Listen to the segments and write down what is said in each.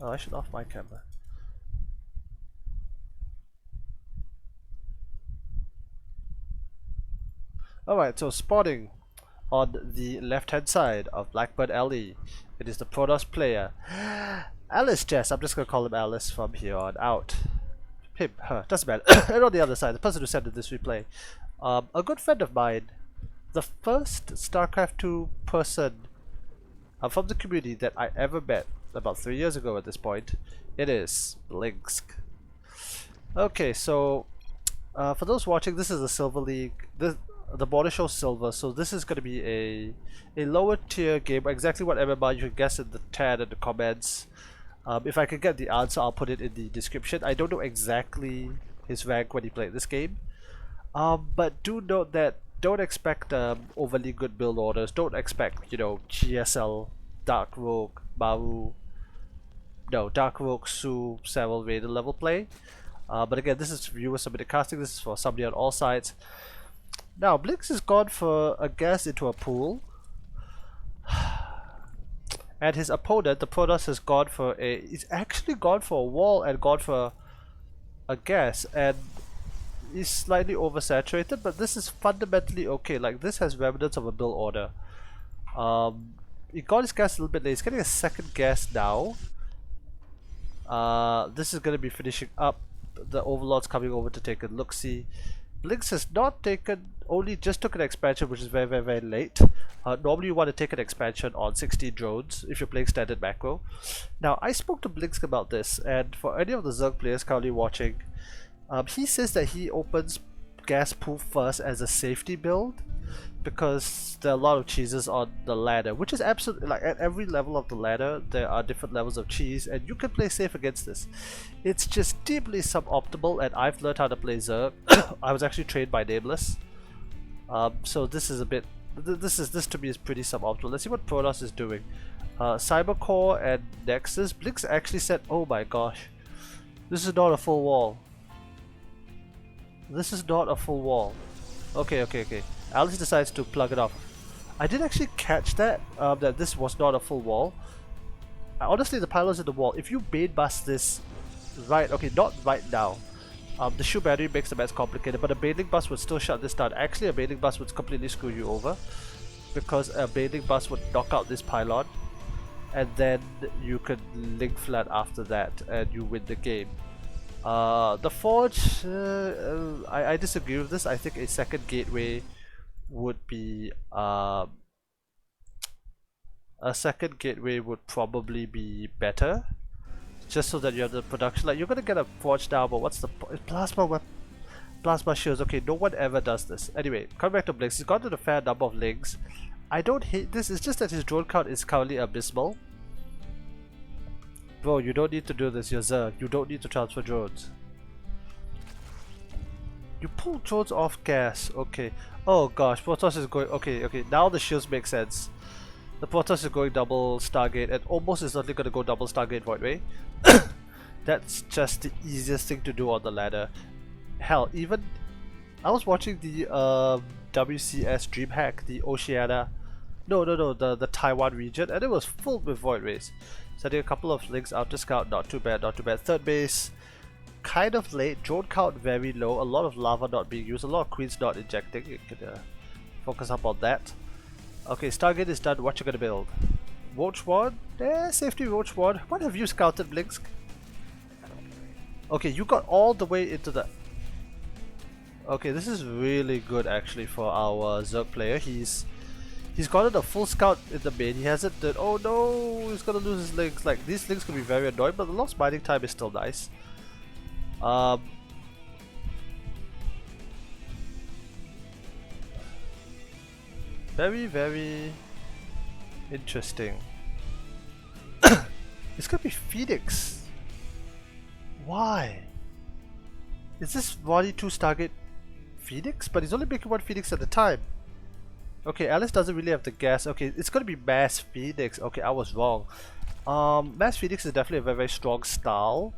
Oh, I should off my camera. Alright, so spotting on the left hand side of Blackbird Alley. It is the Protoss player. alicejess, I'm just gonna call him Alice from here on out. Him, her, doesn't matter. And on the other side, the person who sent this replay. A good friend of mine, the first Starcraft 2 person from the community that I ever met about 3 years ago at this point. It is Blinkz. Okay, so for those watching, this is the Silver League. The border shows silver, so this is going to be a lower tier game. Exactly what MMR you can guess in the chat and the comments. If I can get the answer, I'll put it in the description. I don't know exactly his rank when he played this game, but do note that don't expect overly good build orders. Don't expect, you know, GSL, Dark Rogue, Maru, no, Dark Rogue, Su, Serral, Raider level play. But again, this is viewer submitted casting. This is for somebody on all sides. Now, Blinkz has gone for a gas into a pool, and his opponent, the Protoss, has gone for he's actually gone for a wall and gone for a gas, and he's slightly oversaturated, but this is fundamentally okay. Like, this has remnants of a build order. He got his gas a little bit late. He's getting a second gas now. This is going to be finishing up. The Overlord's coming over to take a look-see. Blinkz has not taken, only just took an expansion, which is very, very, very late. Normally you want to take an expansion on 16 drones if you're playing standard macro. Now, I spoke to Blinkz about this, and for any of the Zerg players currently watching, he says that he opens gas pool first as a safety build, because there are a lot of cheeses on the ladder, which is absolutely, like, at every level of the ladder there are different levels of cheese, and you can play safe against this. It's just deeply suboptimal, and I've learned how to play Zerg. I was actually trained by Nameless, so this is a bit, this to me is pretty suboptimal. Let's see what Protoss is doing. Cybercore and Nexus. Blinkz actually said, oh my gosh, this is not a full wall. This is not a full wall. Okay. Alice decides to plug it off. I did actually catch that, that this was not a full wall. Honestly, the pylon's in the wall. If you main bust this right, okay, not right now. The shoe battery makes the mess complicated, but a bailing bus would still shut this down. Actually, a bailing bus would completely screw you over, because a bailing bus would knock out this pylon, and then you could link flat after that, and you win the game. The forge, I disagree with this. I think a second gateway would be a second gateway would probably be better, just so that you have the production. Like, you're gonna get a forge now, but what's the plasma shields? Okay, no one ever does this. Anyway, coming back to Blinkz, he's gotten a fair number of links. I don't hate this. It's just that his drone count is currently abysmal. Bro, you don't need to do this. You're Zerg. You don't need to transfer drones. You pull drones off gas. Okay. Oh gosh, Protoss is going. Okay. Now the shields make sense. The Protoss is going double Stargate, and almost is certainly going to go double Stargate Void Ray. That's just the easiest thing to do on the ladder. Hell, even I was watching the WCS DreamHack, the Oceania, the Taiwan region, and it was full with Void Rays. Setting a couple of links out to scout, not too bad. Third base, kind of late. Drone count very low. A lot of lava not being used. A lot of queens not injecting. You can focus up on that. Okay, Stargate is done. What you gonna build? Roach Ward? Safety Roach Ward. What have you scouted, Blinkz? Okay, you got all the way into the... Okay, this is really good actually for our Zerg player. He's gotten a full scout in the main. He hasn't done... Oh no, he's gonna lose his links. Like, these links can be very annoying, but the lost mining time is still nice. Very, very interesting. It's gonna be Phoenix. Why? Is this Ronnie 2 Stargate Phoenix? But he's only making one Phoenix at a time. Okay, Alice doesn't really have the gas. Okay, it's gonna be Mass Phoenix. Okay, I was wrong. Mass Phoenix is definitely a very, very strong style.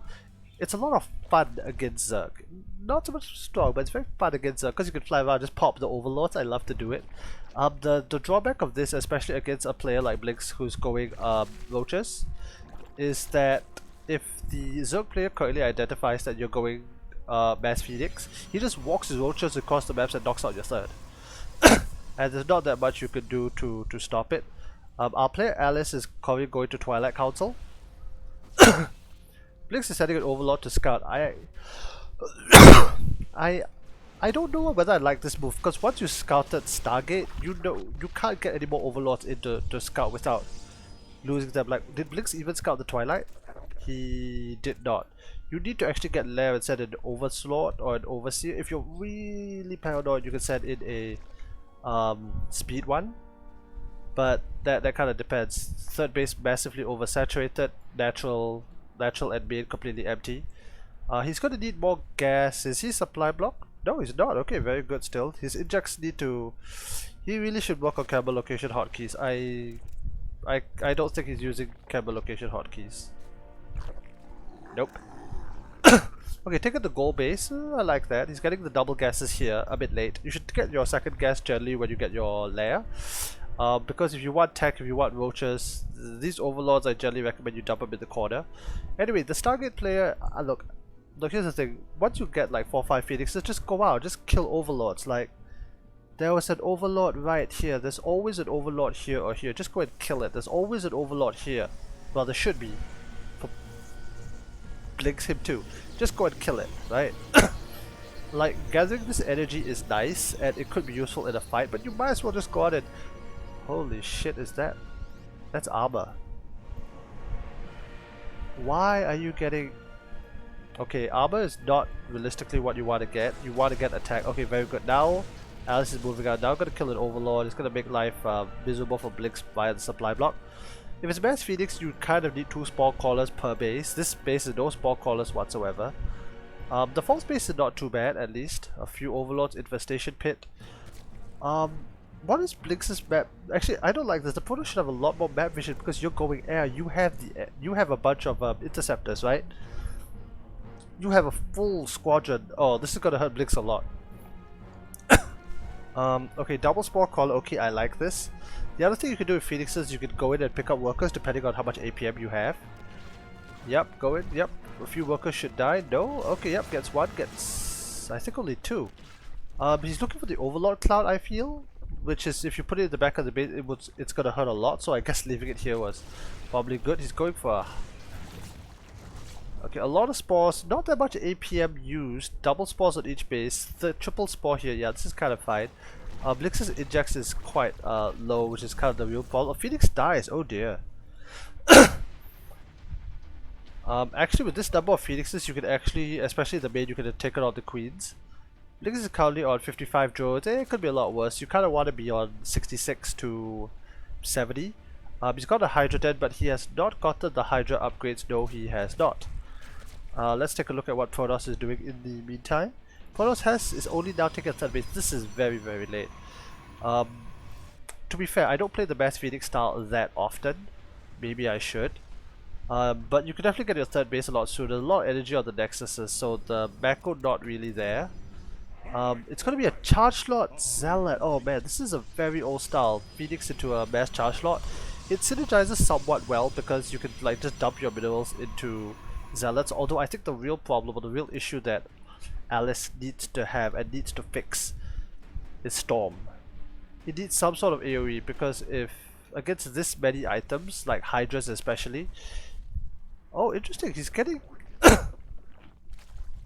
It's a lot of fun against Zerg. Not so much strong, but it's very fun against Zerg because you can fly around, just pop the overlords. I love to do it. The drawback of this, especially against a player like Blinkz who's going roaches, is that if the Zerg player correctly identifies that you're going Mass Phoenix, he just walks his roaches across the maps and knocks out your third. And there's not that much you can do to stop it. Our player Alice is currently going to Twilight Council. Blinkz is sending an Overlord to scout. I don't know whether I like this move, because once you scouted Stargate, you know you can't get any more Overlords into to scout without losing them. Like, did Blinkz even scout the Twilight? He did not. You need to actually get Lair and send an Overslord or an Overseer. If you're really paranoid, you can send in a speed one, but that kind of depends. Third base massively oversaturated, natural and main completely empty. He's gonna need more gas. Is he supply block? No, he's not. Okay, very good still. His injects need to... He really should work on camera location hotkeys. I don't think he's using camera location hotkeys. Nope. Okay, take it to goal base. I like that. He's getting the double gases here a bit late. You should get your second gas generally when you get your lair. Because if you want tech, if you want roaches, these overlords I generally recommend you dump them in the corner. Anyway, the Stargate player, look, here's the thing. Once you get like 4 or 5 phoenixes, just go out, just kill overlords. Like, there was an overlord right here. There's always an overlord here or here. Just go and kill it. There's always an overlord here. Well, there should be. For Blinkz him too. Just go and kill it, right? Like, gathering this energy is nice and it could be useful in a fight, but you might as well just go out and... Holy shit, is that? That's armor. Why are you getting... Okay, armor is not realistically what you want to get. You want to get attack. Okay, very good. Now, Alice is moving out. Now I'm going to kill an overlord. It's going to make life miserable for Blinkz via the supply block. If it's Mass Phoenix, you kind of need 2 Spore Callers per base. This base is no Spore Callers whatsoever. The false base is not too bad, at least. A few overlords, infestation pit. What is Blinksz's map? Actually, I don't like this. The Proto should have a lot more map vision because you're going air. You have a bunch of interceptors, right? You have a full squadron. Oh, this is gonna hurt Blinkz a lot. Okay, double Spore Caller. Okay, I like this. The other thing you can do with Phoenixes, you can go in and pick up workers depending on how much APM you have. Yep, go in. Yep, a few workers should die. No, okay, yep, gets 1, gets I think only 2. He's looking for the Overlord Cloud, I feel, which is if you put it in the back of the base, it's gonna hurt a lot. So I guess leaving it here was probably good. He's going for okay, a lot of spores, not that much APM used. Double spores on each base. The triple spore here, yeah, this is kind of fine. Blinksz's injects is quite low, which is kind of the real problem. Phoenix dies, oh dear. Actually, with this number of Phoenixes, you can actually, especially the main, you can take out the queens. Blinkz is currently on 55 drones. It could be a lot worse. You kind of want to be on 66 to 70. He's got a Hydra Den, but he has not gotten the Hydra upgrades. No, he has not. Let's take a look at what Protoss is doing in the meantime. Protoss is only now taking a third base. This is very, very late. To be fair, I don't play the Mass Phoenix style that often. Maybe I should. But you can definitely get your third base a lot sooner. There's a lot of energy on the Nexuses, so the macro not really there. It's going to be a charge slot Zealot. Oh man, this is a very old style. Phoenix into a mass charge slot. It synergizes somewhat well because you can like just dump your minerals into Zealots, although I think the real problem or the real issue that Alice needs to have and needs to fix is Storm. He needs some sort of AoE because if against this many items, like Hydras especially... Oh, interesting, he's getting...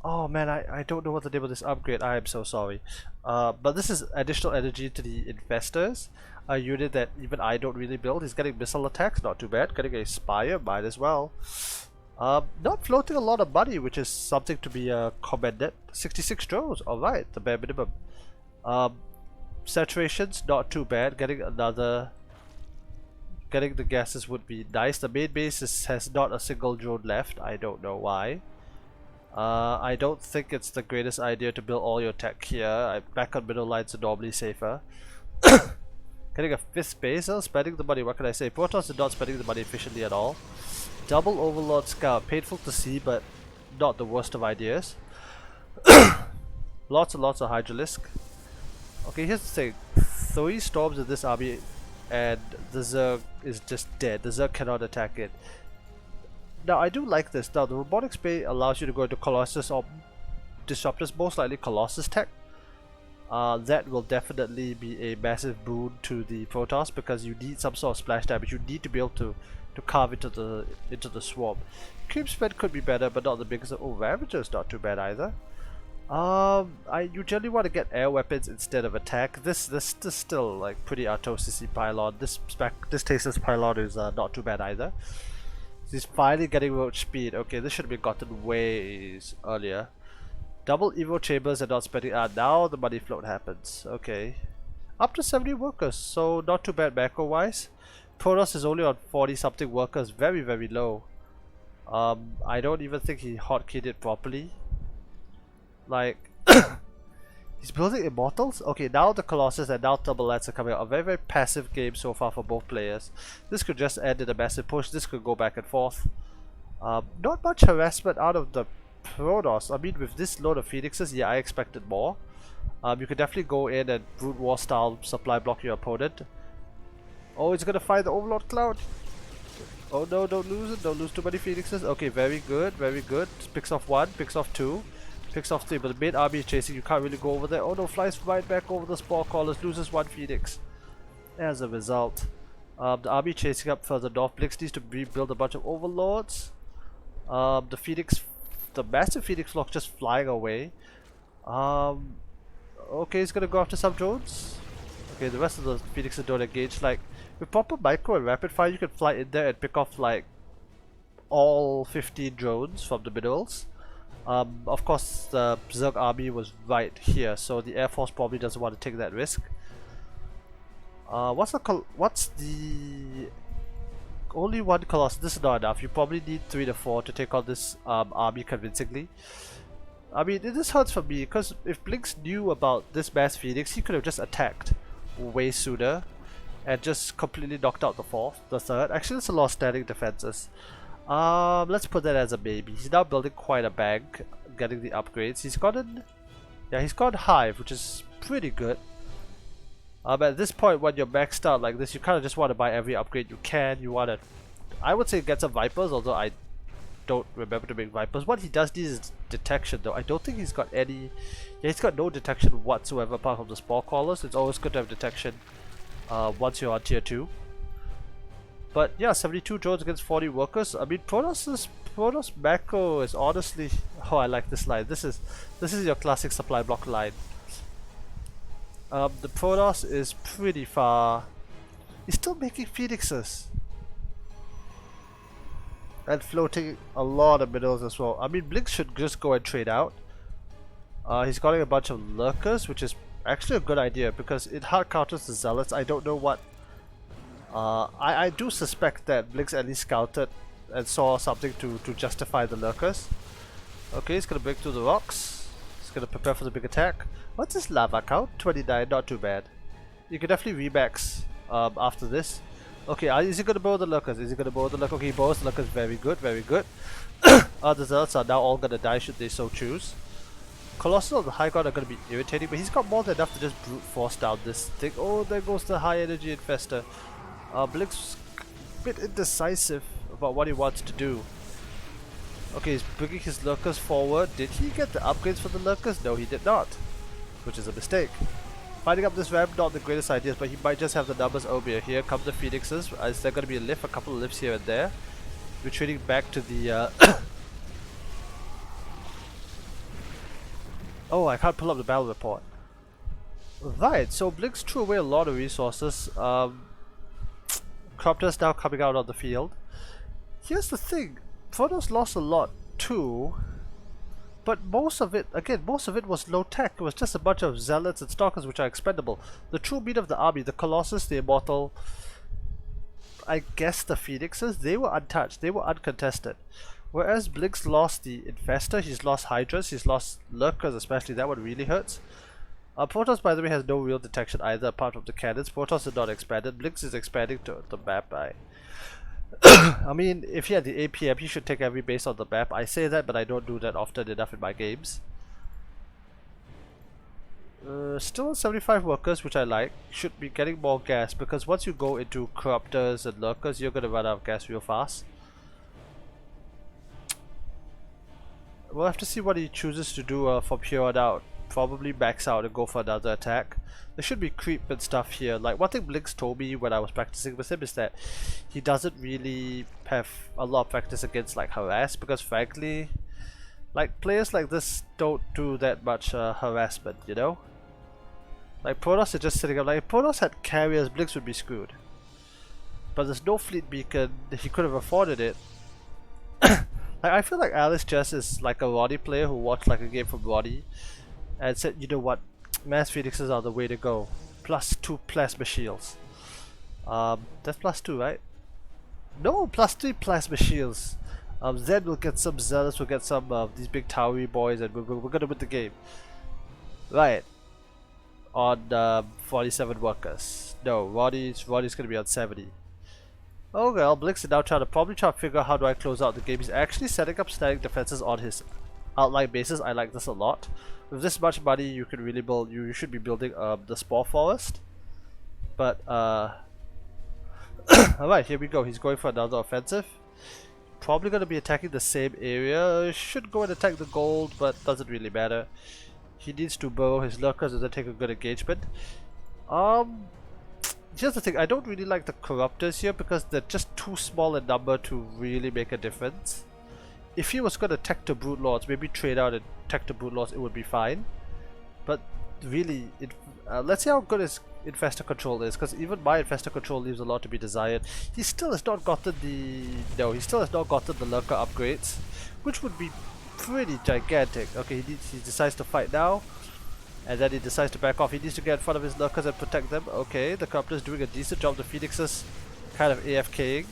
Oh man, I don't know what the name of this upgrade, I am so sorry. But this is additional energy to the Infestors, a unit that even I don't really build. He's getting missile attacks, not too bad. Getting a Spire, might as well. Not floating a lot of money, which is something to be commended. 66 drones, alright, the bare minimum. Saturations, not too bad. Getting the gases would be nice. The main base has not a single drone left. I don't know why. I don't think it's the greatest idea to build all your tech here. Back on middle lines are normally safer. Getting a 5th base, spending the money, what can I say? Protoss is not spending the money efficiently at all. Double Overlord Scout, painful to see, but not the worst of ideas. Lots and lots of RyeDraLisk. Okay, here's the thing. 3 storms in this army and the Zerg is just dead. The Zerg cannot attack it. Now I do like this. Now the robotics bay allows you to go into Colossus or Disruptors, most likely Colossus tech. That will definitely be a massive boon to the Protoss because you need some sort of splash damage. You need to be able to carve into the swarm. Creep spread could be better, but not the biggest. Oh, Ravager's not too bad either. You generally want to get air weapons instead of attack. This is still like pretty Artosis-y pylon. This Tasteless pylon is not too bad either. He's finally getting roach speed. Okay, this should have been gotten ways earlier. Double Evo chambers and not spending. Now the money float happens. Okay. Up to 70 workers, so not too bad macro wise. Protoss is only on 40 something workers, very very low. I don't even think he hotkeyed it properly. Like, he's building Immortals? Okay, now the Colossus and now Double Lance are coming out. A very very passive game so far for both players. This could just end in a massive push, this could go back and forth. Not much harassment out of the Protoss. I mean, with this load of Phoenixes, yeah, I expected more. You could definitely go in and brute war style supply block your opponent. Oh, he's gonna find the Overlord Cloud. Oh no, don't lose it, don't lose too many Phoenixes. Okay, very good, very good. Picks off 1, picks off 2, picks off 3, but the main army is chasing, you can't really go over there. Oh no, flies right back over the Spore Crawlers, loses 1 Phoenix. As a result, the army chasing up further north. Blinkz needs to rebuild a bunch of Overlords. The massive Phoenix flock just flying away. Okay, he's gonna go after some drones. Okay, the rest of the Phoenixes don't engage. Like, with proper micro and rapid fire, you can fly in there and pick off like all 15 drones from the minerals. Of course, the Zerg army was right here, so the Air Force probably doesn't want to take that risk. What's the only one Colossus? This is not enough. You probably need 3 to 4 to take on this army convincingly. I mean, this hurts for me because if Blinkz knew about this mass Phoenix, he could have just attacked way sooner and just completely knocked out the 4th, the 3rd. Actually, there's a lot of standing defenses. Let's put that as a maybe. He's now building quite a bank, getting the upgrades. He's gotten Hive, which is pretty good. At this point, when you're maxed out like this, you kind of just want to buy every upgrade you can. You want to, I would say, get some Vipers, although I don't remember to make Vipers. What he does need is detection, though. I don't think he's got any. Yeah, he's got no detection whatsoever apart from the Spore Crawlers. It's always good to have detection once you're on tier 2. But yeah, 72 drones against 40 workers. I mean, Protoss macro is honestly. Oh, I like this line. This is your classic supply block line. The Protoss is pretty far. He's still making Phoenixes. And floating a lot of minerals as well. I mean, Blinkz should just go and trade out. He's got a bunch of lurkers, which is actually a good idea because it hard counters the zealots. I don't know what. I do suspect that Blinkz at least scouted and saw something to justify the lurkers. Okay, he's gonna break through the rocks. He's gonna prepare for the big attack. What's his lava count? 29, not too bad. You can definitely remax after this. Okay, is he gonna borrow the lurkers? Is he gonna borrow the lurkers? Okay, he borrows the lurkers. Very good, very good. The zealots are now all gonna die should they so choose. Colossal and the High Ground are gonna be irritating, but he's got more than enough to just brute force down this thing. Oh, there goes the high energy infester. Blinkz was a bit indecisive about what he wants to do. Okay, he's bringing his lurkers forward. Did he get the upgrades for the lurkers? No, he did not, which is a mistake. Finding up this ramp, not the greatest ideas, but he might just have the numbers over here. Come the Phoenixes. Is there going to be a lift? A couple of lifts here and there. Retreating back to the... Oh, I can't pull up the battle report. Right, so Blinkz threw away a lot of resources. Cropter's now coming out on the field. Here's the thing. Protoss lost a lot too. But most of it was low tech. It was just a bunch of zealots and stalkers which are expendable. The true meat of the army, the Colossus, the Immortal, I guess the Phoenixes, they were untouched, they were uncontested. Whereas Blinkz lost the Infester, he's lost Hydras, he's lost Lurkers especially, that one really hurts. Protoss, by the way, has no real detection either apart from the cannons. Protoss is not expanded, Blinkz is expanding to the map. I mean, if he had the APM, he should take every base on the map. I say that, but I don't do that often enough in my games. Still 75 workers, which I like. Should be getting more gas, because once you go into corruptors and lurkers, you're going to run out of gas real fast. we'll have to see what he chooses to do from here on out. Probably backs out and go for another attack. There should be creep and stuff here. Like one thing Blinkz told me when I was practicing with him is that he doesn't really have a lot of practice against like harass, because frankly, like players like this don't do that much harassment, you know? Like Protoss are just sitting up. Like if Protoss had carriers, Blinkz would be screwed. But there's no fleet beacon, he could have afforded it. Like, I feel like alicejess is like a Roddy player who watched like a game from Roddy and said, you know what, mass phoenixes are the way to go. +2 plasma shields. That's +2, right? No, +3 plasma shields. Then we'll get some zealots, we'll get some of these big towery boys, and we're gonna win the game. Right. On 47 workers. No, Roddy's gonna be on 70. Oh well, Blinkz is now probably trying to figure out how do I close out the game. He's actually setting up static defenses on his outline bases. I like this a lot. With this much money, you can really build. You should be building the spore forest. But alright, here we go. He's going for another offensive. Probably going to be attacking the same area. Should go and attack the gold, but doesn't really matter. He needs to burrow his lurkers and then take a good engagement. Here's the thing, I don't really like the corruptors here because they're just too small in number to really make a difference. If he was going to tech to brute lords, maybe trade out and tech to brute lords, it would be fine. But really, let's see how good his infestor control is, because even my infestor control leaves a lot to be desired. He still has not gotten the lurker upgrades, which would be pretty gigantic. Okay, he decides to fight now. And then he decides to back off. He needs to get in front of his lurkers and protect them. Okay, the corruptor is doing a decent job. The phoenixes kind of AFKing.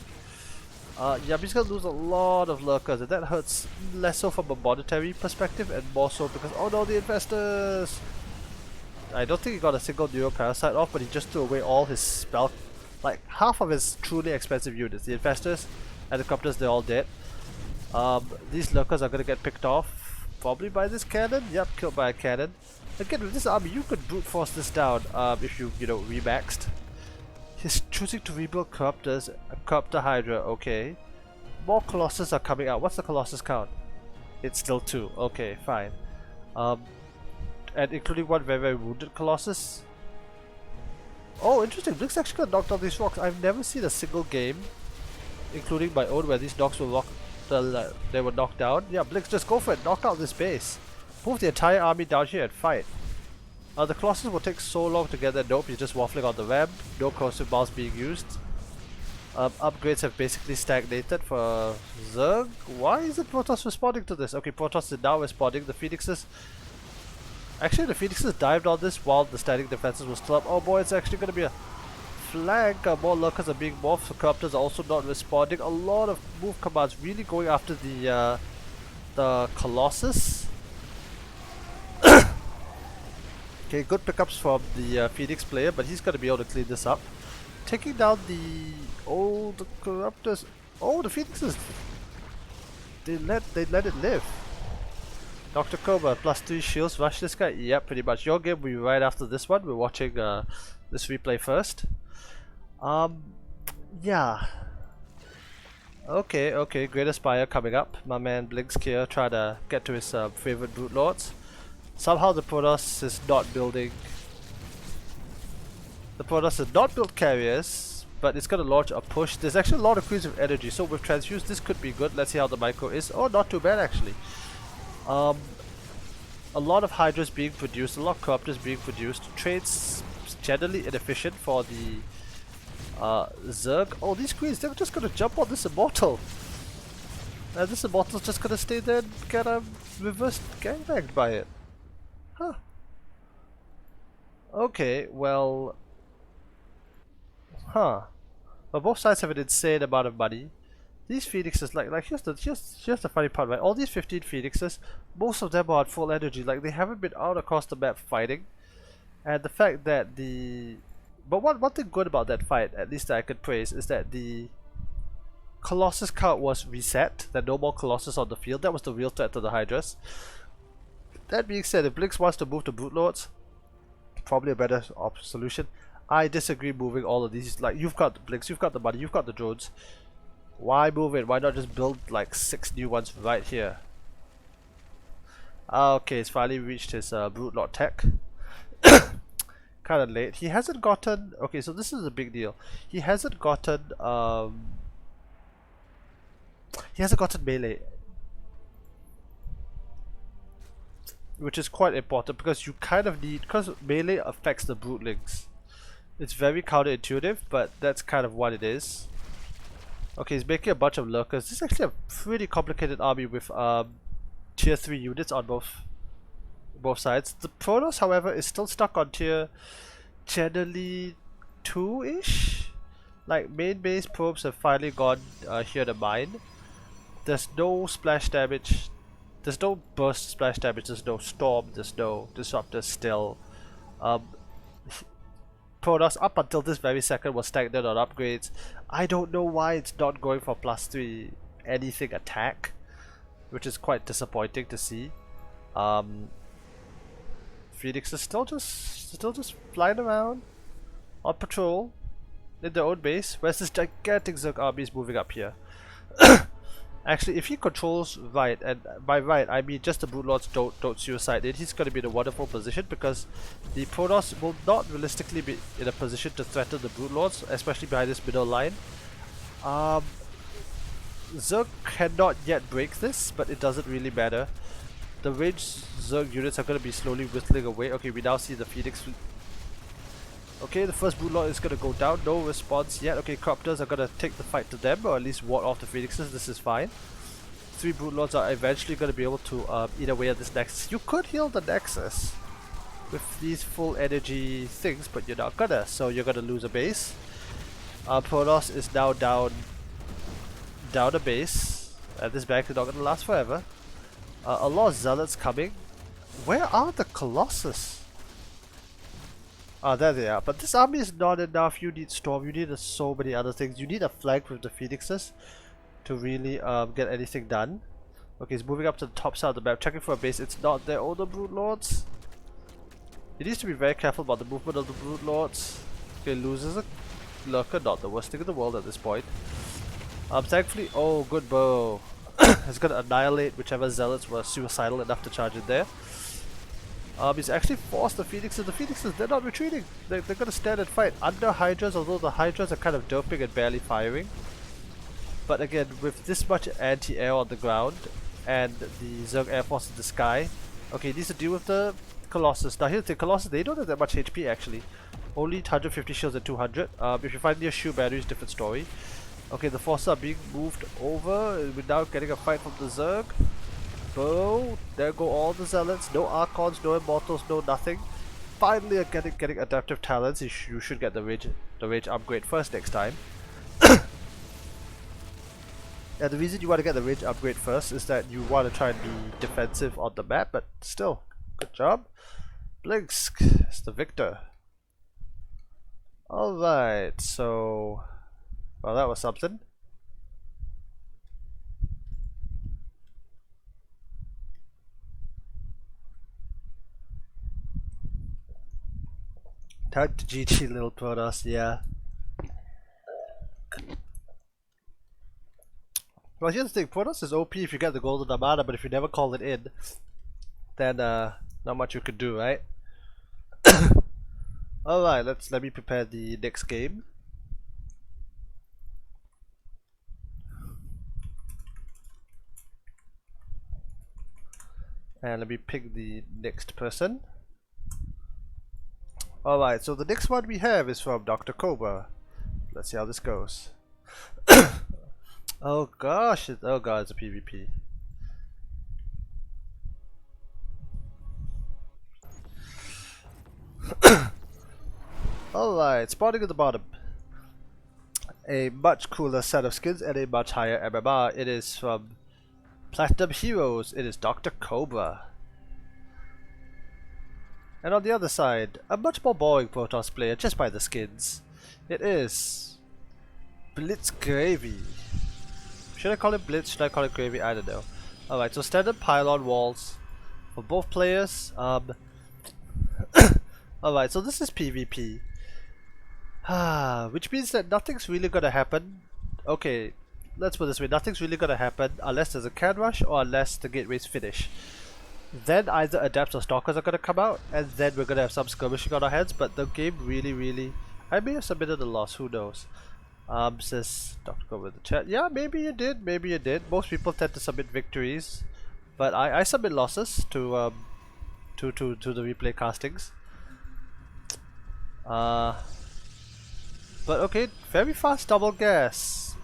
Yeah, but he's going to lose a lot of lurkers, and that hurts less so from a monetary perspective and more so because, oh no, the investors! I don't think he got a single neuro parasite off, but he just threw away all his spell, like half of his truly expensive units. The investors and the corruptors, they're all dead. These lurkers are going to get picked off probably by this cannon. Yep, killed by a cannon. Again, with this army, you could brute force this down if you know, remaxed. He's choosing to rebuild corruptors, corruptor hydra, okay. More colossus are coming out. What's the colossus count? It's still 2, okay, fine. And including one very, very wounded colossus. Oh, interesting, Blinkz actually got knocked down these rocks. I've never seen a single game, including my own, where these knocks were they were knocked down. Yeah, Blinkz, just go for it, knock out this base. Move the entire army down here and fight. The Colossus will take so long to get there. Nope, he's just waffling on the ramp. No corrosive miles being used. Upgrades have basically stagnated for Zerg. Why isn't Protoss responding to this? Okay, Protoss is now responding. The Phoenixes... Actually, the Phoenixes dived on this while the static defenses were still up. Oh boy, it's actually going to be a flank. More lurkers are being morphed. The corruptors are also not responding. A lot of move commands really going after the Colossus. Okay, good pickups from the Phoenix player, but he's going to be able to clean this up. Taking down the corruptors. Oh, the Phoenixes. They let it live. DrKobra +3 shields. Rush this guy. Yep, pretty much. Your game will be right after this one. We're watching this replay first. Yeah. Okay. Great Aspire coming up. My man Blinkz here trying to get to his favorite brute lords. Somehow the Protoss is not building. The Protoss is not built carriers, but it's going to launch a push. There's actually a lot of queens of energy, so with transfuse this could be good. Let's see how the micro is. Oh, not too bad actually. A lot of hydras being produced, a lot of corruptors being produced. Trades generally inefficient for the Zerg. Oh, these queens, they're just going to jump on this immortal. And this immortal's just going to stay there and get reverse gangbanged by it. Huh. Okay, well... Huh. Well, both sides have an insane amount of money. These phoenixes, like here's the funny part, right? All these 15 phoenixes, most of them are at full energy. Like, they haven't been out across the map fighting. And the fact that but one thing good about that fight, at least that I could praise, is that the Colossus count was reset. There are no more Colossus on the field. That was the real threat to the Hydras. That being said, if Blinkz wants to move to brute lords, probably a better solution. I disagree moving all of these. Like, you've got the Blinkz, you've got the money, you've got the drones. Why move it? Why not just build like 6 new ones right here? Okay, he's finally reached his Brood Lord tech. Kinda late. He hasn't gotten... Okay, so this is a big deal. He hasn't gotten... He hasn't gotten melee. Which is quite important because you kind of need... Because melee affects the Broodlings. It's very counterintuitive, but that's kind of what it is. Okay, he's making a bunch of lurkers. This is actually a pretty complicated army with tier 3 units on both sides. The Protoss, however, is still stuck on tier generally 2-ish. Like, main base probes have finally gone here to mine. There's no splash damage. There's no burst splash damage. There's no storm. There's no disruptors still. Protoss up until this very second was stagnant on upgrades. I don't know why it's not going for +3 anything attack, which is quite disappointing to see. Phoenix is still just flying around on patrol in their own base, whereas this gigantic Zerg army is moving up here. Actually, if he controls right, and by right I mean just the Broodlords don't suicide it, he's going to be in a wonderful position because the Protoss will not realistically be in a position to threaten the Broodlords, especially behind this middle line. Zerg cannot yet break this, but it doesn't really matter. The ranged Zerg units are going to be slowly whittling away. Okay, we now see the Phoenix. Okay, the first Broodlord is going to go down, no response yet. Okay, Copters are going to take the fight to them, or at least ward off the Phoenixes. This is fine. 3 Broodlords are eventually going to be able to eat away at this Nexus. You could heal the Nexus with these full energy things, but you're not gonna, so you're gonna lose a base. Protoss is now down a base, and this bank is not gonna last forever. A lot of Zealots coming. Where are the Colossus? Ah, there they are. But this army is not enough. You need Storm, you need so many other things. You need a flank with the Phoenixes to really get anything done. Okay, he's moving up to the top side of the map, checking for a base. It's not there. Oh, the Broodlords. He needs to be very careful about the movement of the Broodlords. Okay, loses a lurker, not the worst thing in the world at this point. Thankfully, oh, good bow. It's gonna annihilate whichever Zealots were suicidal enough to charge in there. He's actually forced the Phoenixes. The Phoenixes, they're not retreating. They're gonna stand and fight under Hydras, although the Hydras are kind of derping and barely firing. But again, with this much anti-air on the ground and the Zerg Air Force in the sky, okay, he needs to deal with the Colossus. Now here's the Colossus, they don't have that much HP actually. Only 150 shields and 200. If you find near shoe batteries, different story. Okay, the forces are being moved over. We're now getting a fight from the Zerg. Boom! There go all the Zealots. No Archons, no Immortals, no nothing. Finally, getting adaptive talents. You should get the rage upgrade first next time. And the reason you want to get the rage upgrade first is that you want to try and be defensive on the map, but still, good job. Blinkz is the victor. Alright, so... well, that was something. Time to GG little Protoss, yeah. Well, here's the thing, Protoss is OP if you get the Golden Armada, but if you never call it in, then not much you could do, right? Alright, let me prepare the next game. And let me pick the next person. Alright, so the next one we have is from DrKobra. Let's see how this goes. Oh gosh, oh god, it's a PvP. Alright, spawning at the bottom. A much cooler set of skins and a much higher MMR. It is from Platinum Heroes. It is DrKobra. And on the other side, a much more boring Protoss player just by the skins. It is BizktsNGravy. Should I call it Blitz? Should I call it Gravy? I don't know. Alright, so standard pylon walls for both players. Alright, so this is PvP. Which means that nothing's really gonna happen. Okay, let's put it this way, nothing's really gonna happen unless there's a can rush or unless the gateways finish. then either adepts or stalkers are gonna come out, and then we're gonna have some skirmishing on our hands. But the game really, I may have submitted a loss. Who knows? Says DrKobra in the chat. Yeah, maybe you did. Maybe you did. Most people tend to submit victories, but I submit losses to the replay castings. But okay, very fast double gas.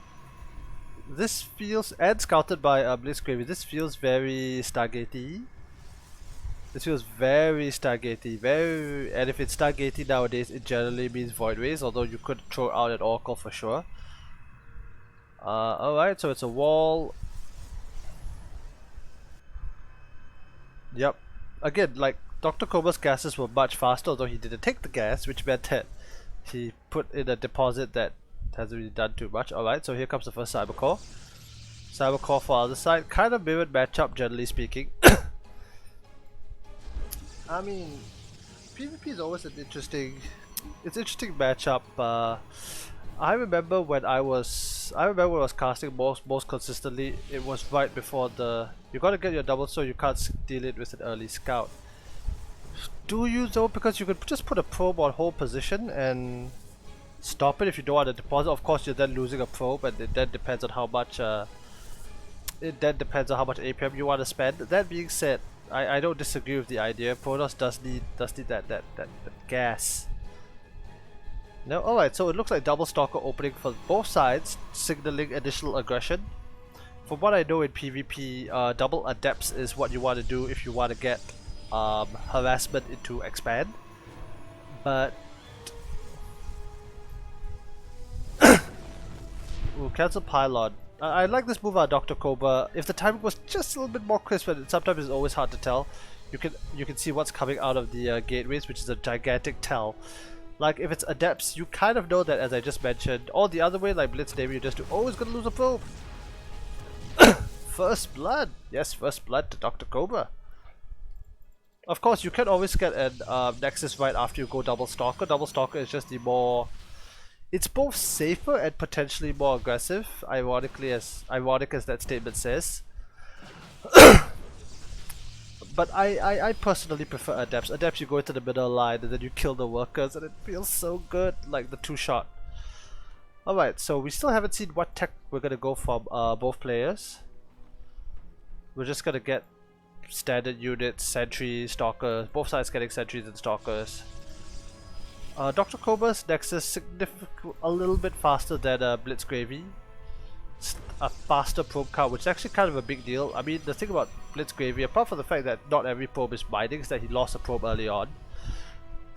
This feels, and scouted by BizktsNGravy. This feels very Stargate-y. This feels very Stargate-y. And if it's Stargate-y nowadays, it generally means Voidways, although you could throw out an Oracle for sure. Alright, so it's a wall. Yep. Again, like, DrKobra's gases were much faster, although he didn't take the gas, which meant that he put in a deposit that hasn't really done too much. Alright, so here comes the first Cybercore. Cybercore for other side. Kind of mirrored matchup, generally speaking. I mean, PvP is always an interesting matchup. I remember when I was casting most consistently, it was right before you gotta get your double, so you can't steal it with an early scout. Do you though? Because you could just put a probe on hold position and stop it if you don't want to deposit. Of course, you're then losing a probe, and it then depends on how much APM you want to spend. That being said, I don't disagree with the idea. Protoss does need that gas. No, alright, so it looks like double stalker opening for both sides, signaling additional aggression. From what I know in PvP, double adepts is what you want to do if you want to get harassment into expand. But ooh, cancel pylon. I like this move on DrKobra. If the timing was just a little bit more crisp, and sometimes it's always hard to tell, you can see what's coming out of the gateways, which is a gigantic tell. Like if it's adepts, you kind of know that, as I just mentioned. Or the other way, like BizktsNGravy, you just do always gonna lose a probe. First blood, yes, first blood to DrKobra. Of course, you can always get an Nexus right after you go double stalker. Double stalker is just the more. It's both safer and potentially more aggressive, ironic as that statement says. But I personally prefer adepts. Adepts, you go into the middle line and then you kill the workers, and it feels so good, like the two-shot. Alright, so we still haven't seen what tech we're gonna go from both players. We're just gonna get standard units, sentries, stalkers, both sides getting sentries and stalkers. DrKobra's Nexus a little bit faster than BizktsNGravy. A faster probe count, which is actually kind of a big deal. I mean, the thing about BizktsNGravy, apart from the fact that not every probe is mining, is that he lost a probe early on.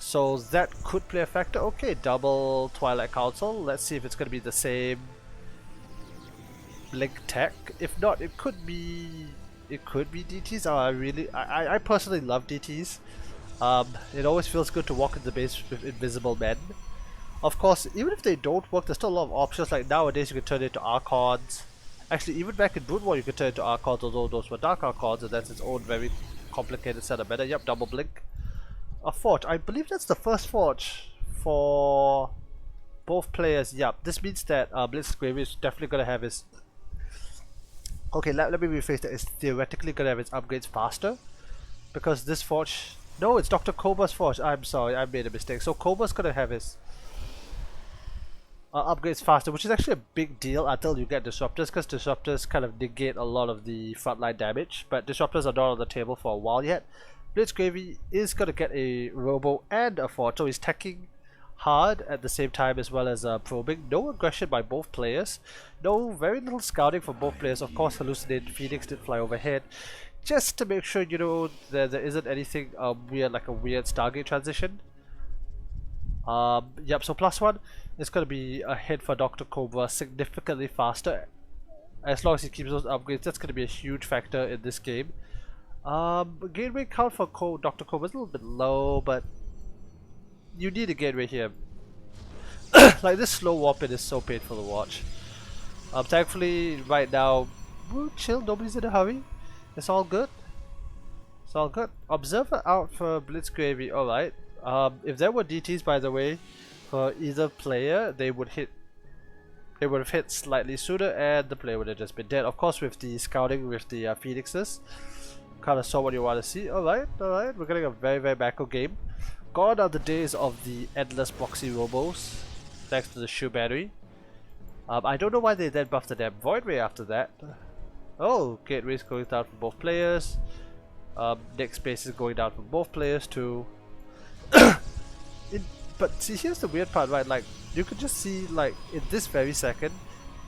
So that could play a factor. Okay, double Twilight Council. Let's see if it's going to be the same Blink tech. If not, it could be DTs. I personally love DTs. It always feels good to walk in the base with invisible men. Of course, even if they don't work, there's still a lot of options. Like nowadays, you can turn it into Archons. Actually, even back in Brood War, you could turn it into Archons, although those were Dark Archons, and that's its own very complicated set of meta. Yep, double blink. A forge. I believe that's the first forge for both players. Yep, this means that BizktsNGravy is definitely going to have his. Okay, let me rephrase that. It's theoretically going to have its upgrades faster, because this forge. No, it's DrKobra's forge. I'm sorry, I made a mistake. So Kobra's going to have his upgrades faster, which is actually a big deal until you get disruptors, because disruptors kind of negate a lot of the frontline damage, but disruptors are not on the table for a while yet. BizktsNGravy is going to get a robo and a forge, so he's teching hard at the same time as well as probing. No aggression by both players, very little scouting for both players. Of course, hallucinated Phoenix did fly overhead, just to make sure, you know, there isn't anything weird, like a weird Stargate transition. Yep, so +1 is going to be ahead for DrKobra, significantly faster. As long as he keeps those upgrades, that's going to be a huge factor in this game. Gateway count for DrKobra is a little bit low, but you need a gateway here. Like this slow warping is so painful to watch. Thankfully, right now, we'll chill, nobody's in a hurry. It's all good. It's all good. Observer out for BizktsNGravy, alright. If there were DTs, by the way, for either player, they would have hit slightly sooner, and the player would have just been dead. Of course, with the scouting with the Phoenixes, Kind of saw what you want to see. Alright, we're getting a very, very macro game. Gone are the days of the endless boxy robos, thanks to the shoe battery. I don't know why they then buffed the damn Void Ray after that. Oh, gateways going down for both players. Next space is going down for both players too. But see, here's the weird part, right? Like, you could just see, like, in this very second,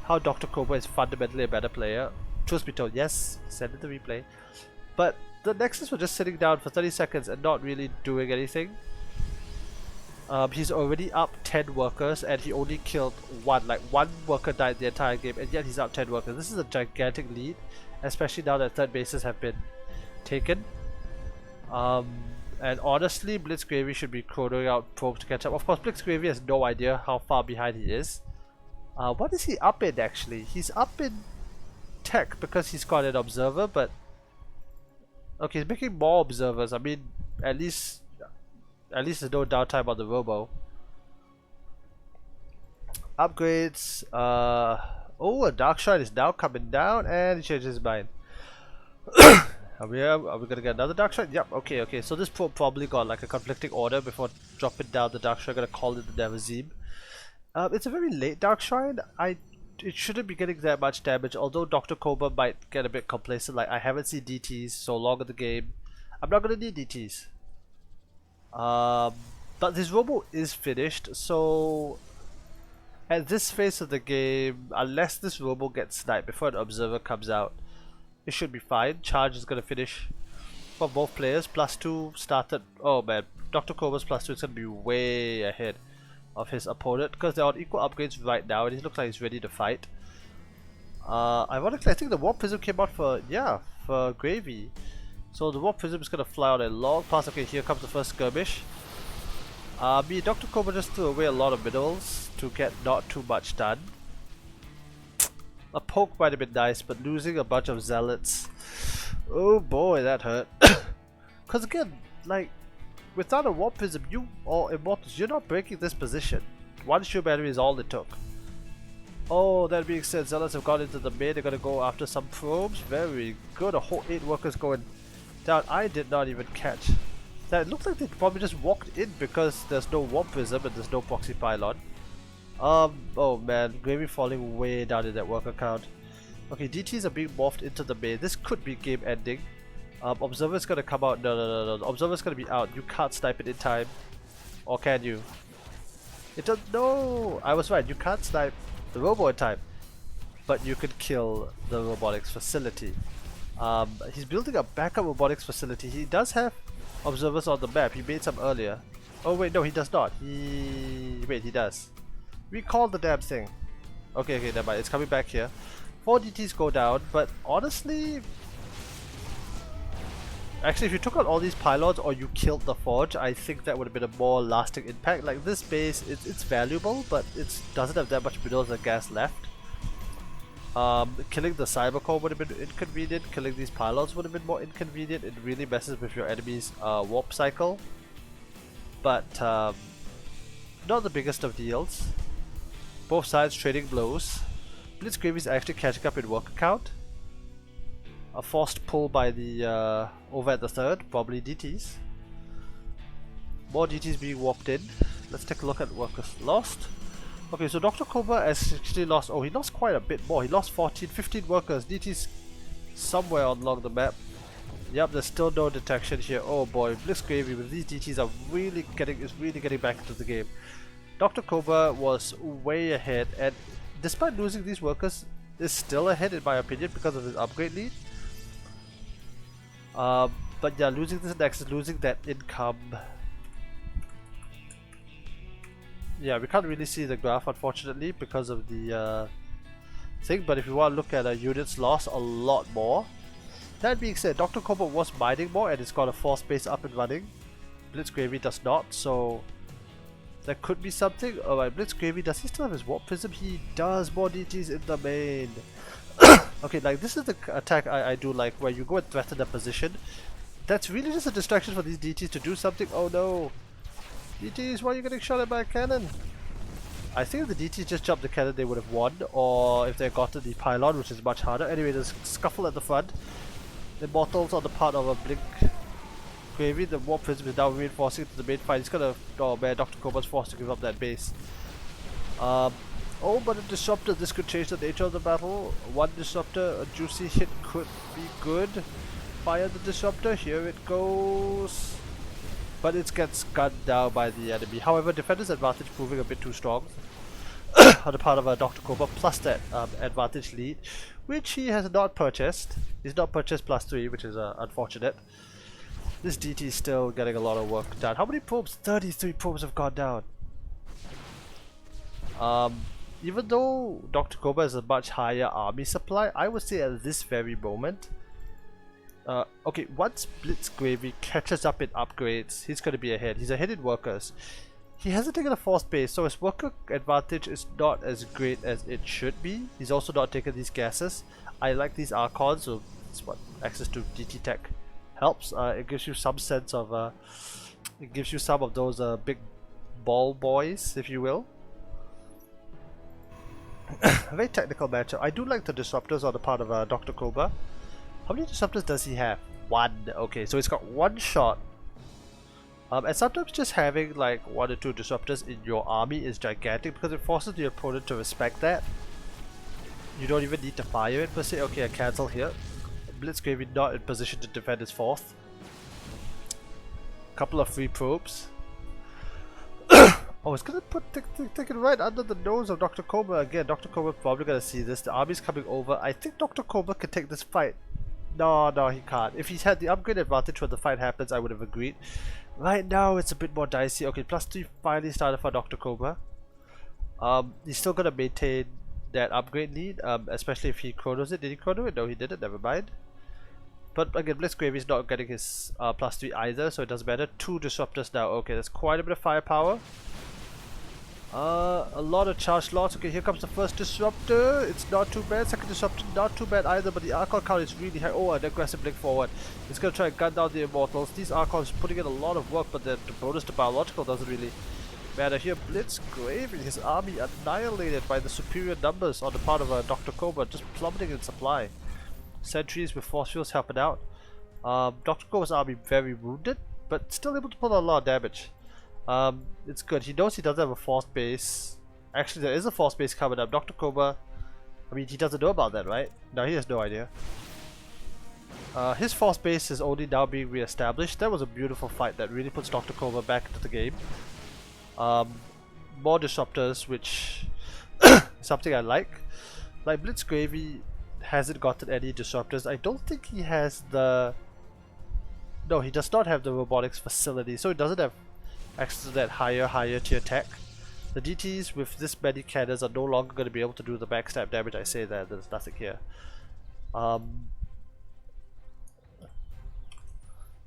how DrKobra is fundamentally a better player. Truth be told, yes, send it the replay. But the Nexus were just sitting down for 30 seconds and not really doing anything. He's already up 10 workers and he only killed one. Like, one worker died the entire game and yet he's up 10 workers. This is a gigantic lead, especially now that third bases have been taken. And honestly, BizktsNGravy should be chronoing out probes to catch up. Of course, BizktsNGravy has no idea how far behind he is. What is he up in actually? He's up in tech because he's got an observer, but okay, he's making more observers. I mean, at least there's no downtime on the robo. Upgrades. Oh, a Dark Shrine is now coming down, and he changes his mind. Are we gonna get another Dark Shrine? Yep. Okay. So this probe probably got like a conflicting order before dropping down the Dark Shrine. Gonna call it the Neverzim. It's a very late Dark Shrine. It shouldn't be getting that much damage, although DrKobra might get a bit complacent. Like, I haven't seen DTs so long in the game. I'm not gonna need DTs. But this robo is finished, so at this phase of the game, unless this robo gets sniped before an observer comes out, it should be fine. Charge is gonna finish for both players. +2 started. Oh man, DrKobra's +2 is gonna be way ahead of his opponent because they're on equal upgrades right now and he looks like he's ready to fight. Ironically, I think the Warp Prism came out for Gravy. So the Warp Prism is gonna fly on a long pass. Okay, here comes the first skirmish. DrKobra just threw away a lot of minerals to get not too much done. A poke might have been nice, but losing a bunch of zealots, oh boy, that hurt. Because again, like, without a Warp Prism, you or Immortals, you're not breaking this position. One shoe battery is all it took. Oh, that being said, zealots have gone into the main. They're gonna go after some probes. Very good. A whole 8 workers going down. I did not even catch that. It looks like they probably just walked in because there's no Warp Prism and there's no proxy pylon. Oh man, Gravy falling way down in that worker count. Okay, DTs are being morphed into the main. This could be game ending. Observer's gonna come out. No. Observer's gonna be out. You can't snipe it in time. Or can you? It does. No! I was right. You can't snipe the robo in time. But you can kill the robotics facility. He's building a backup robotics facility. He does have observers on the map. He made some earlier. Oh wait, no, he does not. Wait, he does. Recall the damn thing. Okay, never mind. It's coming back here. 4 DTs go down, but honestly, actually, if you took out all these pylons or you killed the forge, I think that would have been a more lasting impact. Like, this base, it's valuable, but it doesn't have that much minerals and gas left. Killing the cyber core would have been inconvenient. Killing these pylons would have been more inconvenient. It really messes with your enemy's warp cycle. But not the biggest of deals. Both sides trading blows. BizktsNGravy is actually catching up in worker count. A forced pull by the over at the third, probably DTs. More DTs being warped in. Let's take a look at workers lost. Okay, so DrKobra has actually lost. Oh, he lost quite a bit more. He lost 15 workers. DTs somewhere along the map. Yep, there's still no detection here. Oh boy, BizktsNGravy with these DTs are really getting back into the game. DrKobra was way ahead, and despite losing these workers, is still ahead in my opinion because of his upgrade lead. But yeah, losing this Nexus, losing that income. Yeah, we can't really see the graph unfortunately because of the thing, but if you want to look at units lost, a lot more. That being said, DrKobra was mining more and it's got a force base up and running. BizktsNGravy does not, so that could be something. Alright, BizktsNGravy, does he still have his Warp Prism? He does. More DTs in the main. Okay, like this is the attack I do like, where you go and threaten a position. That's really just a distraction for these DTs to do something. Oh no! DTs, why are you getting shot at by a cannon? I think if the DTs just jumped the cannon, they would have won, or if they got to the pylon, which is much harder. Anyway, there's scuffle at the front. Immortals on the part of a BlinkzNGravy. The Warp Prism is now reinforcing to the main fight. He's gonna... Oh man, DrKobra's forced to give up that base. Oh, but a disruptor. This could change the nature of the battle. One disruptor, a juicy hit could be good. Fire the disruptor. Here it goes. But it gets gunned down by the enemy. However, defender's advantage proving a bit too strong on the part of DrKobra, plus that advantage lead, which he has not purchased. He's not purchased +3, which is unfortunate. This DT is still getting a lot of work done. How many probes? 33 probes have gone down. Even though DrKobra has a much higher army supply, I would say at this very moment, okay, once BizktsNGravy catches up in upgrades, he's going to be ahead. He's ahead in workers. He hasn't taken a forced base, so his worker advantage is not as great as it should be. He's also not taken these gases. I like these Archons, so it's what access to DT tech helps. It gives you some sense of, it gives you some of those big ball boys, if you will. A very technical matchup. I do like the disruptors on the part of DrKobra. How many disruptors does he have? 1. Okay, so he's got 1 shot. And sometimes just having like 1 or 2 disruptors in your army is gigantic because it forces the opponent to respect that. You don't even need to fire it per se. Okay, I cancel here. BizktsNGravy not in position to defend his 4th. Couple of free probes. Oh, it's gonna take it right under the nose of DrKobra again. DrKobra probably gonna see this. The army's coming over. I think DrKobra can take this fight. No, he can't. If he's had the upgrade advantage when the fight happens, I would have agreed. Right now, it's a bit more dicey. Okay, +3 finally started for DrKobra. He's still gonna maintain that upgrade lead, especially if he chronos it. Did he chrono it? No, he didn't. Never mind. But again, BizktsNGravy is not getting his +3 either, so it doesn't matter. 2 disruptors now. Okay, that's quite a bit of firepower. A lot of charge slots. Okay, here comes the first disruptor. It's not too bad. Second disruptor, not too bad either, but the Archon count is really high. Oh, an aggressive blink forward. It's gonna try and gun down the Immortals. These Archons putting in a lot of work, but the bonus to biological doesn't really matter. Here, BizktsNGravy, his army annihilated by the superior numbers on the part of DrKobra, just plummeting in supply. Sentries with force fields helping out. DrKobra's army very wounded, but still able to pull out a lot of damage. It's good. He knows he doesn't have a forced base. Actually, there is a forced base coming up. DrKobra, I mean, he doesn't know about that, right? No, he has no idea. His forced base is only now being re-established. That was a beautiful fight that really puts DrKobra back into the game. More disruptors, which is something I like. Like BizktsNGravy hasn't gotten any disruptors. I don't think he has the... No, he does not have the robotics facility, so he doesn't have access to that higher tier tech. The DTs with this many cannons are no longer going to be able to do the backstab damage. I say that, there's nothing here.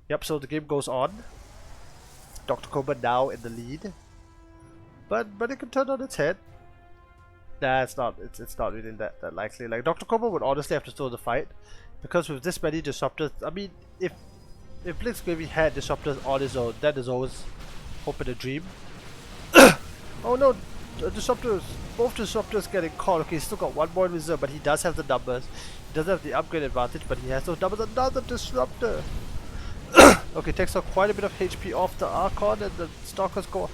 Yep, so the game goes on. DrKobra now in the lead. But it can turn on its head. Nah, it's not really that likely. Like, DrKobra would honestly have to throw the fight. Because with this many disruptors, I mean, if BizktsNGravy had disruptors on his own, that is always hope and a dream. Oh no, both disruptors getting caught. Okay, he's still got 1 more in reserve, but he does have the numbers. He doesn't have the upgrade advantage, but he has those numbers. Another disruptor. Okay, takes out quite a bit of HP off the Archon, and the Stalkers go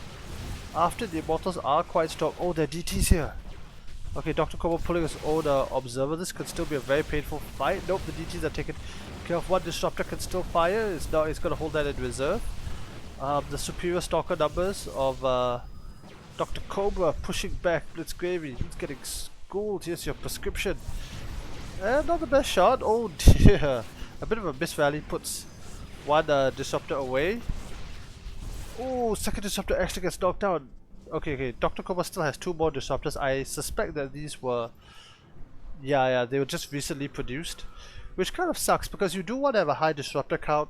after. The Immortals are quite strong. Oh, there are DTs here. Okay, DrKobra pulling his own observer. This could still be a very painful fight. Nope, the DTs are taken care of. 1 disruptor can still fire. It's going to hold that in reserve. The superior stalker numbers of DrKobra pushing back BizktsNGravy. He's getting schooled. Here's your prescription. And not the best shot. Oh dear. A bit of a miss rally puts 1 disruptor away. Oh, second disruptor actually gets knocked down. Okay, DrKobra still has 2 more disruptors. I suspect that these were... Yeah, they were just recently produced. Which kind of sucks because you do want to have a high disruptor count.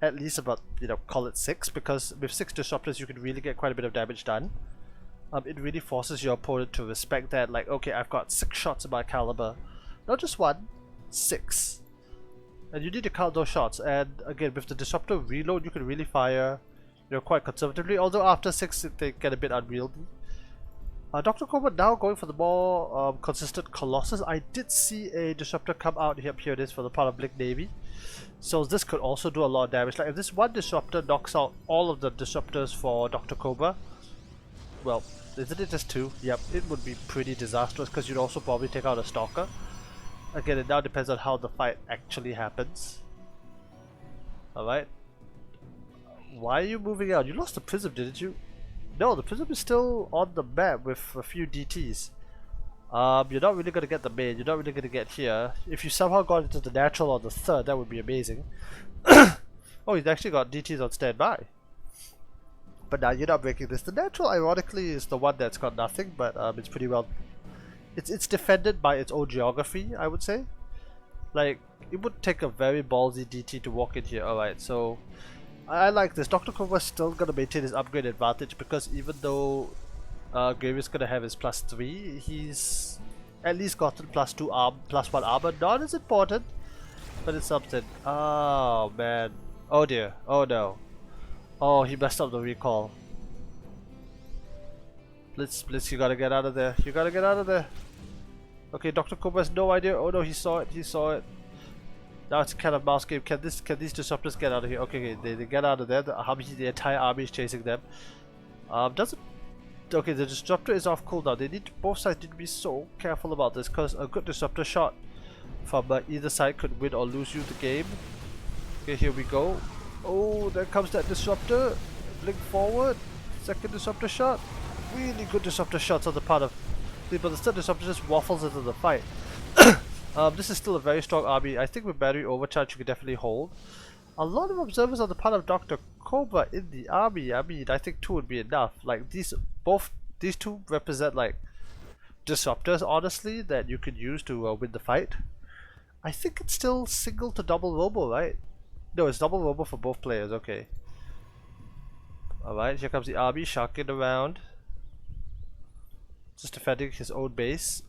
At least about, call it 6, because with 6 disruptors you can really get quite a bit of damage done. It really forces your opponent to respect that, like, okay, I've got 6 shots in my caliber. Not just 1, 6. And you need to count those shots, and again, with the disruptor reload, you can really fire, quite conservatively, although after 6 they get a bit unwieldy. DrKobra now going for the more consistent Colossus. I did see a disruptor come out. Here it is for the part of BizktsNGravy. So this could also do a lot of damage. Like if this one disruptor knocks out all of the disruptors for DrKobra, well, isn't it just two? Yep, it would be pretty disastrous because you'd also probably take out a Stalker. Again, it now depends on how the fight actually happens. Alright. Why are you moving out? You lost the Prism, didn't you? No, the Prism is still on the map with a few DTs. You're not really going to get the main, you're not really going to get here. If you somehow got into the natural on the third, that would be amazing. Oh, he's actually got DTs on standby. But now you're not breaking this. The natural, ironically, is the one that's got nothing, but it's pretty well... It's defended by its own geography, I would say. Like, it would take a very ballsy DT to walk in here. Alright, so... I like this. DrKobra is still going to maintain his upgrade advantage because even though Gravy is going to have his +3, he's at least gotten +2 arm, +1 armor. Not as important, but it's something. Oh man. Oh dear. Oh no. Oh, he messed up the recall. Blitz, you gotta get out of there. You gotta get out of there. Okay, DrKobra has no idea. Oh no, he saw it. He saw it. Now it's a cat and mouse game. Can these disruptors get out of here? Okay, they get out of there. The entire army is chasing them. Doesn't. Okay, the disruptor is off cooldown. Both sides need to be so careful about this because a good disruptor shot from either side could win or lose you the game. Okay, here we go. Oh, there comes that disruptor. Blink forward. Second disruptor shot. Really good disruptor shots on the part of. But the third disruptor just waffles into the fight. This is still a very strong army. I think with battery overcharge you can definitely hold. A lot of observers on the part of DrKobra in the army. I mean, I think 2 would be enough. Like these two represent like disruptors, honestly, that you could use to win the fight. I think it's still single to double robo, right? No, it's double robo for both players. Okay. Alright, here comes the army sharking around. Just defending his own base.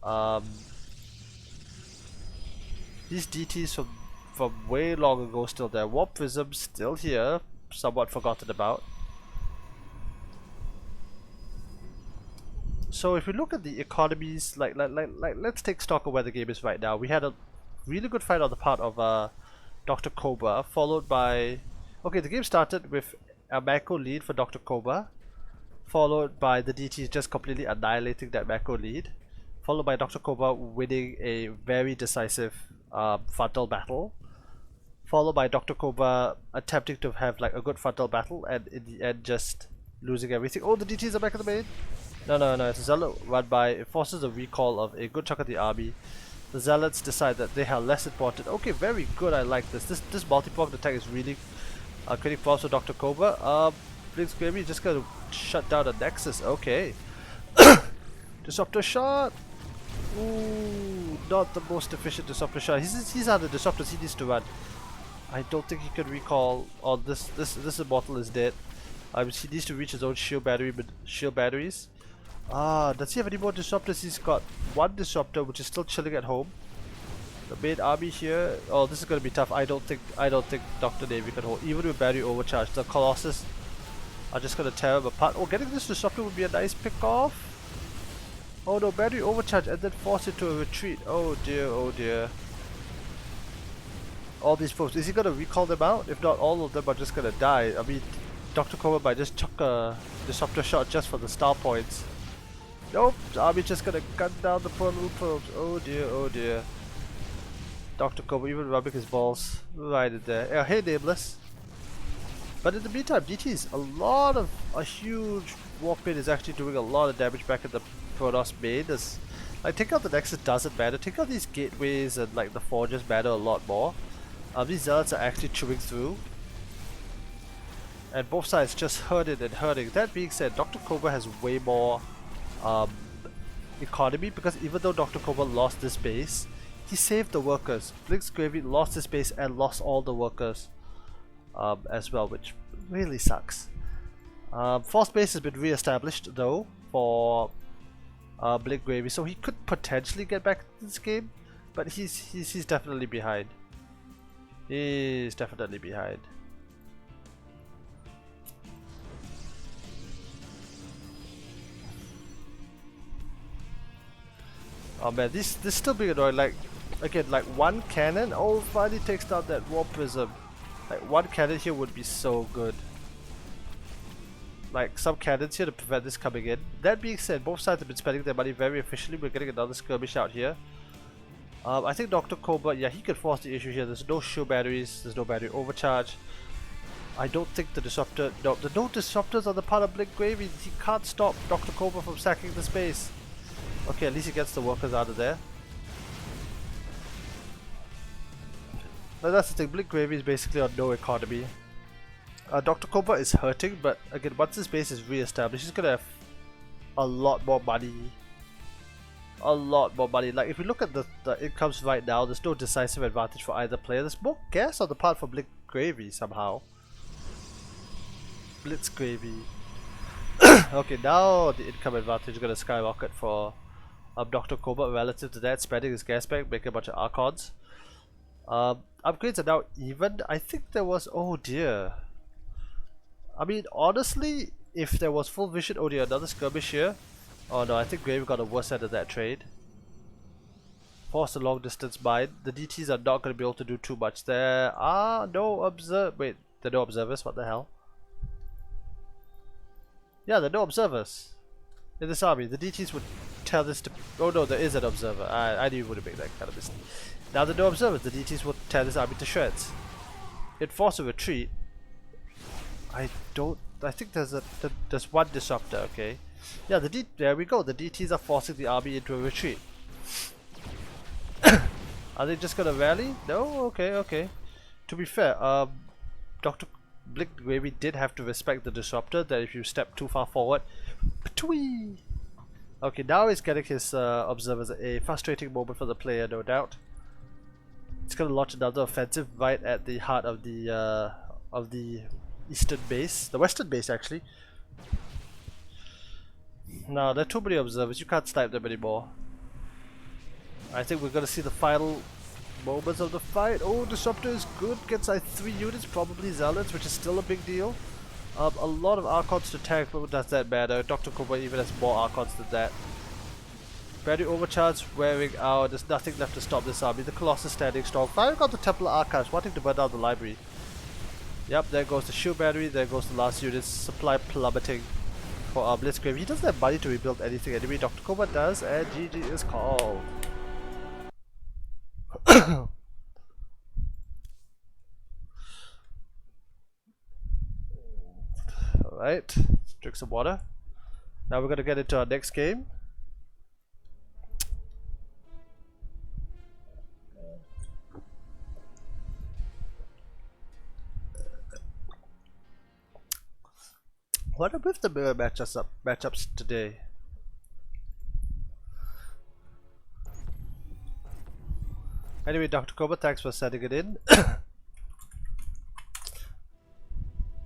These DTs from way long ago still there. Warp Prism still here, somewhat forgotten about. So if we look at the economies, like let's take stock of where the game is right now. We had a really good fight on the part of DrKobra, followed by... Okay, the game started with a macro lead for DrKobra, followed by the DTs just completely annihilating that macro lead, followed by DrKobra winning a very decisive frontal battle, followed by DrKobra attempting to have like a good frontal battle and in the end just losing everything. Oh, the DTs are back in the main. No, it's a Zealot run by. It forces a recall of a good chunk of the army. The Zealots decide that they are less important. Okay, very good. I like this. This multi-pronged attack is really creating problems for DrKobra. BizktsNGravy just gonna shut down a Nexus. Okay. Disruptor shot. Ooh, not the most efficient disruptor shot. He's out of disruptors. He needs to run. I don't think he can recall. Oh, this immortal is dead. He needs to reach his own shield batteries. Does he have any more disruptors? He's got one disruptor, which is still chilling at home. The main army here. Oh, this is gonna be tough. I don't think DrKobra can hold. Even with battery overcharge, the Colossus are just gonna tear him apart. Oh, getting this disruptor would be a nice pick off. Oh no, battery overcharge and then force it to a retreat. Oh dear, oh dear. All these folks, is he gonna recall them out? If not, all of them are just gonna die. I mean, DrKobra might just chuck a disruptor shot just for the star points. Nope, the army just gonna gun down the poor little probes. Oh dear, oh dear. DrKobra even rubbing his balls right in there. Yeah, hey Nameless. But in the meantime, DT's a huge warp pin is actually doing a lot of damage back at the Protoss main. Like, take out the Nexus doesn't matter. Take out these gateways and like the forges matter a lot more. These Zealots are actually chewing through. And both sides just hurting and hurting. That being said, DrKobra has way more economy because even though DrKobra lost this base, he saved the workers. BizktsNGravy lost this base and lost all the workers as well, which really sucks. Fourth base has been re-established though for BizktsNGravy, so he could potentially get back to this game, but he's definitely behind. He's definitely behind. Oh man, this still being annoying. Like, again, like one cannon, oh, finally takes down that war prism. Like one cannon here would be so good. Like some cannons here to prevent this coming in. That being said, both sides have been spending their money very efficiently. We're getting another skirmish out here. I think DrKobra, yeah, he could force the issue here. There's no shoe batteries, there's no battery overcharge. I don't think the disruptor, no disruptors on the part of BizktsNGravy. He can't stop DrKobra from sacking the space. Okay, at least he gets the workers out of there. Now that's the thing, BizktsNGravy is basically on no economy. DrKobra is hurting, but again, once his base is re-established, he's gonna have a lot more money. A lot more money. Like if we look at the incomes right now, there's no decisive advantage for either player. There's more gas on the part for BizktsNGravy somehow. BizktsNGravy. Okay, now the income advantage is gonna skyrocket for DrKobra relative to that, spending his gas bank, making a bunch of Archons. Upgrades are now even. I think there was, oh dear. I mean, honestly, if there was full vision, oh dear, another skirmish here. Oh no, I think Gravy got a worse end of that trade. Force a long distance mine. The DTs are not going to be able to do too much. There are no wait, there are no observers, what the hell? Yeah, there are no observers in this army. The DTs would tell this to, oh no, there is an observer. I knew you would have made that kind of mistake. Now there are no observers, the DTs will tear this army to shreds. It forced a retreat. I think there's one disruptor, okay. Yeah, there we go, the DTs are forcing the army into a retreat. Are they just gonna rally? No? Okay. To be fair, BizktsNGravy did have to respect the disruptor, that if you step too far forward, ptwee! Okay, now he's getting his observers, a frustrating moment for the player, no doubt. It's gonna launch another offensive right at the heart of the eastern base, the western base actually. Now there are too many observers, you can't snipe them anymore. I think we're gonna see the final moments of the fight. Oh, disruptor is good, gets like 3 units, probably zealots, which is still a big deal. A lot of Archons to tank, but does that matter? DrKobra even has more Archons than that. Battery overcharge wearing out, there's nothing left to stop this army. The Colossus standing strong. Firing out the Templar Archives, wanting to burn down the library. Yep, there goes the shield battery, there goes the last units, supply plummeting for BizktsNGravy. He doesn't have money to rebuild anything anyway, DrKobra does, and GG is called. Alright, let's drink some water. Now we're gonna get into our next game. What are with the mirror matchups today? Anyway, DrKobra, thanks for sending it in.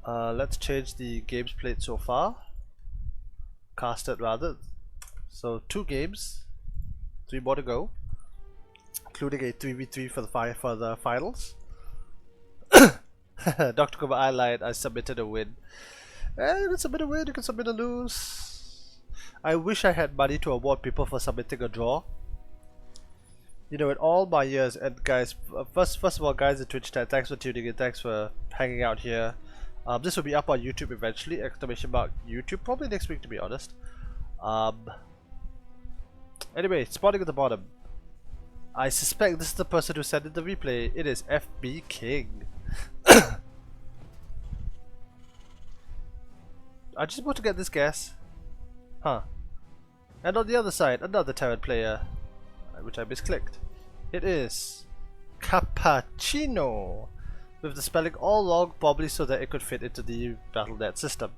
Let's change the games played so far. Casted rather. So 2 games, 3 more to go, including a 3v3 for the finals. DrKobra, I lied. I submitted a win. And it's submit a win, you can submit a lose. I wish I had money to award people for submitting a draw. You know, in all my years, and guys, first of all, guys in Twitch chat, thanks for tuning in, thanks for hanging out here. This will be up on YouTube eventually, exclamation mark YouTube, probably next week to be honest. Anyway, spawning at the bottom. I suspect this is the person who sent in the replay. It is fbking. I just want to get this gas. Huh. And on the other side, another Terran player, which I misclicked. It is CapPucCinO, with the spelling all wrong, probably so that it could fit into the Battle.net system.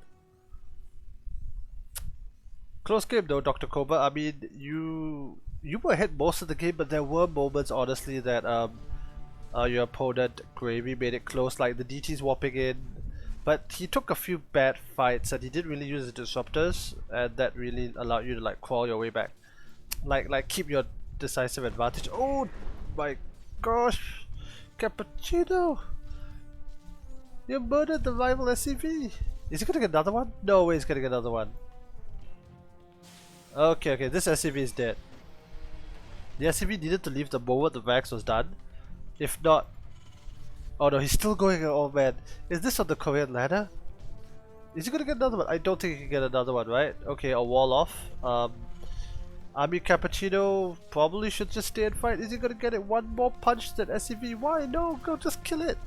Close game though, DrKobra. I mean, you were ahead most of the game, but there were moments, honestly, that your opponent Gravy made it close, like the DTs warping in. But he took a few bad fights and he didn't really use the disruptors, and that really allowed you to like crawl your way back. Like keep your decisive advantage. Oh my gosh, CapPucCinO! You murdered the rival SCV! Is he gonna get another one? No way he's gonna get another one. Okay, this SCV is dead. The SCV needed to leave the moment the max was done. If not... Oh no, he's still going. Oh man. Is this on the Korean ladder? Is he gonna get another one? I don't think he can get another one, right? Okay, a wall off. Army CapPucCinO probably should just stay and fight. Is he gonna get it one more punch than SCV? Why? No, go just kill it.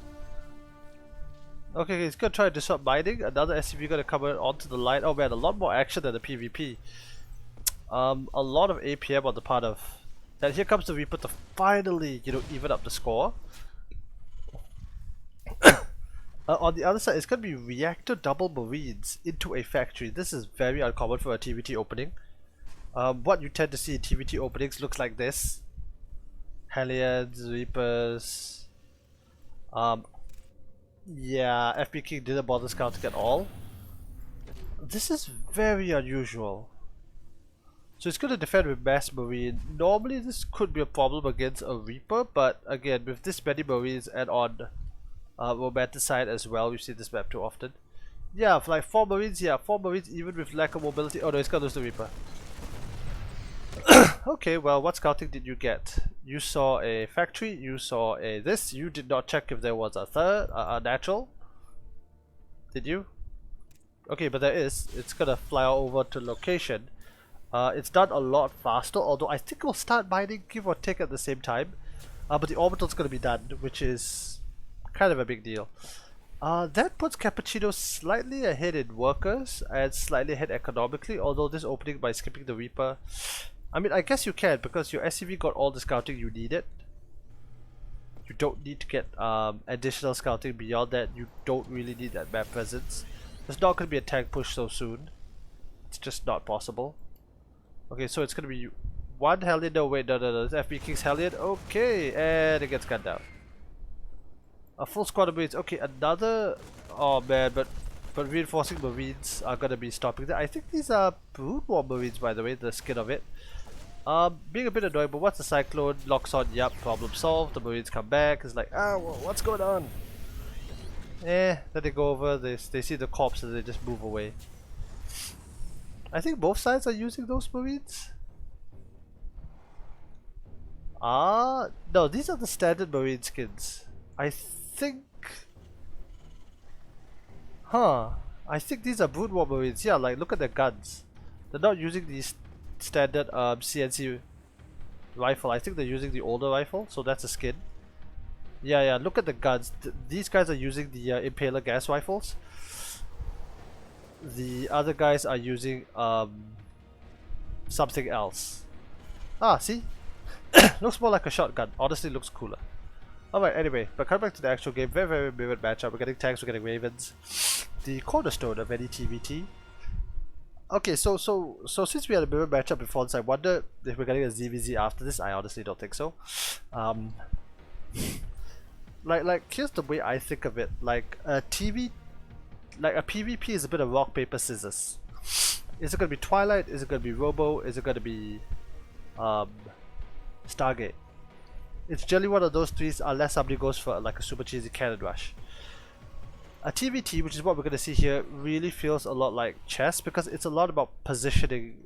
Okay, he's gonna try to disrupt mining. Another SCV gonna come onto the line. Oh man, a lot more action than the PvP. A lot of APM on the part of... And here comes the Reaper to finally, you know, even up the score. On the other side, it's going to be reactor double marines into a factory. This is very uncommon for a TVT opening. What you tend to see in TVT openings looks like this. Hellions, Reapers. Yeah, fbking didn't bother scouting at all. This is very unusual. So it's going to defend with mass marine. Normally this could be a problem against a Reaper, but again, with this many marines and on romanticide as well, we've seen this map too often. Yeah, for like 4 marines, yeah, 4 marines even with lack of mobility. Oh no, it's gonna lose the Reaper. Okay, well, what scouting did you get? You saw a factory, you saw a this, you did not check if there was a third, a natural. Did you? Okay, but there is. It's gonna fly over to location. It's done a lot faster, although I think we'll start mining, give or take, at the same time. But the orbital's gonna be done, which is kind of a big deal. That puts CapPucCinO slightly ahead in workers and slightly ahead economically, although this opening by skipping the Reaper, I mean, I guess you can because your SCV got all the scouting you needed. You don't need to get additional scouting beyond that. You don't really need that map presence. There's not going to be a tank push so soon. It's just not possible. Okay, so it's going to be one Hellion. No, wait, no, it's fbking's Hellion. Okay, and it gets gunned down. A full squad of marines. Okay, another... Oh man, but reinforcing marines are gonna be stopping that. I think these are brood war marines, by the way, the skin of it. Being a bit annoying, but once the cyclone locks on, yep, problem solved. The marines come back. It's like, what's going on? Then they go over, they see the corpse and they just move away. I think both sides are using those marines. No, these are the standard marine skins. I think... I think these are brood war marines. Yeah, like look at their guns. They're not using these standard CNC rifle. I think they're using the older rifle, so that's a skin. Yeah, look at the guns. These guys are using the Impaler gas rifles. The other guys are using something else. See? Looks more like a shotgun. Honestly, looks cooler. Alright, anyway, but coming back to the actual game, very vivid matchup. We're getting tanks, we're getting ravens. The cornerstone of any TVT. Okay, so since we had a mirror matchup before this, I wonder if we're getting a ZVZ after this. I honestly don't think so. Like here's the way I think of it. Like a PvP is a bit of rock, paper, scissors. Is it gonna be Twilight? Is it gonna be Robo? Is it gonna be Stargate? It's generally one of those three unless somebody goes for like a super cheesy cannon rush. A TVT, which is what we're going to see here, really feels a lot like chess because it's a lot about positioning.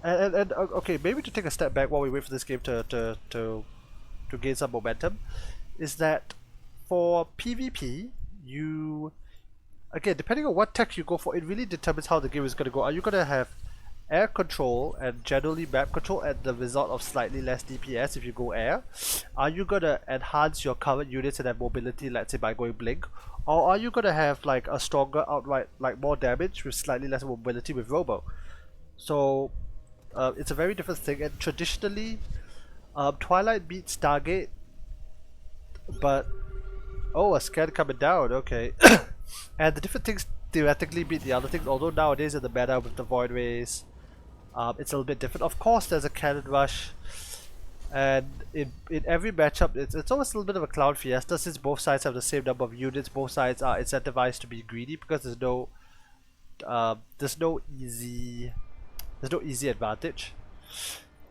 and okay, maybe to take a step back while we wait for this game to gain some momentum, is that for PvP, you, again, depending on what tech you go for, it really determines how the game is going to go. Are you going to have air control and generally map control at the result of slightly less DPS if you go air? Are you gonna enhance your current units and have mobility, let's say by going blink? Or are you gonna have like a stronger outright, like more damage with slightly less mobility with Robo? So it's a very different thing, and traditionally Twilight beats Stargate, but a scan coming down, okay. And the different things theoretically beat the other things, although nowadays in the meta with the Void Rays, it's a little bit different. Of course there's a cannon rush, and in every matchup it's almost a little bit of a clown fiesta since both sides have the same number of units. Both sides are incentivized to be greedy because there's no easy advantage.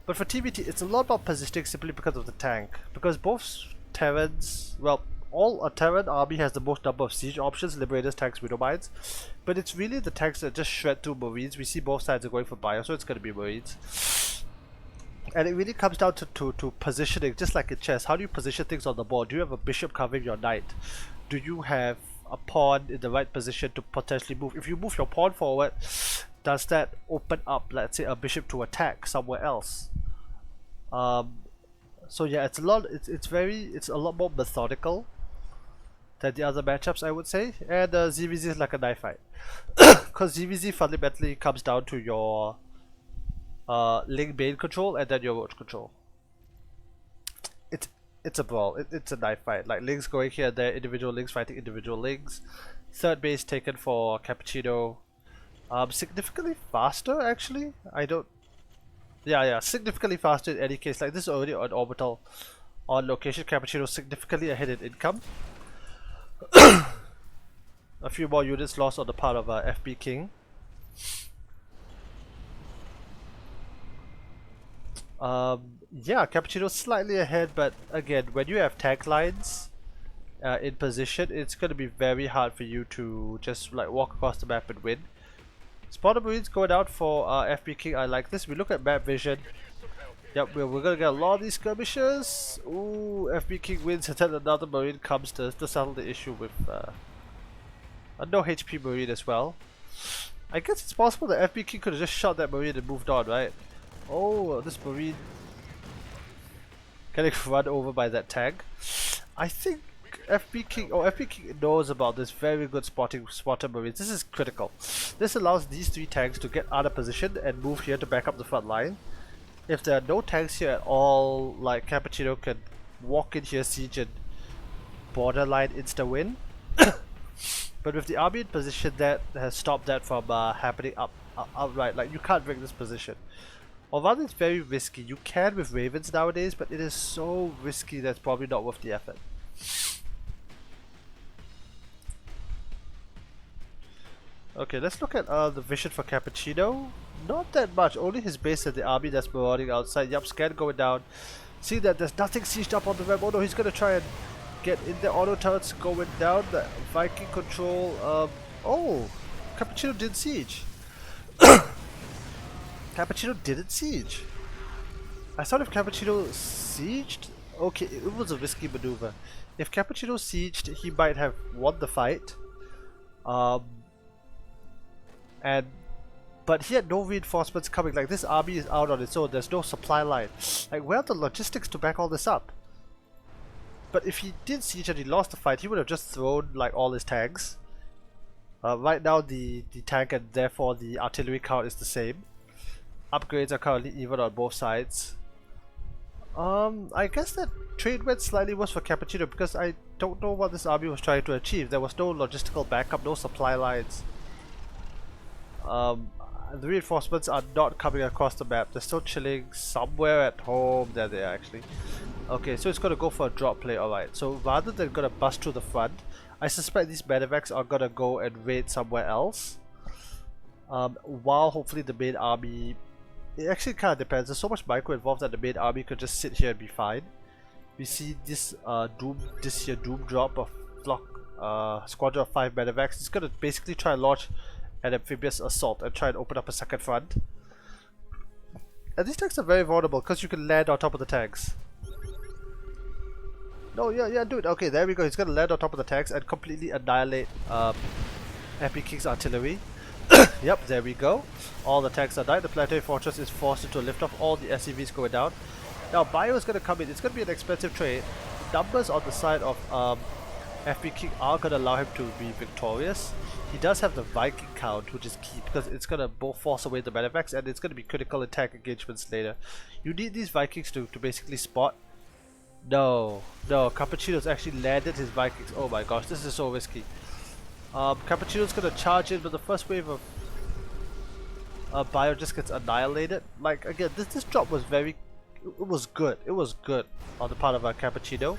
But for TVT it's a lot about positioning simply because of the tank, because both Terrans, well, a Terran army has the most number of siege options, Liberators, tanks, Widowmines, but it's really the tanks that just shred through Marines. We see both sides are going for Bio, so it's going to be Marines. And it really comes down to positioning, just like in chess. How do you position things on the board? Do you have a bishop covering your knight? Do you have a pawn in the right position to potentially move? If you move your pawn forward, does that open up, let's say, a bishop to attack somewhere else? So yeah, it's a lot more methodical than the other matchups, I would say. And ZVZ is like a knife fight, because ZVZ fundamentally comes down to your link main control and then your roach control. It's a brawl. It's a knife fight. Like links going here and there, individual links fighting individual links. Third base taken for CapPucCinO. Significantly faster actually. Yeah, significantly faster in any case. Like this is already on orbital, on location. CapPucCinO significantly ahead in income. A few more units lost on the part of fbking. Yeah, CapPucCinO slightly ahead, but again, when you have tank lines in position, it's going to be very hard for you to just like walk across the map and win. Spotter Marines going out for fbking. I like this. We look at map vision. Yep, we're going to get a lot of these skirmishes. Ooh, fbking wins, and then another Marine comes to settle the issue with a no HP Marine as well. I guess it's possible that fbking could have just shot that Marine and moved on, right? Oh, this Marine getting run over by that tank. I think fbking knows about this very good spotter Marines. This is critical. This allows these three tanks to get out of position and move here to back up the front line. If there are no tanks here at all, like CapPucCinO can walk in here, siege and borderline insta win. But with the army in position, that has stopped that from happening outright. Like you can't break this position. Or rather, it's very risky. You can with Ravens nowadays, but it is so risky that's probably not worth the effort. Okay, let's look at the vision for CapPucCinO. Not that much, only his base and the army that's marauding outside. Yup, scan going down. See that there's nothing sieged up on the map. Oh no, he's gonna try and get in there. Auto turrets going down. The Viking control. Oh, CapPucCinO didn't siege. CapPucCinO didn't siege. I thought if CapPucCinO sieged, okay, it was a risky maneuver. If CapPucCinO sieged, he might have won the fight. But he had no reinforcements coming. Like this army is out on its own. There's no supply line. Like where are the logistics to back all this up? But if he did siege and he lost the fight, he would have just thrown like all his tanks. Right now the tank and therefore the artillery count is the same. Upgrades are currently even on both sides. I guess that trade went slightly worse for CapPucCinO because I don't know what this army was trying to achieve. There was no logistical backup, no supply lines. The reinforcements are not coming across the map. They're still chilling somewhere at home. There they are actually. Okay, so it's gonna go for a drop play, alright. So rather than gonna bust through the front, I suspect these medevacs are gonna go and raid somewhere else. While hopefully the main army, it actually kinda depends. There's so much micro involved that the main army could just sit here and be fine. We see this doom drop of flock squadron of 5 medevacs. It's gonna basically try and launch an amphibious assault and try and open up a second front. And these tanks are very vulnerable because you can land on top of the tanks. No, yeah, do it. Okay, there we go. He's gonna land on top of the tanks and completely annihilate fbking's artillery. Yep, there we go. All the tanks are died. The planetary fortress is forced into a lift off. All the SCVs going down. Now Bio is gonna come in. It's gonna be an expensive trade. Numbers on the side of fbking are gonna allow him to be victorious. He does have the Viking count, which is key because it's gonna both force away the medevacs and it's gonna be critical in tank engagements later. You need these Vikings to basically spot. No, CapPucCinO's actually landed his Vikings. Oh my gosh, this is so risky. CapPucCinO's gonna charge in, but the first wave of Bio just gets annihilated. Like again, this drop was very, it was good on the part of CapPucCinO.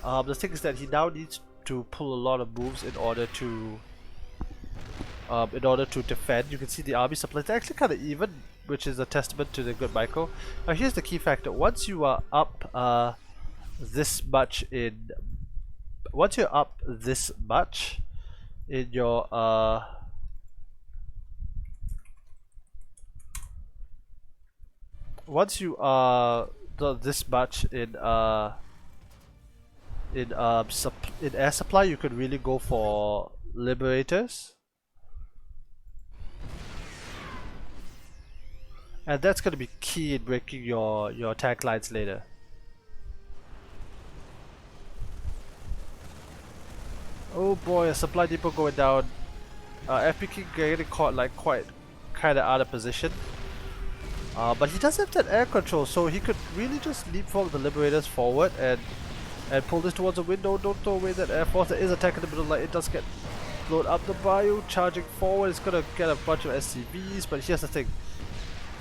The thing is that he now needs to pull a lot of moves in order to defend. You can see the army supplies are actually kind of even, which is a testament to the good micro. Now here's the key factor: once you are up this much in, your once you are this much in air supply, you could really go for liberators, and that's going to be key in breaking your tank lines later. Oh boy, a supply depot going down. fpking getting caught like quite kind of out of position. But he does have that air control, so he could really just leapfrog the liberators forward and pull this towards the window. Don't throw away that air force. There is attack in the middle, like it does get blown up the bayou. Charging forward, it's gonna get a bunch of SCVs, but here's the thing.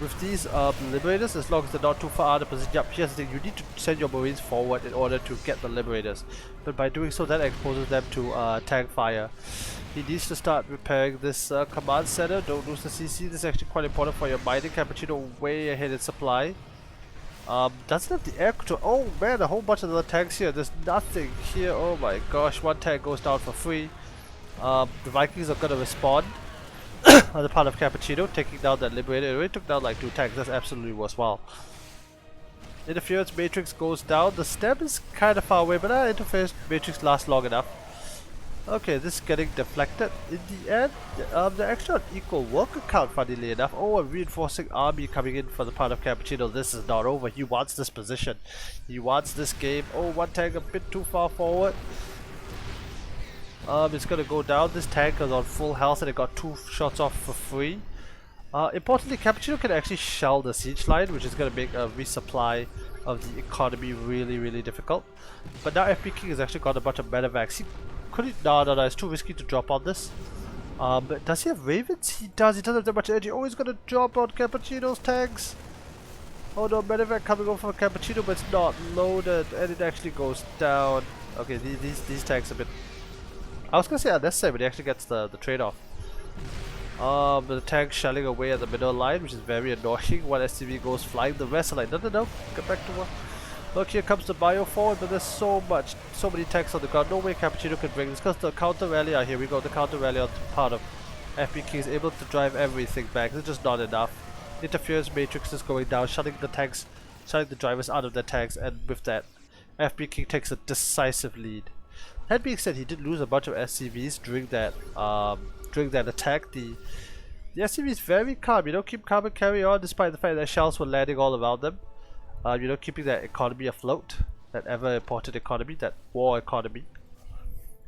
With these liberators, as long as they're not too far out of position, yep, here's the thing, you need to send your marines forward in order to get the liberators. But by doing so, that exposes them to tank fire. He needs to start repairing this command center. Don't lose the CC. This is actually quite important for your mining. CapPucCinO way ahead in supply. Doesn't have the air control. Oh man, a whole bunch of other tanks here. There's nothing here. Oh my gosh, one tank goes down for free. The Vikings are gonna respond on the part of CapPucCinO, taking down that liberator. It already took down like 2 tanks. That's absolutely worthwhile. Interference matrix goes down. The stem is kind of far away, but that interference matrix lasts long enough. Okay, this is getting deflected. In the end, the extra equal worker count, funnily enough. Oh, a reinforcing army coming in for the part of CapPucCinO. This is not over. He wants this position. He wants this game. Oh, one tank a bit too far forward. It's gonna go down. This tank is on full health and it got 2 shots off for free. Importantly, CapPucCinO can actually shell the siege line, which is gonna make a resupply of the economy really difficult. But now fbking has actually got a bunch of medevacs. No, it's too risky to drop on this. But does he have ravens? He does. He doesn't have that much energy. Oh, he's gonna drop on CapPucCinO's tanks. Oh no, medevac coming over for CapPucCinO, but it's not loaded, and it actually goes down. Okay, these tanks a bit. I was gonna say unnecessary, but he actually gets the trade-off. The tank shelling away at the middle line, which is very annoying. One SCV goes flying. The rest are like, no, get back to work. Look, here comes the bio forward, but there's so many tanks on the ground. No way CapPucCinO can bring this, because the counter rally, here we go, the counter rally on the part of fbking is able to drive everything back. It's just not enough. Interference matrix is going down, shutting the drivers out of their tanks, and with that, fbking takes a decisive lead. That being said, he did lose a bunch of SCVs during that attack. The SCV is very calm, keep calm and carry on despite the fact that shells were landing all around them. Keeping that economy afloat, that ever important economy, that war economy.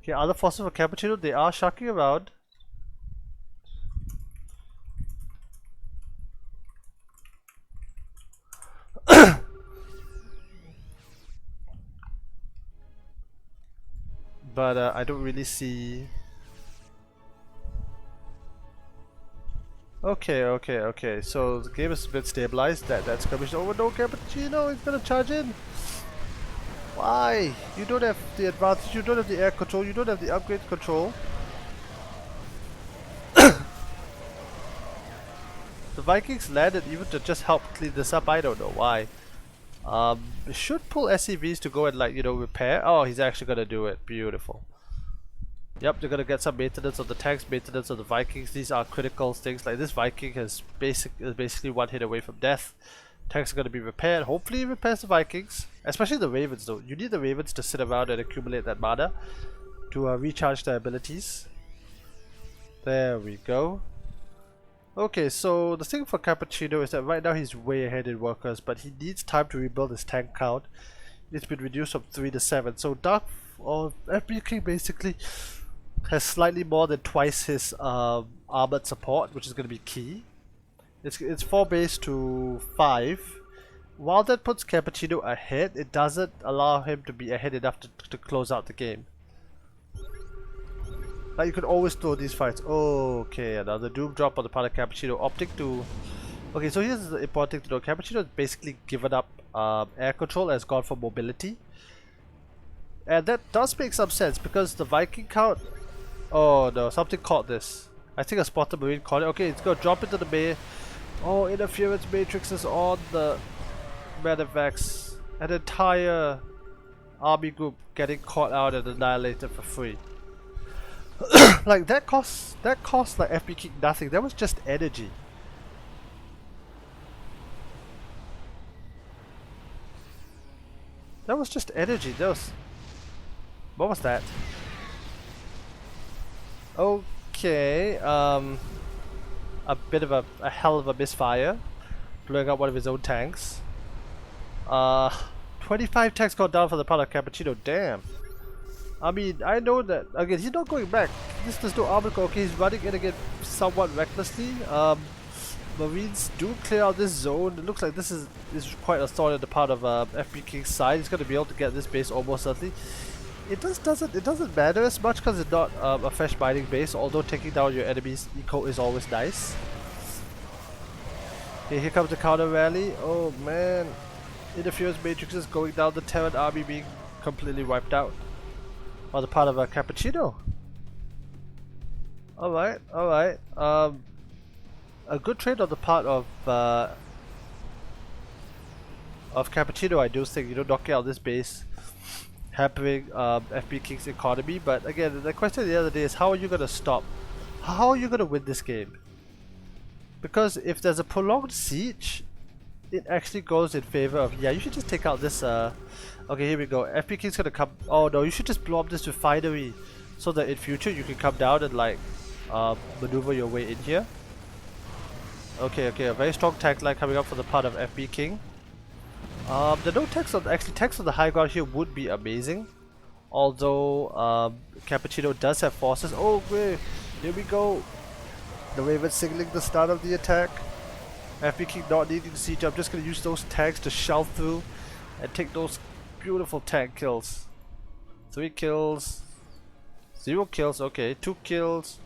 Okay, other forces for CapPucCinO, they are shucking around. But I don't really see. Okay. So the game is a bit stabilized. That's skirmish over. No, CapPucCinO is gonna charge in. Why? You don't have the advantage. You don't have the air control. You don't have the upgrade control. The Vikings landed even to just help clean this up. I don't know why. Should pull SCVs to go and repair. Oh, he's actually gonna do it. Beautiful. Yep, they're gonna get some maintenance of the tanks, maintenance of the Vikings. These are critical things. Like this Viking is basically 1 hit away from death. Tanks are gonna be repaired. Hopefully, he repairs the Vikings, especially the Ravens. Though you need the Ravens to sit around and accumulate that mana to recharge their abilities. There we go. Okay, so the thing for CapPucCinO is that right now he's way ahead in workers, but he needs time to rebuild his tank count. It's been reduced from 3 to 7. So fbking basically has slightly more than twice his armored support, which is going to be key. It's 4 base to 5. While that puts CapPucCinO ahead, it doesn't allow him to be ahead enough to close out the game. Like you can always throw these fights. Okay, another doom drop on the part of CapPucCinO, opting to. Okay, so here's the important thing to know. CapPucCinO has basically given up air control and has gone for mobility. And that does make some sense because the Viking count. Oh no, something caught this. I think a spotted marine caught it. Okay, it's gonna drop into the bay. Oh, interference matrix is on the medevacs. An entire army group getting caught out and annihilated for free. Like that costs like fbking nothing. That was just energy. That was just energy. That was... What was that? Okay, a bit of a hell of a misfire, blowing up one of his own tanks. 25 tanks gone down for the part of CapPucCinO. Damn. I mean, I know that again. He's not going back. There's no armor core. Okay, he's running in again somewhat recklessly. Marines do clear out this zone. It looks like this is quite a thorn in the part of fbking's side. He's going to be able to get this base almost certainly. It doesn't matter as much because it's not a fresh mining base. Although taking down your enemy's eco is always nice. Okay, here comes the counter rally. Oh man, interference matrices going down. The Terran army being completely wiped out on the part of CapPucCinO. All right, all right. A good trade on the part of CapPucCinO, I do think. You know, knocking out this base, hampering fbking's economy. But again, the question the other day is how are you gonna stop? How are you gonna win this game? Because if there's a prolonged siege, it actually goes in favor of, yeah, you should just take out this okay, here we go. fbking's gonna come. Oh no, you should just blow up this refinery so that in future you can come down and like maneuver your way in here. Okay, okay, a very strong tank line coming up for the part of fbking. The no tanks on tanks on the high ground here would be amazing. Although CapPucCinO does have forces. Oh great, here we go. The Raven signaling the start of the attack. fbking not needing to siege. I'm just gonna use those tanks to shell through and take those beautiful tank kills. 3 kills, 0 kills. Okay, 2 kills,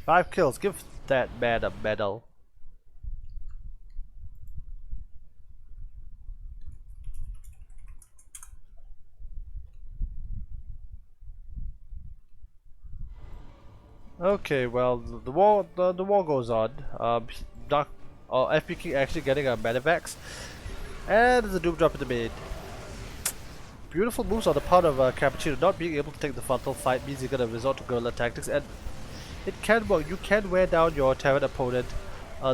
5 kills. Give that man a medal. Okay, well the war goes on. fbking actually getting a medevacs, and there's a doom drop in the mid. Beautiful moves on the part of CapPucCinO. Not being able to take the frontal fight means you're gonna resort to guerrilla tactics, and it can work. You can wear down your Terran opponent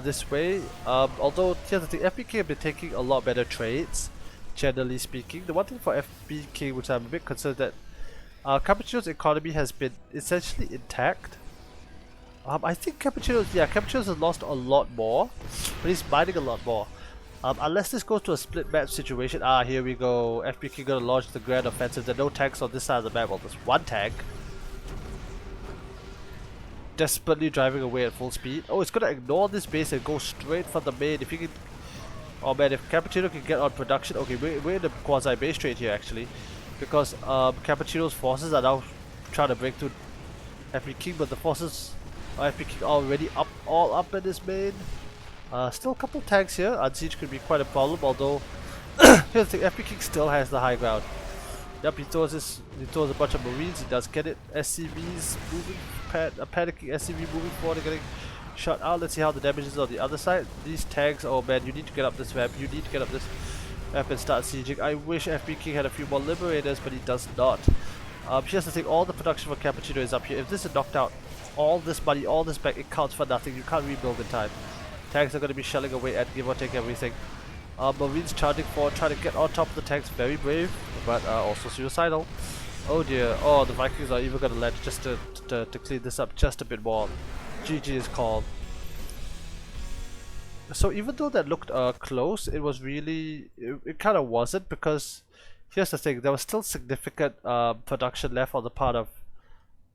this way. Although here's the thing, fbk have been taking a lot better trades, generally speaking. The one thing for fbk which I'm a bit concerned that CapPucCinO's economy has been essentially intact. I think CapPucCinO has lost a lot more, but he's mining a lot more. Unless this goes to a split map situation. Ah, here we go. fbk gonna launch the grand offensive. There are no tanks on this side of the map. Well, there's one tank desperately driving away at full speed. Oh, it's gonna ignore this base and go straight for the main. If you can, oh man, if CapPucCinO can get on production. Okay, we're in the quasi base trade here actually, because CapPucCinO's forces are now trying to break through fbking, but the forces of fbking are already all up in this main. Still a couple tanks here. Unsiege could be quite a problem, although here's the thing, fbking still has the high ground. Yep, he throws a bunch of marines, he does get it. SCVs moving, a panicking SCV moving forward, they're getting shot out. Let's see how the damage is on the other side. These tanks, oh man, you need to get up this ramp, you need to get up this ramp and start sieging. I wish fbking had a few more liberators, but he does not. Here's the thing, all the production for CapPucCinO is up here. If this is knocked out, all this money, all this back, it counts for nothing. You can't rebuild in time. Tanks are going to be shelling away at give or take everything. Marines charging forward, trying to get on top of the tanks. Very brave, but also suicidal. Oh dear. Oh, the Vikings are even going to land just to clean this up just a bit more. GG is called. So even though that looked close, it was really... It kind of wasn't, because here's the thing. There was still significant production left on the part of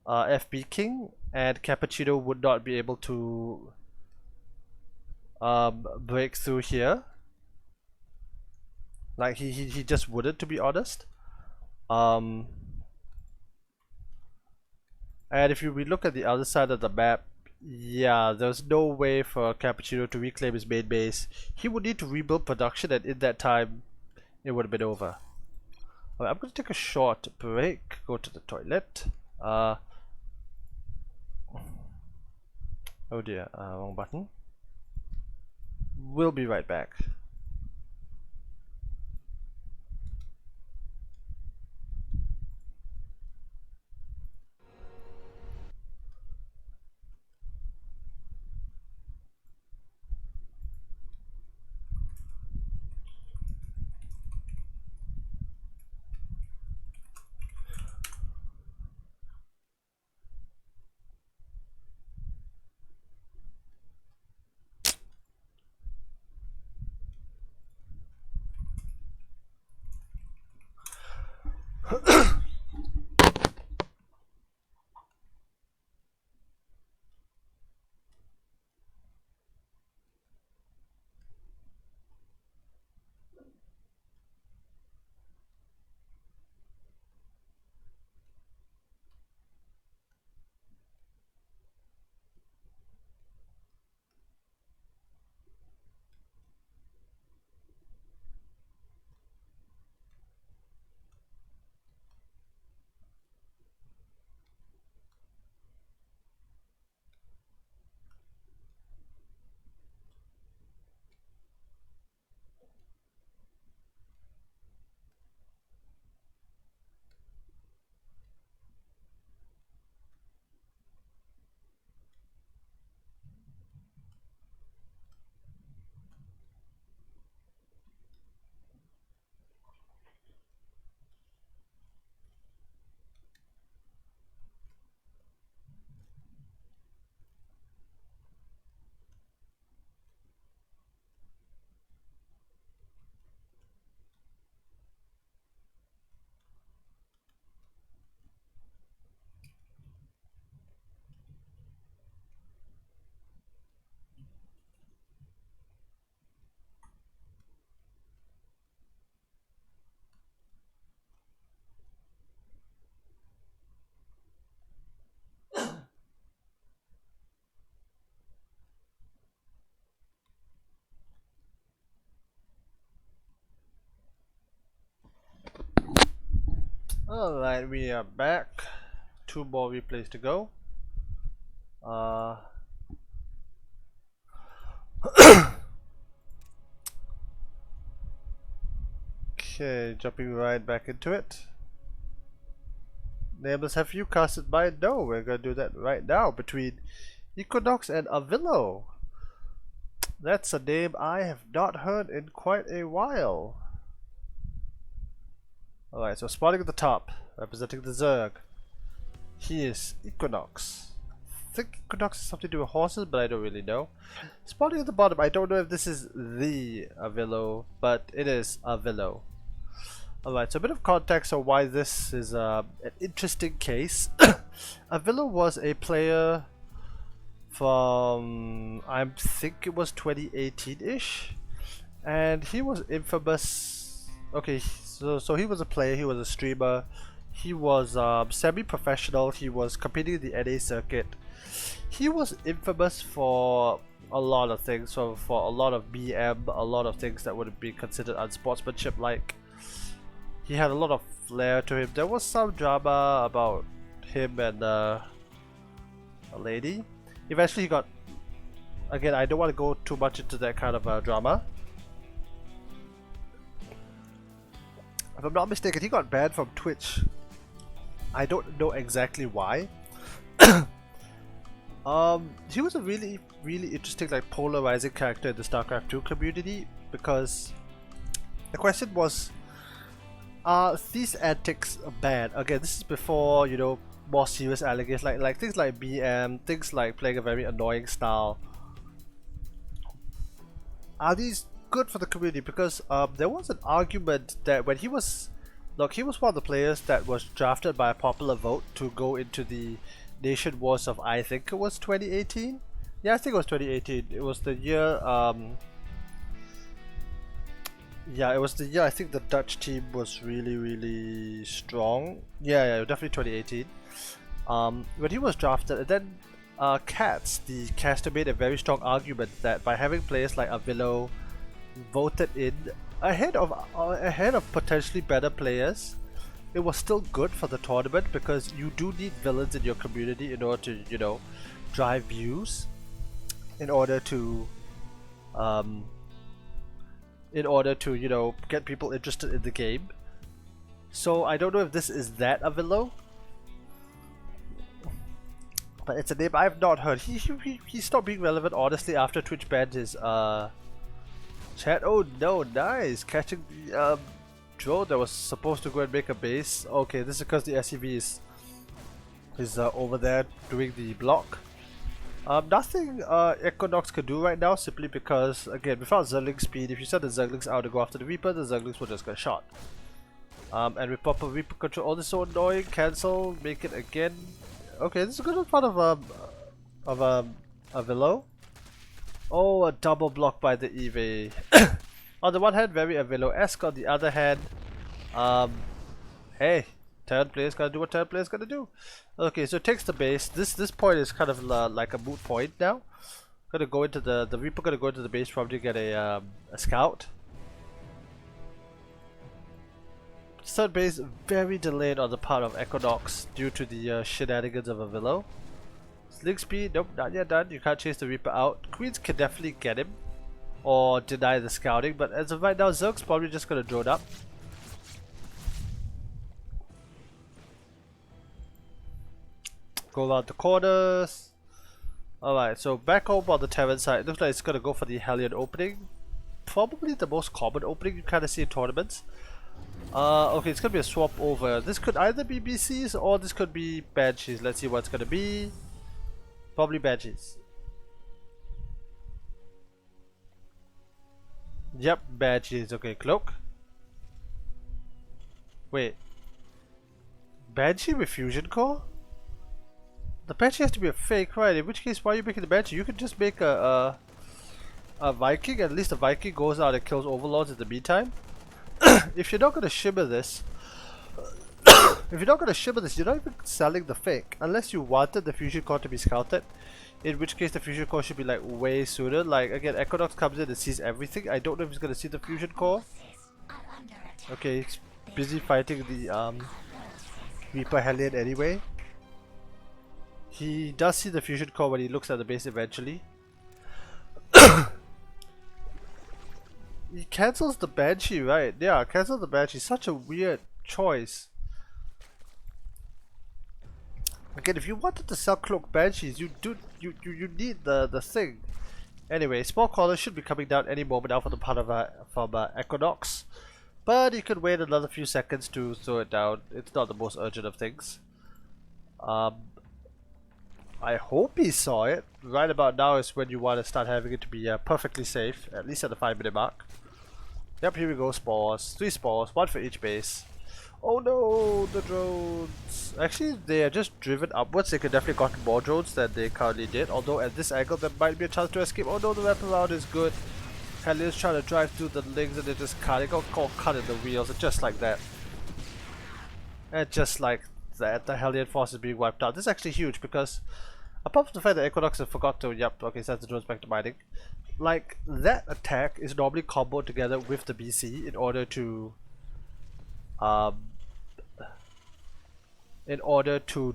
fbking, and CapPucCinO would not be able to break through here. Like he just wouldn't, to be honest. And if we look at the other side of the map, yeah, there's no way for CapPucCinO to reclaim his main base. He would need to rebuild production, and in that time it would have been over. Alright, I'm gonna take a short break, go to the toilet. Oh dear, wrong button. We'll be right back. Alright, we are back. 2 more replays to go. Okay, jumping right back into it. Nameless, have you casted mine? No, we're gonna do that right now between EquinOx and Avilo. That's a name I have not heard in quite a while. Alright, so spotting at the top, representing the Zerg. He is EquinOx. I think EquinOx is something to do with horses, but I don't really know. Spotting at the bottom, I don't know if this is the Avilo, but it is Avilo. Alright, so a bit of context on why this is an interesting case. Avilo was a player from, I think it was 2018-ish, and he was infamous. Okay, so he was a player, he was a streamer, he was semi-professional, he was competing in the NA circuit. He was infamous for a lot of things, so for a lot of BM, a lot of things that would be considered unsportsmanship like. He had a lot of flair to him. There was some drama about him and a lady. Eventually he got, again, I don't want to go too much into that kind of drama. If I'm not mistaken, he got banned from Twitch. I don't know exactly why. He was a really interesting, like, polarizing character in the Starcraft 2 community, because the question was, are these antics bad? Again, this is before, you know, more serious allegations like things like BM, things like playing a very annoying style. Are these good for the community? Because there was an argument that when he was, look, he was one of the players that was drafted by a popular vote to go into the Nation Wars of, I think it was 2018. Yeah, I think it was 2018. It was the year. Yeah, it was the year I think the Dutch team was really strong. Yeah, definitely 2018. When he was drafted, and then Katz, the caster, made a very strong argument that by having players like Avilo voted in ahead of potentially better players, it was still good for the tournament, because you do need villains in your community in order to, you know, drive views, in order to you know, get people interested in the game. So I don't know if this is that Avilo, but it's a name I've not heard. He stopped being relevant, honestly, after Twitch banned his chat. Oh no, nice, catching the drone that was supposed to go and make a base. Okay, this is because the SCV is over there doing the block. Nothing EquinOx could do right now, simply because, again, without Zergling speed, if you send the Zerglings out to go after the Reaper, the Zerglings will just get shot. And with proper Reaper control, oh, this is so annoying. Cancel, make it again. Okay, this is a good part of Avilo. Oh, a double block by the EV. On the one hand, very Avilo-esque. On the other hand, hey, turn player's gotta do what turn player's gotta do. Okay, so it takes the base. This point is kind of like a moot point now. Gonna go into the Reaper. Gonna go into the base, probably get a scout. Third base very delayed on the part of EquinOx due to the shenanigans of Avilo. Link speed, nope, not yet done. You can't chase the Reaper out. Queens can definitely get him or deny the scouting, but as of right now, Zerg's probably just gonna drone up. Go around the corners. Alright, so back home on the Terran side, it looks like it's gonna go for the Hellion opening. Probably the most common opening you kind of see in tournaments. Okay, it's gonna be a swap over. This could either be BCs or this could be Banshees. Let's see what it's gonna be. Probably Banshees. Yep, Banshees. Okay, Cloak. Wait. Banshee with Fusion Core? The Banshee has to be a fake, right? In which case, why are you making the Banshee? You could just make a Viking. At least the Viking goes out and kills Overlords in the meantime. If you're not gonna shimmer this, you're not even selling the fake. Unless you wanted the Fusion Core to be scouted. In which case, the Fusion Core should be like way sooner. Like, again, EquinOx comes in and sees everything. I don't know if he's gonna see the Fusion Core. Okay, he's busy fighting the Reaper Hellion anyway. He does see the fusion core when he looks at the base eventually. He cancels the Banshee, right? Yeah, cancels the Banshee. Such a weird choice. Again, if you wanted to sell Cloak Banshees, you need the thing. Anyway, Small Crawler should be coming down any moment now from the part of from EquinOx. But you could wait another few seconds to throw it down. It's not the most urgent of things. I hope he saw it. Right about now is when you want to start having it to be perfectly safe, at least at the 5-minute mark. Yep, here we go, spores. 3 spores, 1 for each base. Oh no, the drones. Actually, they are just driven upwards. They could definitely have gotten more drones than they currently did. Although at this angle, there might be a chance to escape. Oh no, the wraparound is good. Hellion's trying to drive through the links and they just cut. They got caught in the wheels, and just like that. And just like that, the Hellion force is being wiped out. This is actually huge because, apart from the fact that EquinOx have forgot to, yep, okay, send the drones back to mining. Like, that attack is normally comboed together with the BC in order to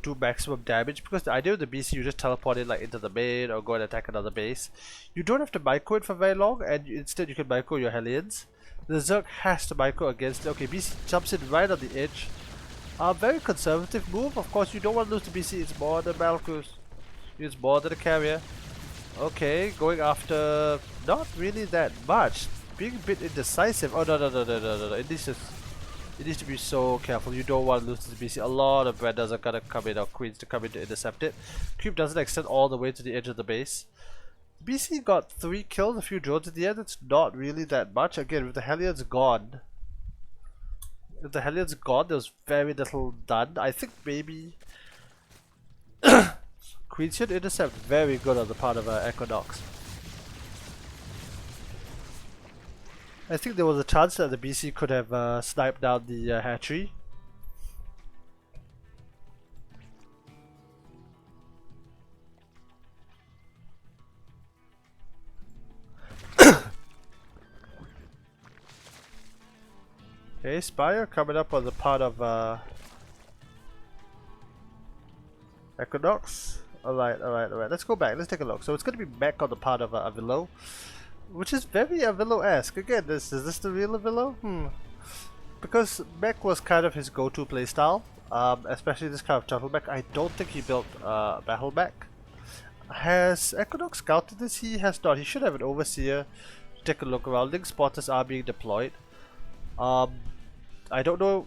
do maximum damage, because the idea of the BC, you just teleport it like into the main or go and attack another base. You don't have to micro it for very long, and instead you can micro your Hellions. The Zerg has to micro against it. Okay, BC jumps in right on the edge. Very conservative move. Of course, you don't want to lose the BC. It's more than Malkus. It's more than a carrier. Okay, going after not really that much. Being a bit indecisive. Oh no. It needs to be so careful. You don't want to lose to the BC. A lot of Brendas are gonna come in, or Queens to come in to intercept it. Creep doesn't extend all the way to the edge of the base. BC got 3 kills, a few drones at the end. It's not really that much. Again, with the Hellions gone. With the Hellions gone, there's very little done. I think maybe Queen should intercept very good on the part of EquinOx. I think there was a chance that the BC could have sniped down the hatchery. Okay, Spire coming up on the part of EquinOx. Alright. Let's go back. Let's take a look. So it's going to be back on the part of Avilo, which is very Avilo-esque. Again, is this the real Avilo? Because mech was kind of his go-to playstyle, especially this kind of turtle mech. I don't think he built battle mech. Has EquinOx scouted this? He has not. He should have an overseer to take a look around. Link spotters are being deployed. I don't know.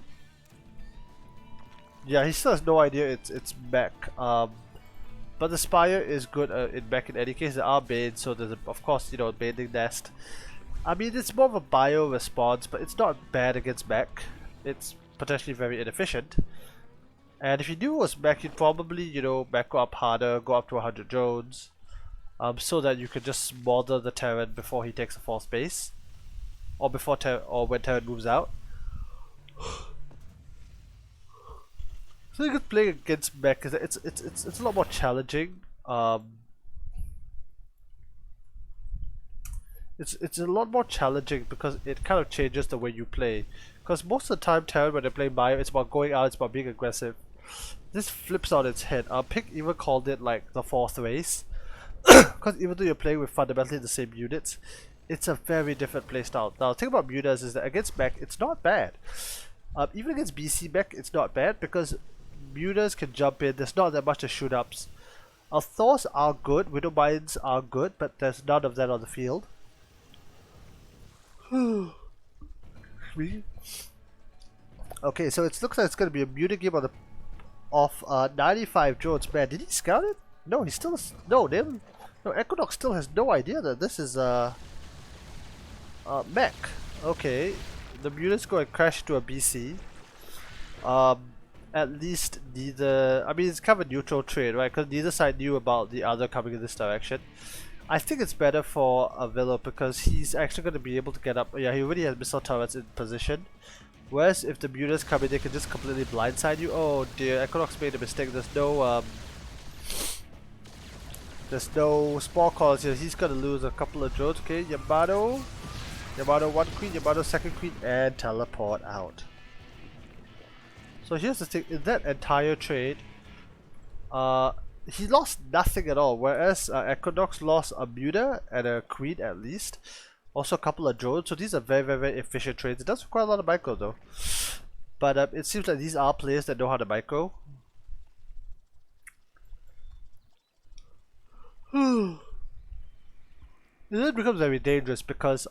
Yeah, he still has no idea it's mech. But the Spire is good in mech in any case. There are baits, so there's of course, you know, baiting nest. I mean, it's more of a bio response, but it's not bad against mech. It's potentially very inefficient. And if you knew it was mech, you'd probably, you know, mech go up harder, go up to 100 drones, so that you could just smother the Terran before he takes a false base, or when Terran moves out. So you could play against mech. It's a lot more challenging. It's a lot more challenging because it kind of changes the way you play. Because most of the time, Terran, when they play bio, it's about going out, it's about being aggressive. This flips on its head. Pick even called it like the 4th race. Because even though you're playing with fundamentally the same units, it's a very different playstyle. Now, the thing about Mutas is that against mech, it's not bad. Even against BC mech, it's not bad because Mutas can jump in. There's not that much of shoot-ups. Thors are good, Widowmines are good, but there's none of that on the field. Okay, so it looks like it's going to be a Muta game on the of 95 drones. Man, did he scout it? No, he still has, no. EquinOx still has no idea that this is mech. Okay, the Muta's going to crash into a BC. At least neither, I mean, it's kind of a neutral trade, right? Because neither side knew about the other coming in this direction. I think it's better for Avilo because he's actually going to be able to get up. Yeah, he already has missile turrets in position. Whereas if the Mutas come in, they can just completely blindside you. Oh dear, EquinOx made a mistake. There's no spore calls here. He's going to lose a couple of drones. Okay, Yamato 1 queen, Yamato 2nd queen, and teleport out. So here's the thing, in that entire trade, he lost nothing at all, whereas EquinOx lost a muta and a queen at least. Also a couple of drones, so these are very efficient trades. It does require a lot of micro though. But it seems like these are players that know how to micro. Then it becomes very dangerous because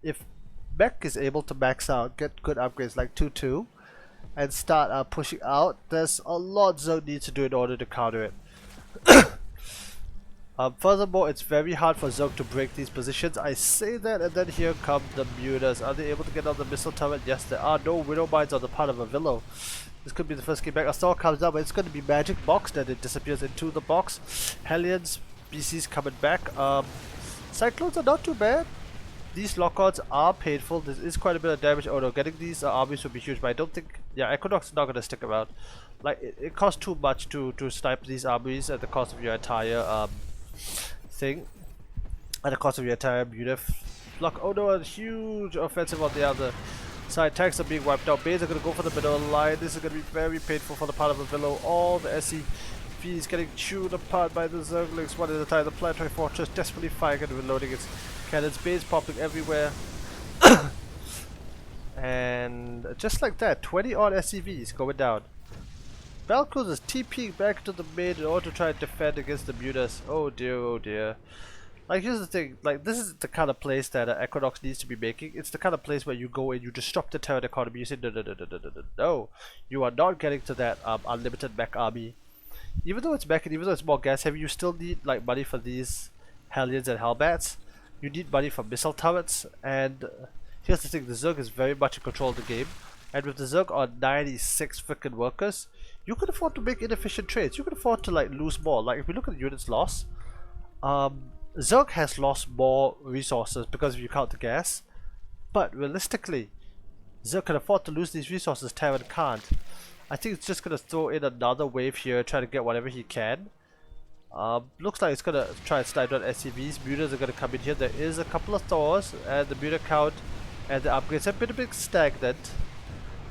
if Mech is able to max out, get good upgrades like 2-2, and start pushing out, there's a lot Zerg needs to do in order to counter it. Furthermore, it's very hard for Zerg to break these positions. I say that, and then here come the mutas. Are they able to get on the missile turret? Yes, there are. No Widow Mines on the part of Avilo. This could be the first game back. A star comes out, but it's going to be magic box, then it disappears into the box. Hellions, BCs coming back. Cyclones are not too bad. These lockouts are painful. This is quite a bit of damage. Oh no, getting these armies would be huge, but I don't think... Yeah, EquinOx is not going to stick around. Like, it costs too much to snipe these armies at the cost of your entire thing. At the cost of your entire unit block. Oh no, a huge offensive on the other side. Tanks are being wiped out. Bays are going to go for the middle line. This is going to be very painful for the part of Avilo. All the SCVs getting chewed apart by the Zerglings one at a time. The planetary fortress desperately firing and reloading its cannons. Bays popping everywhere. And just like that, 20 odd SCVs going down. Battlecruiser is TPing back to the main in order to try and defend against the mutas. Oh dear, oh dear. Like, here's the thing, like, this is the kind of place that EquinOx needs to be making. It's the kind of place where you go and you disrupt the Terran economy. You say, no, you are not getting to that unlimited mech army. Even though it's mech and even though it's more gas heavy, you still need, like, money for these Hellions and Hellbats. You need money for missile turrets, and here's the thing, the Zerg is very much in control of the game. And with the Zerg on 96 freaking workers, you can afford to make inefficient trades. You can afford to, like, lose more. Like, if we look at the units lost, Zerg has lost more resources because if you count the gas, but realistically, Zerg can afford to lose these resources, Terran can't. I think it's just going to throw in another wave here, try to get whatever he can. Looks like it's going to try and slide on SCVs. Mutas are going to come in here. There is a couple of Thors, and the muta count and the upgrades have been a bit stagnant.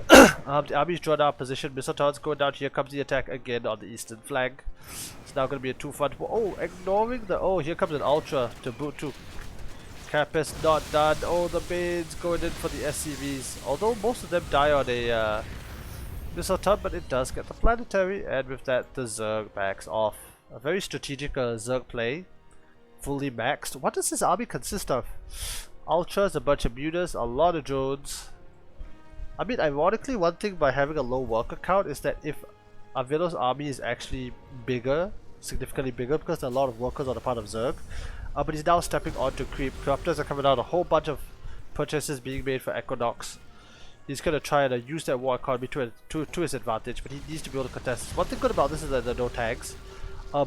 The army's drawn out position. Missile turrets going down. Here comes the attack again on the eastern flank. It's now going to be a 2-front. Oh, ignoring the... Oh, here comes an Ultra to boot too. Cap is not done. Oh, the mains going in for the SCVs. Although most of them die on a missile turret, but it does get the planetary. And with that, the Zerg backs off. A very strategic Zerg play. Fully maxed. What does this army consist of? Ultras, a bunch of mutas, a lot of drones. I mean, ironically, one thing by having a low worker count is that if Avilo's army is actually bigger, significantly bigger, because there are a lot of workers on the part of Zerg, but he's now stepping on to creep. Corruptors are coming out, a whole bunch of purchases being made for EquinOx. He's going to try and use that war economy to his advantage, but he needs to be able to contest. One thing good about this is that there are no tags.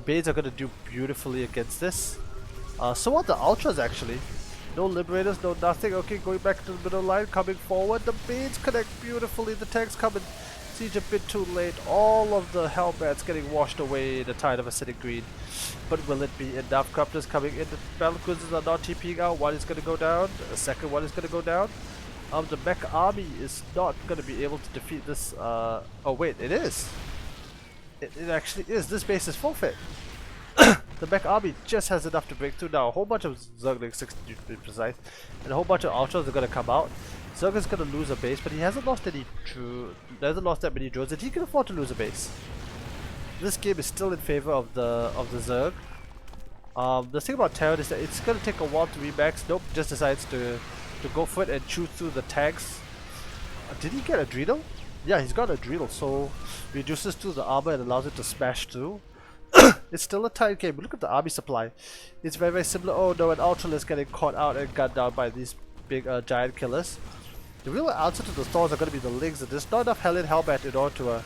Bays are going to do beautifully against this. So are the Ultras actually. No Liberators, no nothing. Okay, going back to the middle line, coming forward. The Banes connect beautifully. The tanks come and siege a bit too late. All of the Hellbats getting washed away in the tide of acidic greed. But will it be enough? Corruptors coming in. The Battlecruisers are not TPing out. One is going to go down. A second one is going to go down. The mech army is not going to be able to defeat this. Oh wait, it is. It actually is. This base is forfeit. The mech army just has enough to break through now. A whole bunch of Zerglings, 60 to be precise, and a whole bunch of Ultras are going to come out. Zerg is going to lose a base, but he hasn't lost any hasn't lost that many drones, and he can afford to lose a base. This game is still in favor of the Zerg. The thing about Terran is that it's going to take a while to remax. Nope, just decides to go for it and chew through the tanks. Did he get a Adrenal? Yeah, he's got a Adrenal, so reduces through the armor and allows it to smash through. It's still a tight game, but look at the army supply. It's very similar. Oh no, an Ultra is getting caught out and gunned down by these big giant killers. The real answer to the Thors are going to be the Lings, and there's not enough Hellion Hellbat in order to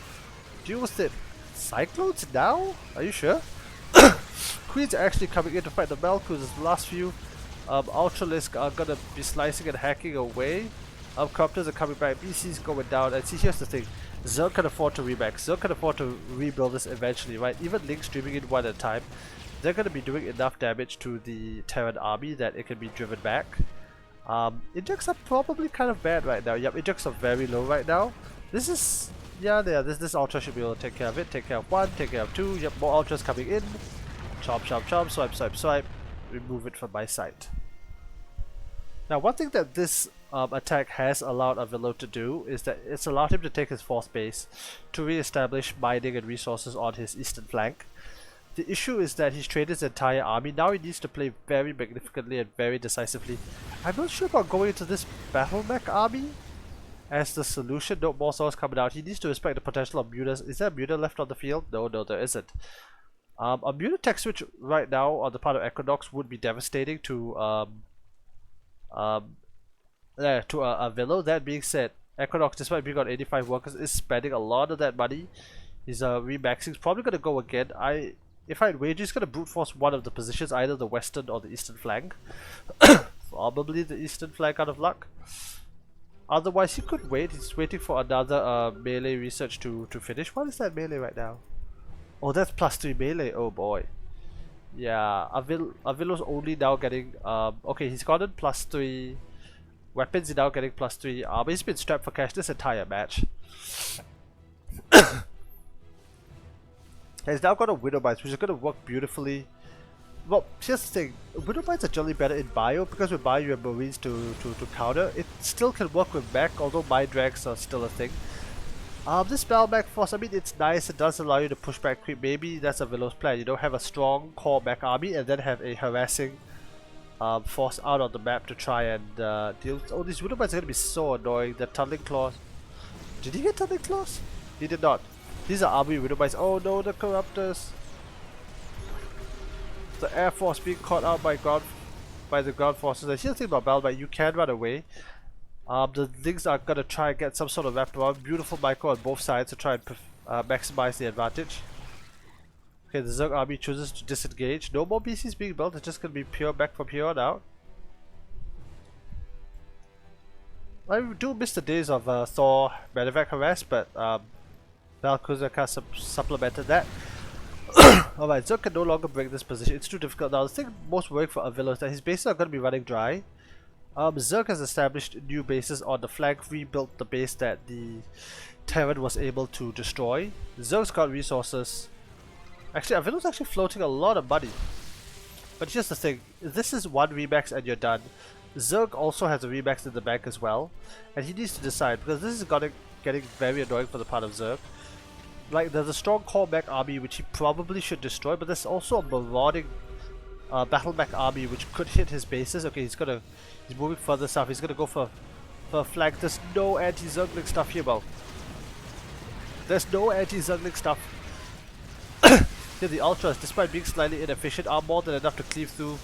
deal with it. Cyclones now? Are you sure? Queens are actually coming in to fight the Battlecruisers. The last few Ultralisk are going to be slicing and hacking away. Corruptors are coming back, BC's going down, and see, here's the thing. Zerg can afford to remax. Zerg can afford to rebuild this eventually, right? Even Link streaming in one at a time, they're going to be doing enough damage to the Terran army that it can be driven back. Injects are probably kind of bad right now. Yep, injects are very low right now. This is Yeah, there. This ultra should be able to take care of it. Take care of one, take care of two. Yep, more ultras coming in. Chop, chop, chop. Swipe, swipe, swipe. Remove it from my sight. Now, one thing that this attack has allowed Avilo to do is that it's allowed him to take his 4th base to re-establish mining and resources on his eastern flank. The issue is that he's traded his entire army. Now he needs to play very magnificently and very decisively. I'm not sure about going into this battle mech army as the solution. No more souls coming out. He needs to respect the potential of mutas. Is there a muta left on the field? No, there isn't. A muta tech switch right now on the part of EquinOx would be devastating to Avilo. That being said, EquinOx, despite being on 85 workers, is spending a lot of that money. He's remaxing. He's probably gonna go again. If I'd wager, he's gonna brute force one of the positions, either the western or the eastern flank. Probably the eastern flank out of luck. Otherwise, he could wait. He's waiting for another melee research to finish. What is that melee right now? Oh, that's +3 melee. Oh boy. Yeah, Avilo's only now getting okay, he's gotten +3 weapons, he's now getting +3 armor. He's been strapped for cash this entire match. He's now got a Widow Bites, which is going to work beautifully. Well, here's the thing, Widow Bites are generally better in bio, because with bio you have Marines to counter. It still can work with mech, although Mind Drags are still a thing. This Spell Mech Force, I mean, it's nice, it does allow you to push back creep. Maybe that's Avilo's plan, you know, have a strong core mech army and then have a harassing force out on the map to try and deal. Oh, these Widow Bites are going to be so annoying. The Tunneling Claws. Did he get Tunneling Claws? He did not. These are army Widow Bites. Oh no, the Corruptors. The Air Force being caught out by the ground forces. And here's the thing about Battle Mech, you can run away. The things are gonna try and get some sort of wraparound. Beautiful micro on both sides to try and maximize the advantage. Okay, the Zerg army chooses to disengage. No more BCs being built, it's just gonna be pure mech from here on out. I do miss the days of Thor medevac harass, but Valkyrie kind of supplemented that. Alright, Zerg can no longer break this position, it's too difficult now. The thing most worrying for Avilo is that his bases are going to be running dry. Zerg has established new bases on the flank, rebuilt the base that the Terran was able to destroy. Zerg's got resources. Actually, Avilo's actually floating a lot of money. But here's the thing, this is one remax and you're done. Zerg also has a remax in the bank as well. And he needs to decide, because this is getting very annoying for the part of Zerg. Like, there's a strong core mech army which he probably should destroy, but there's also a marauding battle mech army which could hit his bases. Okay, he's moving further south. He's gonna go for a flank. There's no anti-Zergling stuff here, Bo. There's no anti-Zergling stuff. Here the Ultras, despite being slightly inefficient, are more than enough to cleave through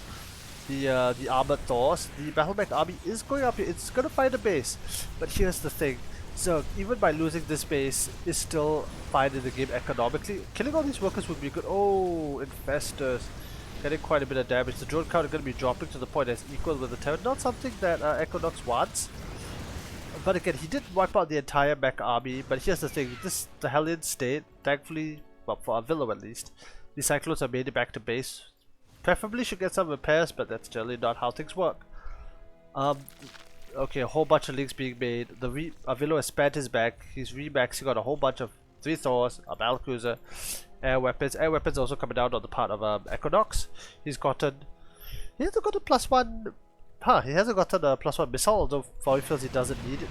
the armored Thors. The battle mech army is going up here. It's gonna find a base. But here's the thing. Zerg, even by losing this base, is still fine in the game economically. Killing all these workers would be good. Oh, Infestors. Getting quite a bit of damage. The drone count is going to be dropping to the point that's equal with the Terran. Not something that EquinOx wants. But again, he did wipe out the entire mech army. But here's the thing, the Hellion state, thankfully, well, for Avilo at least, the Cyclones are made it back to base. Preferably should get some repairs, but that's generally not how things work. Okay, a whole bunch of links being made. Avilo has spanned his back. He's remaxing on a whole bunch of 3 Thors, a Battlecruiser, air weapons. Air weapons also coming down on the part of EquinOx. He hasn't gotten +1. He hasn't gotten a +1 missile, although he feels he doesn't need it.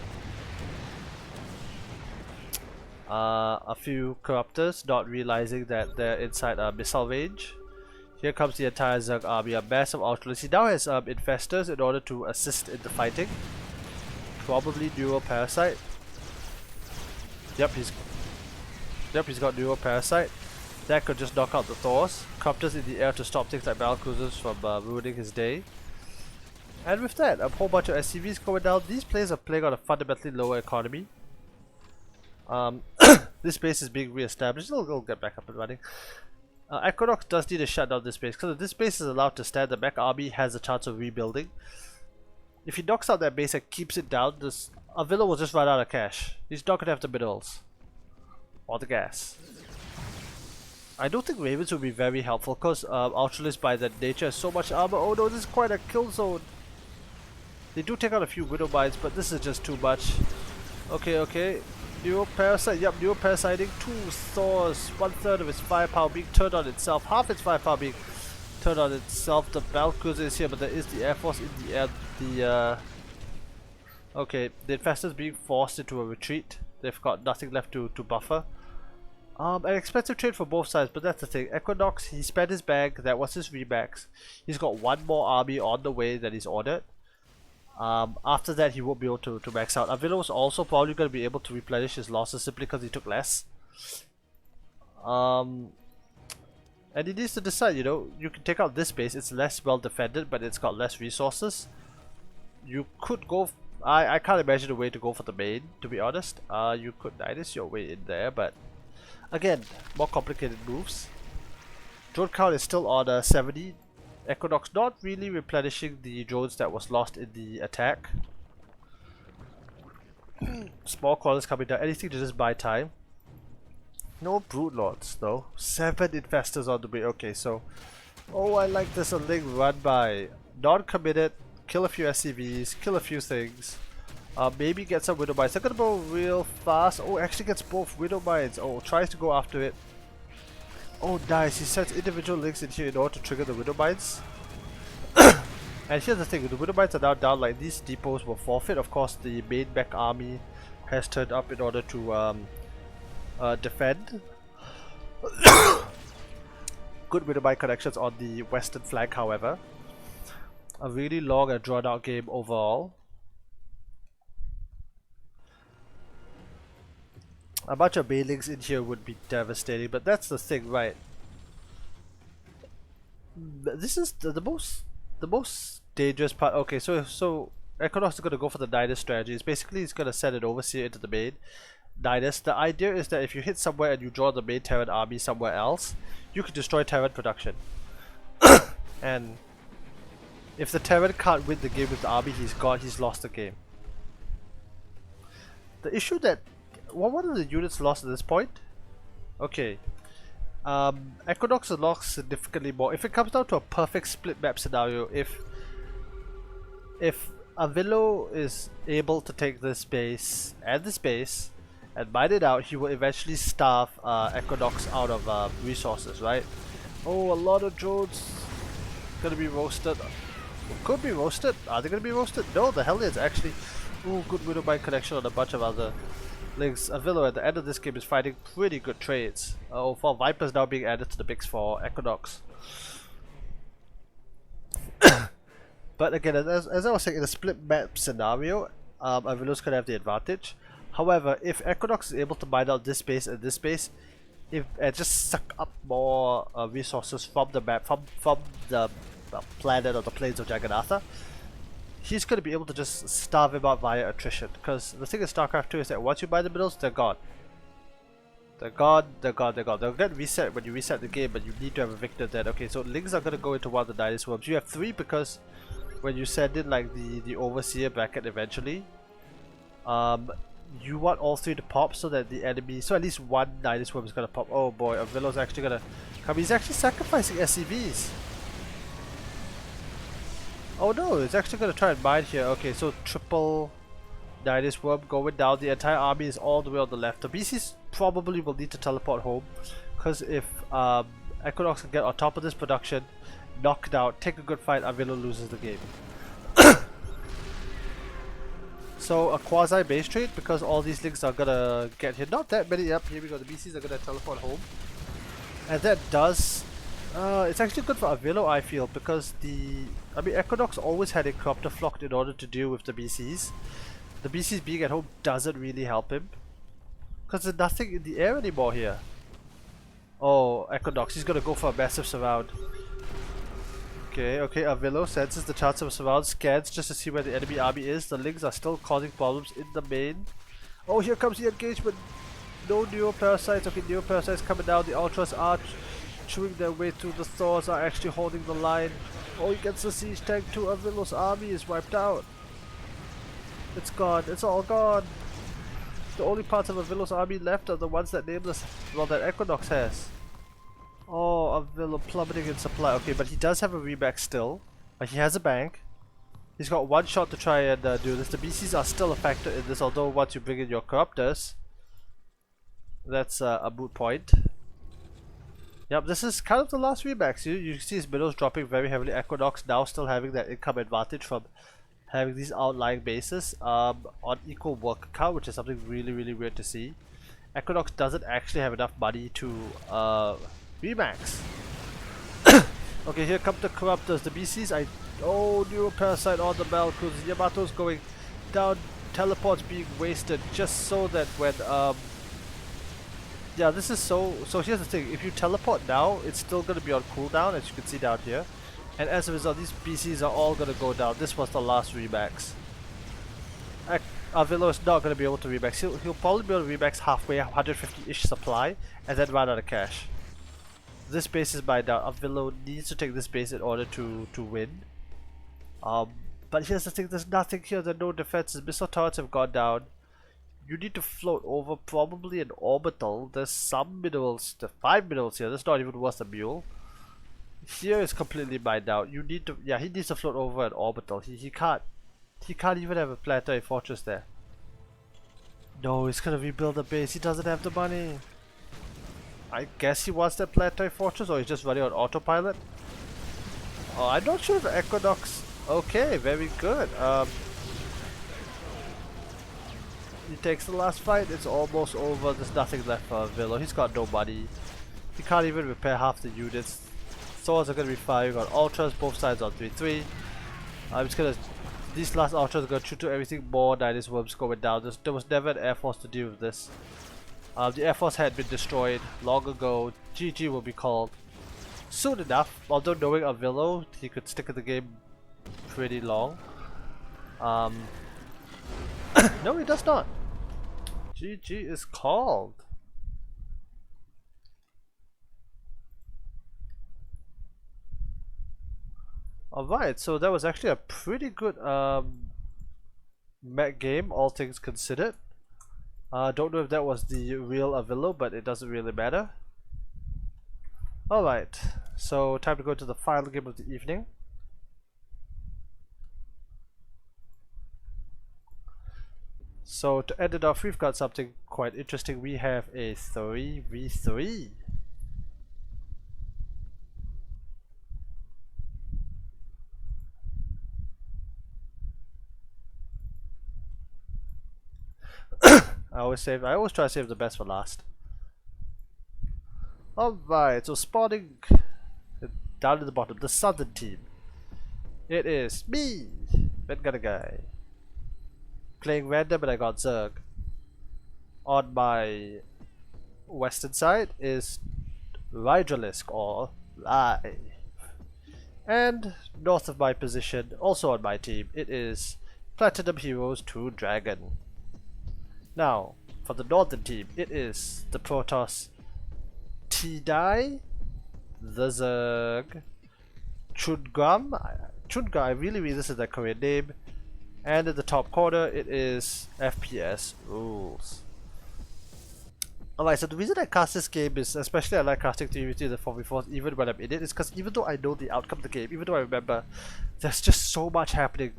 A few Corruptors not realizing that they're inside missile range. Here comes the entire Zerg army, a massive Ultralisk. He now has Infestors in order to assist in the fighting. Probably Neuro Parasite. Yep, he's got Neuro Parasite. That could just knock out the Thors. Corruptors in the air to stop things like Battlecruisers from ruining his day. And with that, a whole bunch of SCVs going down. These players are playing on a fundamentally lower economy. This base is being re-established. It'll get back up and running. EquinOx does need to shut down this base, because if this base is allowed to stand, the mech army has a chance of rebuilding. If he knocks out that base and keeps it down, this Avilo will just run out of cash. He's not going to have the minerals. Or the gas. I don't think Ravens will be very helpful, because Ultralisk by their nature has so much armor. Oh no, this is quite a kill zone. They do take out a few Widow Mines, but this is just too much. Okay. Dual parasite, yep, dual parasiting 2 Thors, 1/3 of its firepower being turned on itself, half its firepower being turned on itself. The battle cruiser is here, but there is the air force in the air. Okay, the infestors being forced into a retreat. They've got nothing left to buffer. An expensive trade for both sides, but that's the thing. EquinOx, he spent his bag, that was his remax. He's got one more army on the way that he's ordered. After that, he won't be able to max out. Avilo is also probably going to be able to replenish his losses simply because he took less. And he needs to decide, you know, you can take out this base, it's less well defended, but it's got less resources. You could go, I can't imagine a way to go for the main, to be honest. You could Nidus your way in there, but again, more complicated moves. Drone count is still on 70. EquinOx not really replenishing the drones that was lost in the attack. Small quarters coming down, anything to just buy time. No Brood Lords though. 7 infestors on the way. Okay, so oh, I like this. A link run by non-committed, kill a few SCVs, kill a few things. Maybe get some Widow Mines. They're gonna go real fast. Oh, actually gets both Widow Mines. Oh, tries to go after it. Oh, nice. He sets individual links in here in order to trigger the Widow Mines. And here's the thing, the Widow Mines are now down, like these depots will forfeit. Of course, the main mech army has turned up in order to defend. Good Widow Mine connections on the western flank, however. A really long and drawn out game overall. A bunch of Bailings in here would be devastating, but that's the thing, right? This is the most dangerous part. Okay, so EquinOx is going to go for the Nidus strategy. It's basically he's going to send an overseer into the main Nidus. The idea is that if you hit somewhere and you draw the main Terran army somewhere else, you can destroy Terran production. And if the Terran can't win the game with the army he's got, he's lost the game. The issue that what are the units lost at this point? Okay. EquinOx has lost significantly more. If it comes down to a perfect split map scenario, if Avilo is able to take this base and mine it out, he will eventually starve EquinOx out of resources, right? Oh, a lot of drones gonna be roasted. Could be roasted. Are they gonna be roasted? No, the hell is actually. Ooh, good Widow Mine connection on a bunch of other links. Avilo at the end of this game is fighting pretty good trades. Oh, for Vipers now being added to the mix for EquinOx. But again, as I was saying, in a split map scenario, Avilo's gonna have the advantage. However, if EquinOx is able to mine out this base and this base, and just suck up more resources from the map, from the planet or the plains of Jagannatha, he's going to be able to just starve him out via attrition. Because the thing in Starcraft 2 is that once you buy the minerals, they're gone. They're gone, they're gone, they're gone. They'll get reset when you reset the game, but you need to have a victor then. Okay, so links are going to go into one of the Nidus worms. You have 3 because when you send in like the overseer bracket eventually, you want all 3 to pop so that the enemy, so at least one Nidus worm is going to pop. Oh boy, Avilo's actually going to come. He's actually sacrificing SCVs. Oh no, it's actually going to try and mine here. Okay, so triple Nidus worm going down. The entire army is all the way on the left. The BCs probably will need to teleport home, because if EquinOx can get on top of this production, knock it out, take a good fight, Avilo loses the game. So a quasi base trade, because all these links are gonna get hit. Not that many. Yep, here we go. The BCs are gonna teleport home, and that does. It's actually good for Avilo, I feel, because EquinOx always had a Cropter flocked in order to deal with the BCs. The BCs being at home doesn't really help him, because there's nothing in the air anymore here. Oh, EquinOx, he's gonna go for a massive surround. Okay, Avilo senses the chance of a surround, scans just to see where the enemy army is. The links are still causing problems in the main. Oh, here comes the engagement. No Neo Parasites. Okay, Neo Parasites coming down. The Ultras are chewing their way through. The Thors are actually holding the line. Oh, he gets the siege tank too. Avilo's army is wiped out. It's gone. It's all gone. The only parts of Avilo's army left are the ones that Nameless, well, that EquinOx has. Oh, Avilo plummeting in supply. Okay, but he does have a remax still. He has a bank. He's got 1 shot to try and do this. The BCs are still a factor in this, although once you bring in your corruptors, that's a moot point. Yep, this is kind of the last remax. You see his middles dropping very heavily. EquinOx now still having that income advantage from having these outlying bases on equal work count, which is something really weird to see. EquinOx doesn't actually have enough money to remax. Okay, here come the corruptors, the BCs. Oh, Neuroparasite on the Malkus. Yamato's going down, teleports being wasted just so that when yeah, this is so here's the thing, if you teleport now, it's still gonna be on cooldown, as you can see down here. And as a result, these BCs are all gonna go down. This was the last remax. Avilo is not gonna be able to remax. He'll probably be able to remax halfway, 150-ish supply, and then run out of cash. This base is by down. Avilo needs to take this base in order to win. But here's the thing, there's nothing here, there are no defenses. Missile turrets have gone down. You need to float over probably an orbital. There's some minerals, there's 5 minerals here, that's not even worth a mule. Here is completely mined out. You need to, yeah, he needs to float over an orbital. He can't even have a planetary fortress there. No, he's gonna rebuild the base, he doesn't have the money. I guess he wants that planetary fortress, or he's just running on autopilot. Oh, I'm not sure if EquinOx. Okay, very good. He takes the last fight, it's almost over, there's nothing left for Avilo, he's got no money. He can't even repair half the units. Swords are going to be firing on ultras, both sides on 3-3. I'm just gonna, these last ultras are going to shoot to everything more Nidus worms going down. There was never an air force to deal with this. The air force had been destroyed long ago, GG will be called soon enough, although knowing Avilo, he could stick in the game pretty long. No, he does not. GG is called. Alright, so that was actually a pretty good mech game, all things considered. Don't know if that was the real Avilo, but it doesn't really matter. Alright, so time to go to the final game of the evening. So to end it off, we've got something quite interesting. We have a 3v3. I always try to save the best for last. Alright, so spawning down at the bottom, the southern team. It is me, guy. Playing random, and I got Zerg. On my western side is RyeDraLisk or Rye. And north of my position, also on my team, it is Platinum Heroes ToonGragon. Now, for the northern team, it is the Protoss TIIIDIe, the Zerg, choogran. I really mean this is their Korean name. And in the top corner, it is fpsRules. Alright, so the reason I cast this game is, especially I like casting 3v3 and 4v4 even when I'm in it, is because even though I know the outcome of the game, even though I remember, there's just so much happening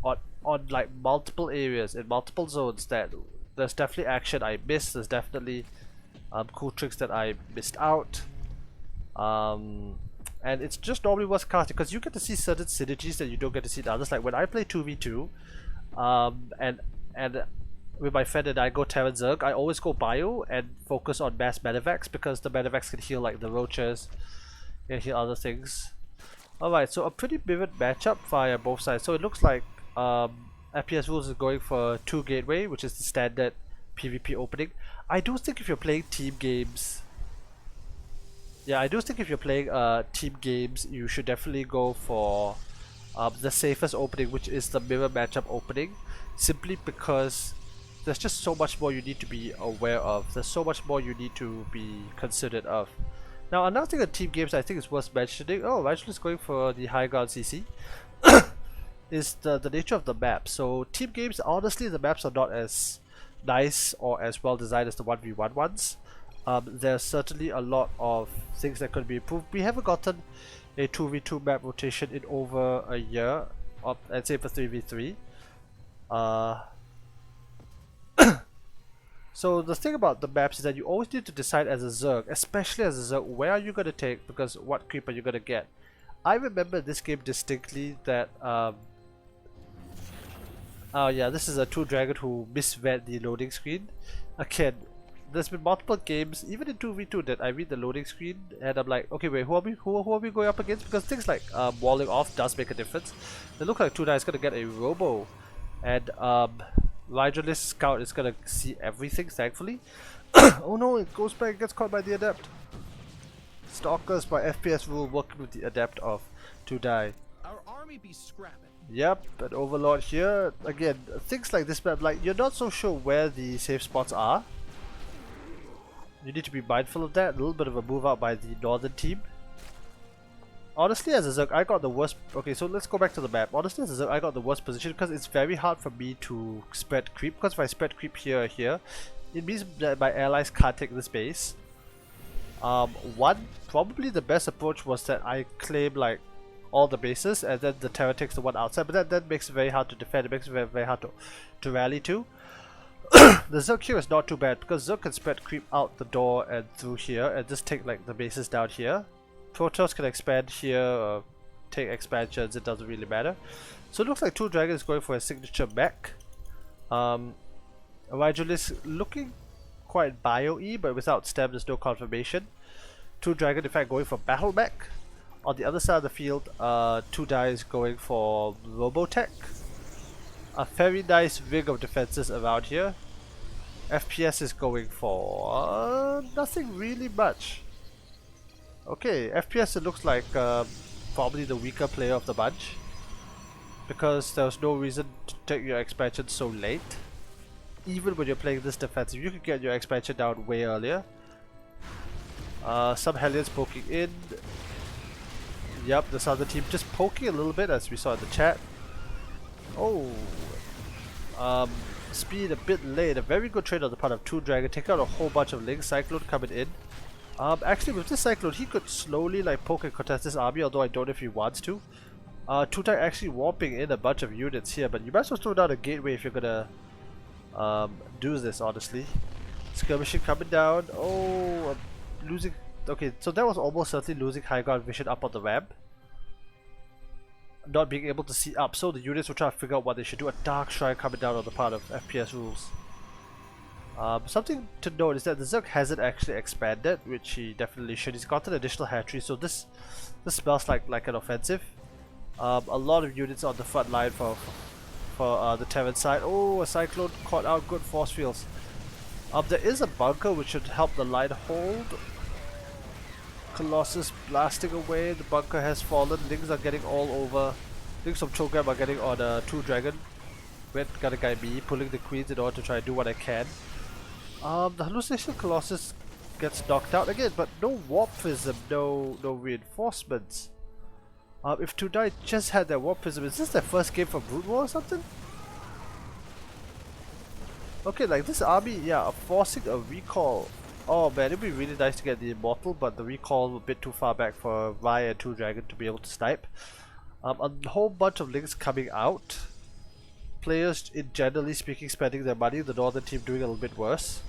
on like multiple areas, in multiple zones, that there's definitely action I missed, there's definitely cool tricks that I missed out. And it's just normally worth casting because you get to see certain synergies that you don't get to see in others. Like when I play 2v2 and with my friend and I go Terran Zerg, I always go bio and focus on mass medevacs because the medevacs can heal like the roaches and heal other things. Alright, so a pretty vivid matchup via both sides. So it looks like fpsRules is going for 2 gateway, which is the standard PvP opening. I do think if you're playing team games, team games, you should definitely go for the safest opening, which is the mirror matchup opening, simply because there's just so much more you need to be aware of. There's so much more you need to be considerate of. Now, another thing on team games I think is worth mentioning, actually is going for the high ground CC, is the nature of the map. So team games, honestly, the maps are not as nice or as well designed as the 1v1 ones. There's certainly a lot of things that could be improved. We haven't gotten a 2v2 map rotation in over a year, I'd say for 3v3. So the thing about the maps is that you always need to decide as a Zerg, especially as a Zerg, where are you going to take, because what creep are you going to get. I remember this game distinctly that, oh yeah, this is a ToonGragon who misread the loading screen. Again, there's been multiple games, even in 2v2, that I read the loading screen and I'm like, okay, wait, who are we going up against? Because things like walling off does make a difference. It looks like ToonGragon is going to get a Robo, and RyeDraLisk Scout is going to see everything, thankfully. Oh no, it goes back, gets caught by the Adept. Stalkers by fpsRules working with the Adept of TIIIIDIe. Our army be scrapping. Yep, an Overlord here. Again, things like this map, like, you're not so sure where the safe spots are. You need to be mindful of that. A little bit of a move out by the northern team. Honestly, as a Zerg, I got the worst. Okay, so let's go back to the map. Honestly, as a Zerg, I got the worst position because it's very hard for me to spread creep. Because if I spread creep here or here, it means that my allies can't take this base. Probably the best approach was that I claim like all the bases and then the Terror takes the one outside. But that makes it very hard to defend. It makes it very, very hard to rally to. The Zerg here is not too bad because Zerg can spread creep out the door and through here and just take like the bases down here. Protoss can expand here or take expansions, it doesn't really matter. So it looks like ToonGragon is going for a signature mech. RyeDraLisk looking quite bio-y but without stem there's no confirmation. ToonGragon in fact going for battle mech. On the other side of the field, TIIIDIe is going for Robotech. A very nice ring of defenses around here. FPS is going for nothing really much. Okay, FPS it looks like probably the weaker player of the bunch. Because there was no reason to take your expansion so late. Even when you're playing this defensive, you could get your expansion down way earlier. Some Hellions poking in. Yep, this other team just poking a little bit as we saw in the chat. Oh, speed a bit late. A very good trade on the part of ToonGragon. Take out a whole bunch of links. Cyclone coming in. Actually with this Cyclone, he could slowly like poke and contest this army, although I don't know if he wants to. ToonGragon actually warping in a bunch of units here, but you might as well throw down a gateway if you're gonna do this, honestly. Skirmishing coming down. Oh, I'm losing. Okay, so that was almost certainly losing high ground vision up on the ramp. Not being able to see up, so the units will try to figure out what they should do. A Dark Shrine coming down on the part of fpsRules. Something to note is that the Zerg hasn't actually expanded, which he definitely should. He's got an additional hatchery, so this smells like an offensive. A lot of units on the front line for the Terran side. Oh, a Cyclone caught out, good force fields. There is a bunker which should help the line hold. Colossus blasting away, the bunker has fallen, Lings are getting all over. Lings from choogran are getting on ToonGragon. Red gotta guide me, pulling the queens in order to try and do what I can. The hallucination Colossus gets knocked out again, but no warp prism, no reinforcements. If TIIIDIe just had their warp prism, is this their first game for Brood War or something? Okay, like this army, yeah, forcing a recall. Oh man, it'd be really nice to get the Immortal, but the recall a bit too far back for Rye and ToonGragon to be able to snipe. A whole bunch of links coming out. Players, in generally speaking, spending their money. The northern team doing a little bit worse.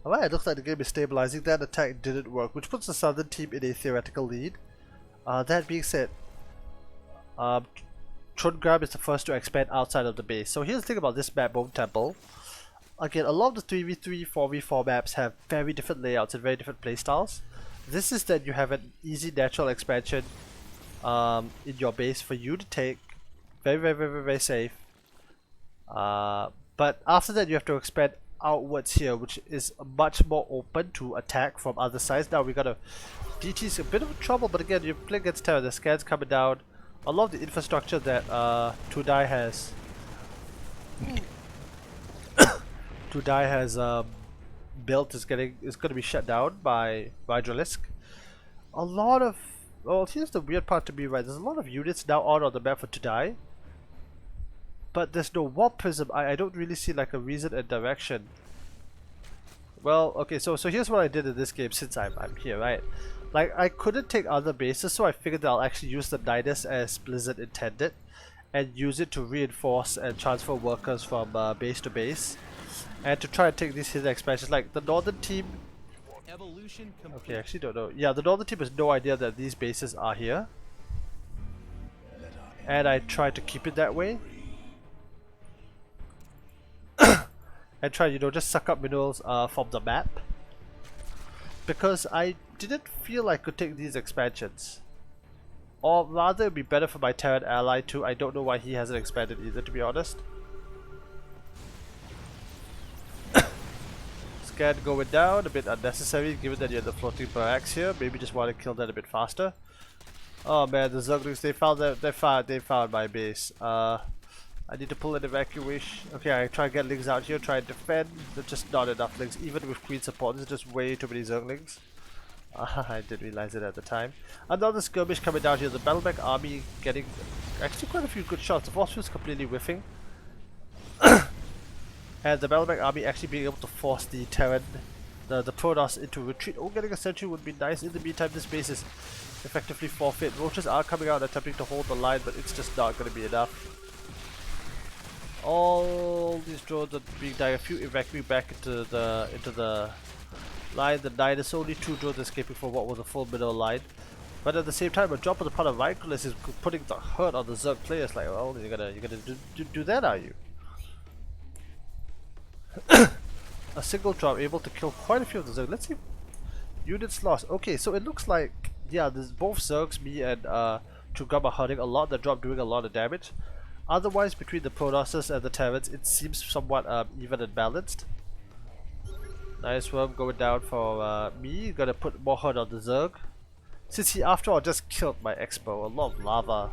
Alright, it looks like the game is stabilizing. That attack didn't work, which puts the southern team in a theoretical lead. That being said, ToonGragon is the first to expand outside of the base. So here's the thing about this map, Bone Temple. Again, a lot of the 3v3, 4v4 maps have very different layouts and very different playstyles. This is that you have an easy natural expansion in your base for you to take. Very safe. But after that you have to expand outwards here, which is much more open to attack from other sides. Now we got a DT's a bit of trouble, but again, you're playing against Terror, the scans coming down. A lot of the infrastructure that TIIIDIe has built is going to be shut down by RyeDraLisk. A lot of, well, here's the weird part to me, right? There's a lot of units now on the map for TIIIDIe, but there's no warp prism. I don't really see like a reason and direction. Well, okay, so here's what I did in this game since I'm here, right? Like, I couldn't take other bases, so I figured that I'll actually use the Nidus as Blizzard intended, and use it to reinforce and transfer workers from base to base, and to try and take these hidden expansions. Like the northern team, Evolution complete. okay, actually don't know. Yeah, the northern team has no idea that these bases are here, and I try to keep it that way. And try, you know, just suck up minerals from the map, because I didn't feel I could take these expansions. Or rather, it'd be better for my Terran ally too. I don't know why he hasn't expanded either, to be honest. Scan going down, a bit unnecessary given that you have the floating barracks here. Maybe just want to kill that a bit faster. Oh man, the Zerglings, they found my base. I need to pull an evacuation. Okay, I try and get Links out here, try and defend. There's just not enough Links, even with Queen support. There's just way too many Zerglings. I didn't realize it at the time. Another skirmish coming down here. The Battleback army getting actually quite a few good shots. The force field's completely whiffing. And the Battleback army actually being able to force the Terran, the Protoss into retreat. Oh, getting a sentry would be nice. In the meantime, this base is effectively forfeit. Roaches are coming out attempting to hold the line, but it's just not going to be enough. All these drones are being died. A few evacuating back into the line. The 9 is only 2 drones escaping from what was a full middle line. But at the same time, a drop on the part of RyeDraLisk is putting the hurt on the Zerg players. Like, well, you're gonna do that, are you? A single drop able to kill quite a few of the Zerg. Let's see. Units lost. Okay, so it looks like, yeah, there's both Zergs, me and ToonGragon are hurting a lot. The drop doing a lot of damage. Otherwise, between the Protosses and the Terrans, it seems somewhat even and balanced. Nice worm going down for me. Gonna put more hurt on the Zerg. Since he, after all, just killed my Expo. A lot of lava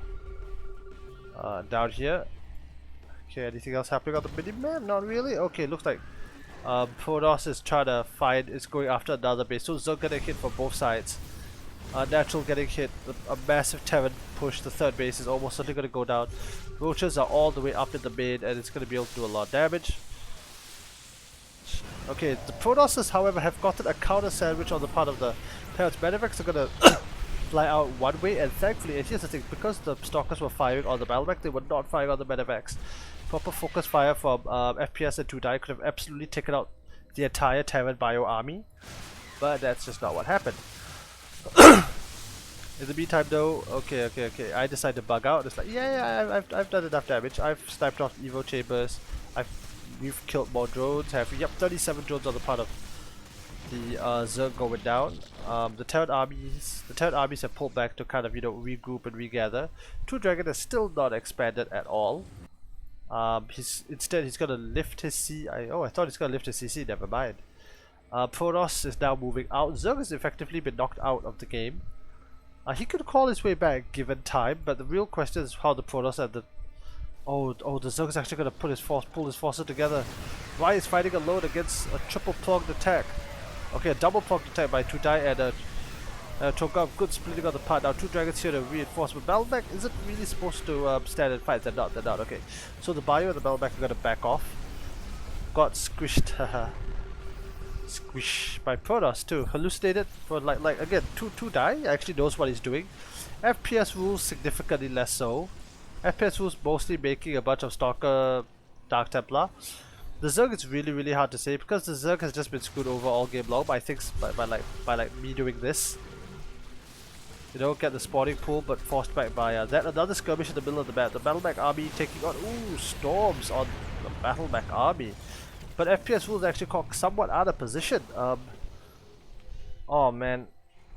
down here. Okay, anything else happening on the mini-map? Not really. Okay, looks like Protoss is trying to find, is going after another base. So Zerg getting hit from both sides. Natural getting hit, a massive Terran push, the third base is almost certainly going to go down. Roaches are all the way up in the main and it's going to be able to do a lot of damage. Okay, the Protosses, however, have gotten a counter sandwich on the part of the Terrans. Medevacs are going to fly out one way, and thankfully, and here's the thing, because the Stalkers were firing on the Battleback, they were not firing on the Medevacs. Proper focus fire from FPS and TIIIIDIe could have absolutely taken out the entire Terran bio army, but that's just not what happened. In the meantime though, okay, I decide to bug out. It's like, yeah, I've done enough damage. I've sniped off Evo chambers. We've killed more drones. Yep, 37 drones on the part of the Zerg going down. The Terran armies have pulled back to kind of, you know, regroup and regather. ToonGragon is still not expanded at all. Instead he's gonna lift his I thought he's gonna lift his CC. Never mind. Protoss is now moving out. Zerg has effectively been knocked out of the game. He could call his way back given time, but the real question is how the Protoss and the the Zerg is actually going to pull his forces together. Rye is fighting alone against a triple pronged attack. Okay, a double pronged attack by TIIIDIe and ToonGragon. Good splitting on the part. Now 2 dragons here to reinforce, but Battleback isn't really supposed to stand and fight. They're not. Okay, so the Bio and the Battleback are going to back off. Got squished. Squish by Protoss too. Hallucinated for like again, TIIIDIe actually knows what he's doing. fpsRules significantly less so. fpsRules mostly making a bunch of Stalker Dark Templar. The Zerg is really hard to say because the Zerg has just been screwed over all game long. I think by me doing this. You know, get the spawning pool, but forced back by that. Another skirmish in the middle of the map. The Battleback army taking on storms on the Battleback army. But fpsRules actually caught somewhat out of position. Oh man,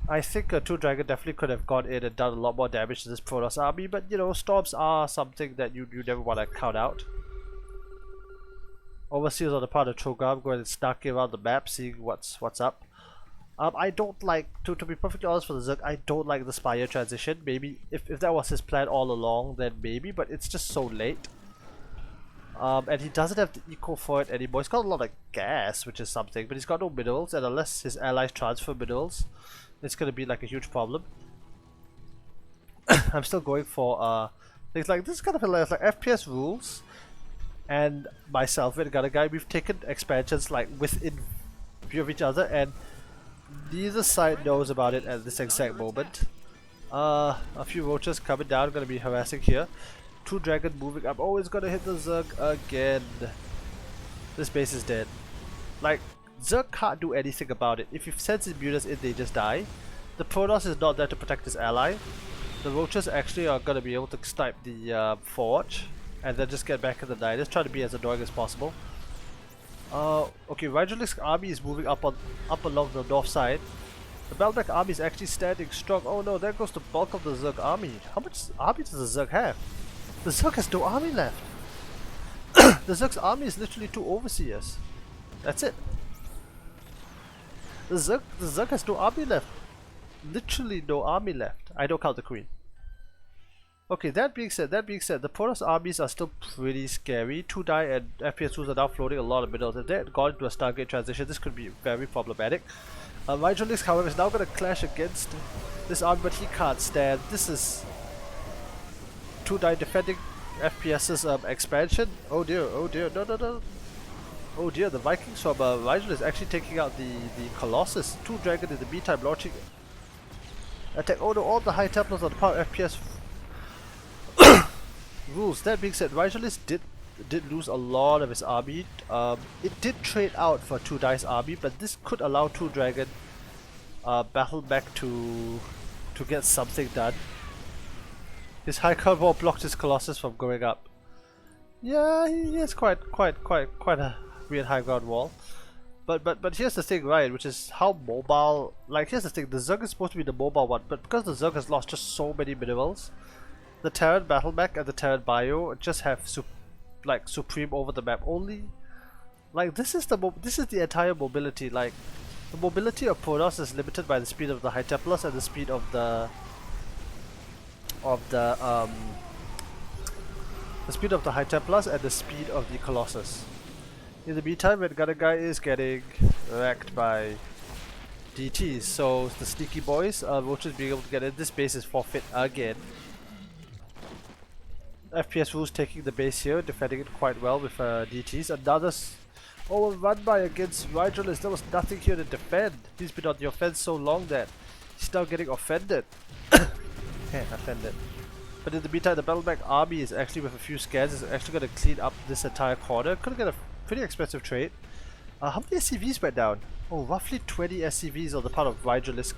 I think ToonGragon definitely could have gone in and done a lot more damage to this Protoss army, but you know, storms are something that you never want to count out. Overseers on the part of ToonGragon going and snarking around the map, seeing what's up. I don't like, to be perfectly honest for the Zerg, I don't like the Spire transition. Maybe if that was his plan all along, then maybe, but it's just so late. And he doesn't have the eco for it anymore. He's got a lot of gas, which is something, but he's got no minerals, and unless his allies transfer minerals, it's gonna be like a huge problem. I'm still going for things like this is kind of hilarious, like fpsRules and myself and another guy, we've taken expansions like within view of each other, and neither side knows about it at this exact moment. A few roaches coming down, gonna be harassing here. ToonGragon moving up. Oh, it's gonna hit the Zerg again. This base is dead. Like, Zerg can't do anything about it. If you send his mutas in, they just die. The Protoss is not there to protect his ally. The Roaches actually are gonna be able to snipe the Forge and then just get back in the die. Just try to be as annoying as possible. Okay, RyeDraLisk army is moving up along the north side. The Belbeck army is actually standing strong. Oh no, there goes the bulk of the Zerg army. How much army does the Zerg have? The Zerg has no army left. The Zerg's army is literally 2 overseers. That's it. The Zerg has no army left. Literally no army left. I don't count the Queen. Okay, that being said, the Protoss armies are still pretty scary. TIIIDIe and fpsRules are now floating a lot of minerals. If they had gone into a Stargate transition, this could be very problematic. RyeDraLisk, however, is now going to clash against this army, but he can't stand. This is TIIIDIe defending FPS's expansion. Oh dear, no. Oh dear, the Vikings from RyeDraLisk is actually taking out the Colossus. ToonGragon in the meantime launching attack. Oh no, all the High Templars on the power FPS rules. That being said, RyeDraLisk did lose a lot of his army. It did trade out for TIIIDIe's army, but this could allow ToonGragon battle back to get something done. His High Ground Wall blocked his Colossus from going up. Yeah, he has quite a weird High Ground Wall. But here's the thing, right, which is how mobile. Like, here's the thing: the Zerg is supposed to be the mobile one, but because the Zerg has lost just so many minerals, the Terran Battlemech and the Terran Bio just have supreme over the map. Only, like, this is the entire mobility. Like, the mobility of Protoss is limited by the speed of the High Templars and the speed of the speed of the High Templars and the speed of the Colossus. In the meantime, when Guy is getting wrecked by DTs, so the sneaky boys, Roaches being able to get in. This base is forfeit again. fpsRules taking the base here, defending it quite well with DTs. Another run by against RyeDraLisk. There was nothing here to defend. He's been on the offense so long that he's now getting offended. Offended. But in the meantime, the Battleback army is actually, with a few scans, is actually going to clean up this entire corner. Could get a pretty expensive trade. How many SCVs went down? Oh, roughly 20 SCVs on the part of RyeDraLisk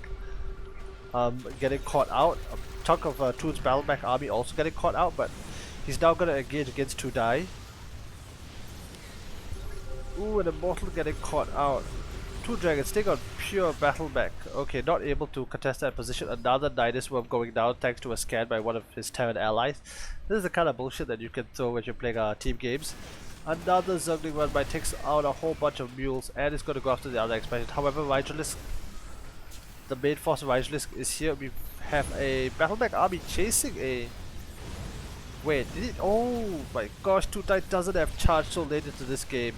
getting caught out. A chunk of Toon's Battleback army also getting caught out, but he's now going to engage against TIIIDIe. Ooh, and Immortal getting caught out. ToonGragon staying on pure Battleback. Okay, not able to contest that position. Another Nidus Worm going down thanks to a scan by one of his Terran allies. This is the kind of bullshit that you can throw when you're playing team games. Another Zergling run by takes out a whole bunch of mules and is going to go after the other expansion. However, RyeDraLisk, the main force of RyeDraLisk is here. We have a Battleback army chasing a... Wait, did it? Oh my gosh, TIIIDIe doesn't have charge so late into this game.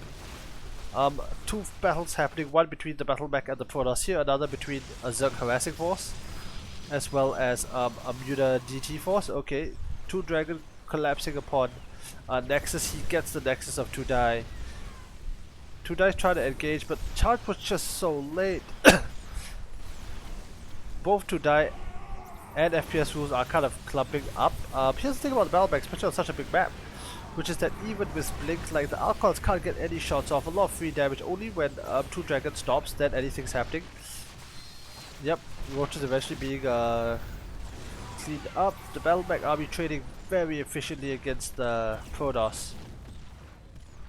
2 battles happening, one between the Battleback and the Protoss here, another between a Zerg harassing force, as well as a Muta DT force. Okay, ToonGragon collapsing upon Nexus. He gets the Nexus of TIIIDIe. TIIIDIe's trying to engage, but the charge was just so late. Both TIIIDIe and fpsRules are kind of clumping up. Here's the thing about the Battleback, especially on such a big map, which is that even with Blinkz, like, the Archons can't get any shots off. A lot of free damage. Only when ToonGragon stops, then anything's happening. Yep, Roaches eventually being cleaned up. The Battleback army trading very efficiently against the Protoss.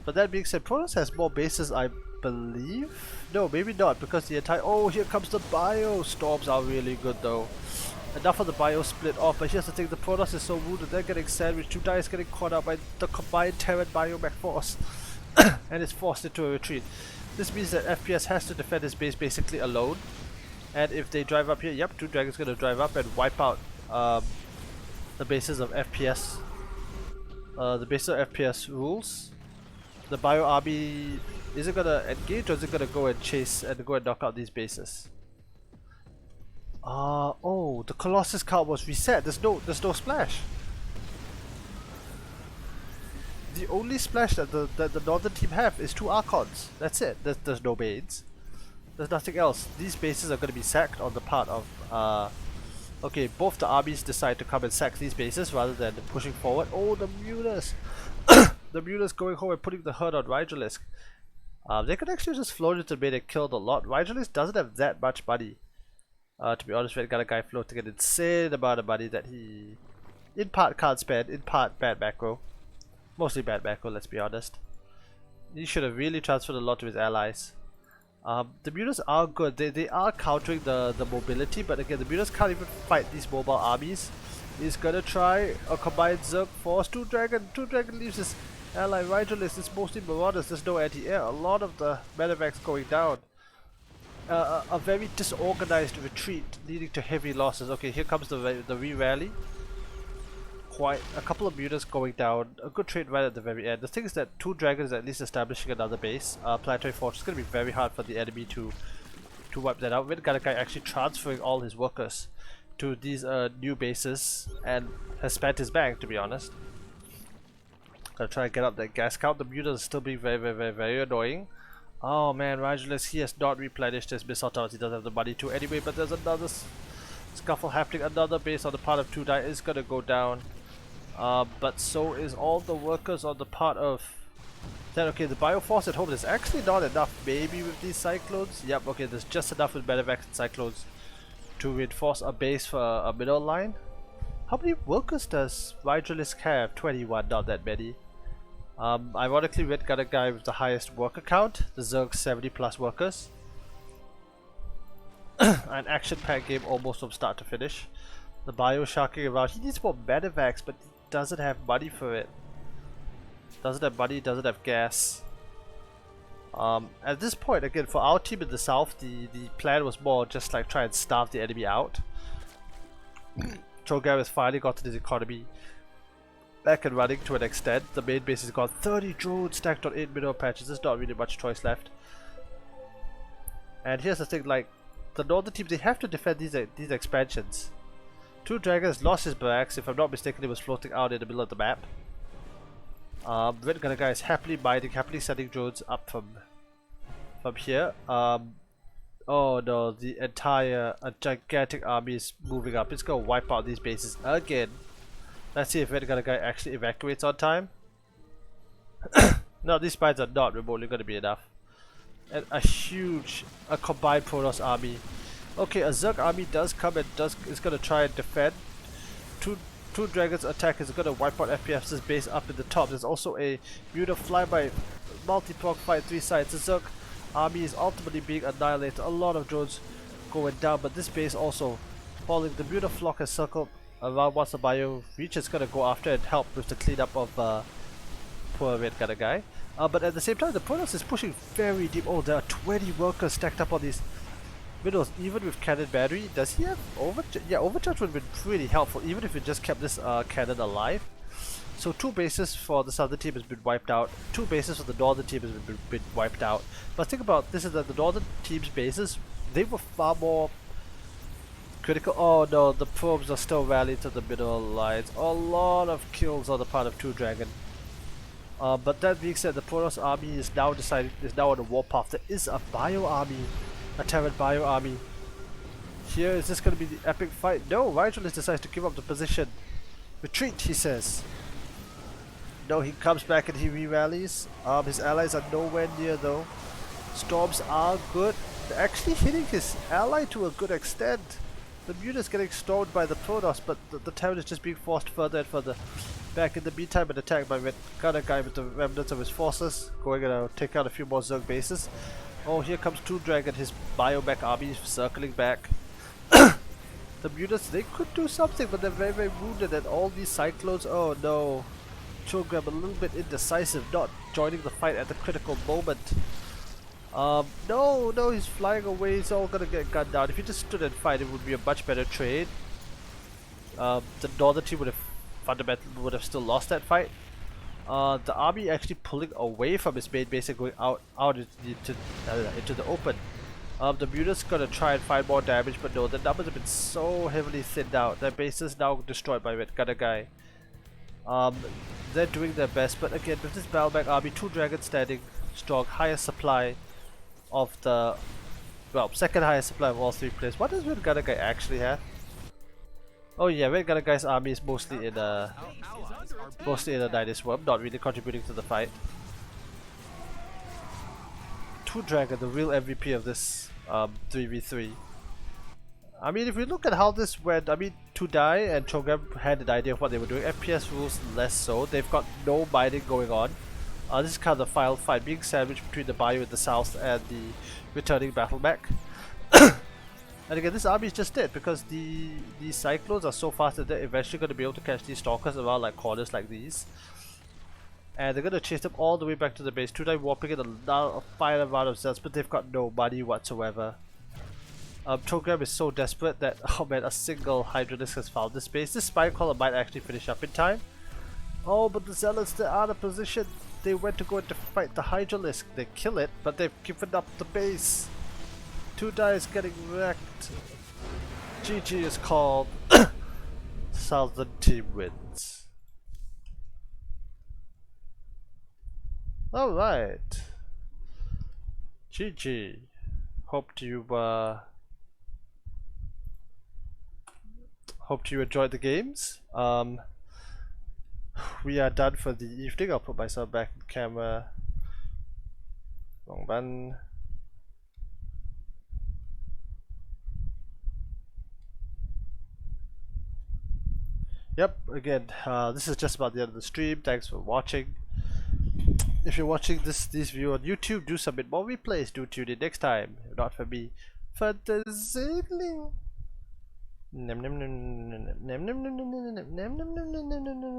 But that being said, Protoss has more bases, I believe? No, maybe not, because the entire... Oh, here comes the Bio! Storms are really good though. Enough of the Bio split off, but here's the thing, the Protoss is so wounded, they're getting sandwiched. TIIIDIe is getting caught out by the combined Terran Biomech force and is forced into a retreat. This means that FPS has to defend his base basically alone, and if they drive up here, yep, ToonGragon's gonna drive up and wipe out the bases of FPS. The bases of fpsRules. The Bio army, is it gonna engage or is it gonna go and chase and go and knock out these bases? Oh, the Colossus card was reset. There's no splash. The only splash that the northern team have is 2 Archons. That's it. There's no Banes. There's nothing else. These bases are going to be sacked on the part of Okay, both the armies decide to come and sack these bases rather than pushing forward. Oh, the Mutas! The Mutas going home and putting the hurt on RyeDraLisk. They could actually just float into mid and kill a lot. RyeDraLisk doesn't have that much money. To be honest, we've got a guy floating an insane amount of money that he in part can't spend, in part bad macro. Mostly bad macro, let's be honest. He should have really transferred a lot to his allies. The Mutas are good. They are countering the mobility, but again, the Mutas can't even fight these mobile armies. He's gonna try a combined Zerg force. ToonGragon. ToonGragon leaves his ally RyeDraLisk. It's mostly Marauders. There's no anti-air. A lot of the medevacs going down. A very disorganized retreat leading to heavy losses. Okay, here comes the re-rally. Quite a couple of Mutas going down. A good trade right at the very end. The thing is that ToonGragon is at least establishing another base. Planetary Fortress is going to be very hard for the enemy to wipe that out. We've got a guy actually transferring all his workers to these new bases and has spent his bank, to be honest. Gonna try and get up that gas count. The Mutas is still being very annoying. Oh man, RyeDraLisk, he has not replenished his missile towers. He doesn't have the money to anyway, but there's another scuffle happening. Another base on the part of TIIIIDIe is gonna go down. But so is all the workers on the part of then. Okay, the Bioforce at home is actually not enough maybe with these cyclones. Yep, okay, there's just enough with medevacs and cyclones to reinforce a base for a middle line. How many workers does RyeDraLisk have? 21, not that many. Ironically, Red got a guy with the highest worker count, the Zerg 70 plus workers. An action-packed game almost from start to finish. The Biosharking around, he needs more medevacs, but he doesn't have money for it. Doesn't have money, doesn't have gas. At this point, again, for our team in the south, the plan was more just like try and starve the enemy out. choogran has finally gotten his economy back and running to an extent. The main base has got 30 drones stacked on 8 mineral patches. There's not really much choice left. And here's the thing, like, the northern teams, they have to defend these expansions. ToonGragon has lost his barracks. If I'm not mistaken, he was floating out in the middle of the map. Red Gunner guy is happily mining, happily sending drones up from here. Oh no, the entire gigantic army is moving up. It's gonna wipe out these bases again. Let's see if Red Gunner guy actually evacuates on time. No, these spines are not remotely gonna be enough. And a combined Protoss army. Okay, a Zerg army does come and is gonna try and defend. ToonGragon's attack is gonna wipe out FPS's base up in the top. There's also a Muta flyby multi-prong fight 3 sides. The Zerg army is ultimately being annihilated. A lot of drones going down, but this base also falling. The Muta flock has circled around once the bio reaches. It's gonna go after and help with the cleanup of poor Red Gunner guy. But at the same time, the Protoss is pushing very deep. Oh, there are 20 workers stacked up on these middles, even with cannon battery. Does he have overcharge? Yeah, overcharge would have been pretty helpful, even if we just kept this cannon alive. So 2 bases for the southern team has been wiped out. 2 bases for the northern team has been wiped out. But think about this, is that the northern team's bases, they were far more critical. Oh no, the probes are still rallying to the middle lines. A lot of kills on the part of ToonGragon. But that being said, the Protoss army is now on a warpath. There is a bio army, a Terran bio army. Here, is this going to be the epic fight? No, RyeDraLisk decides to give up the position. Retreat, he says. No, he comes back and he re-rallies. His allies are nowhere near though. Storms are good. They're actually hitting his ally to a good extent. The Muta is getting stormed by the Protoss, but the Terran is just being forced further and further back. In the meantime, an attack by Red Gunner guy with the remnants of his forces, going to take out a few more Zerg bases. Oh, here comes ToonGragon, his biomech army circling back. The Mutas, they could do something, but they're very wounded, and all these cyclones, oh no. choogran a little bit indecisive, not joining the fight at the critical moment. No, he's flying away, he's all gonna get gunned down. If he just stood and fight, it would be a much better trade. The northern team would have still lost that fight. The army actually pulling away from his main base and going out into the open. The Muta's gonna try and find more damage, but no, the numbers have been so heavily thinned out. Their base is now destroyed by Red Gunner guy. They're doing their best, but again, with this battleback army, ToonGragon standing strong, highest supply of the, well, second highest supply of all 3 players. What does Red Gunner guy actually have? Oh yeah, Red Gunner guy's army is mostly in a Allies are Dynasty Swarm, not really contributing to the fight. ToonGragon, the real MVP of this 3v3. I mean, if we look at how this went, I mean, TIIIDIe and choogran had an idea of what they were doing. fpsRules less so. They've got no mining going on. This is kind of the final fight being sandwiched between the Bayou in the south and the returning battle mech. And again, this army is just dead because the cyclones are so fast that they're eventually going to be able to catch these stalkers around like corners like these. And they're going to chase them all the way back to the base. TIIIDIe warping in a fire round of cells, but they've got no money whatsoever. choogran is so desperate that, oh man, a single RyeDraLisk has found this base. This spine caller might actually finish up in time. Oh, but the zealots, they're out of position. They went to go and fight the RyeDraLisk. They kill it, but they've given up the base. TIIIDIe is getting wrecked. GG is called. Southern team wins. Alright. GG. Hoped you enjoyed the games. We are done for the evening. I'll put myself back in camera. Wrong button. Yep, again, this is just about the end of the stream. Thanks for watching. If you're watching this video on YouTube, do submit more replays. Do tune in next time. If not for me, for the Zigling.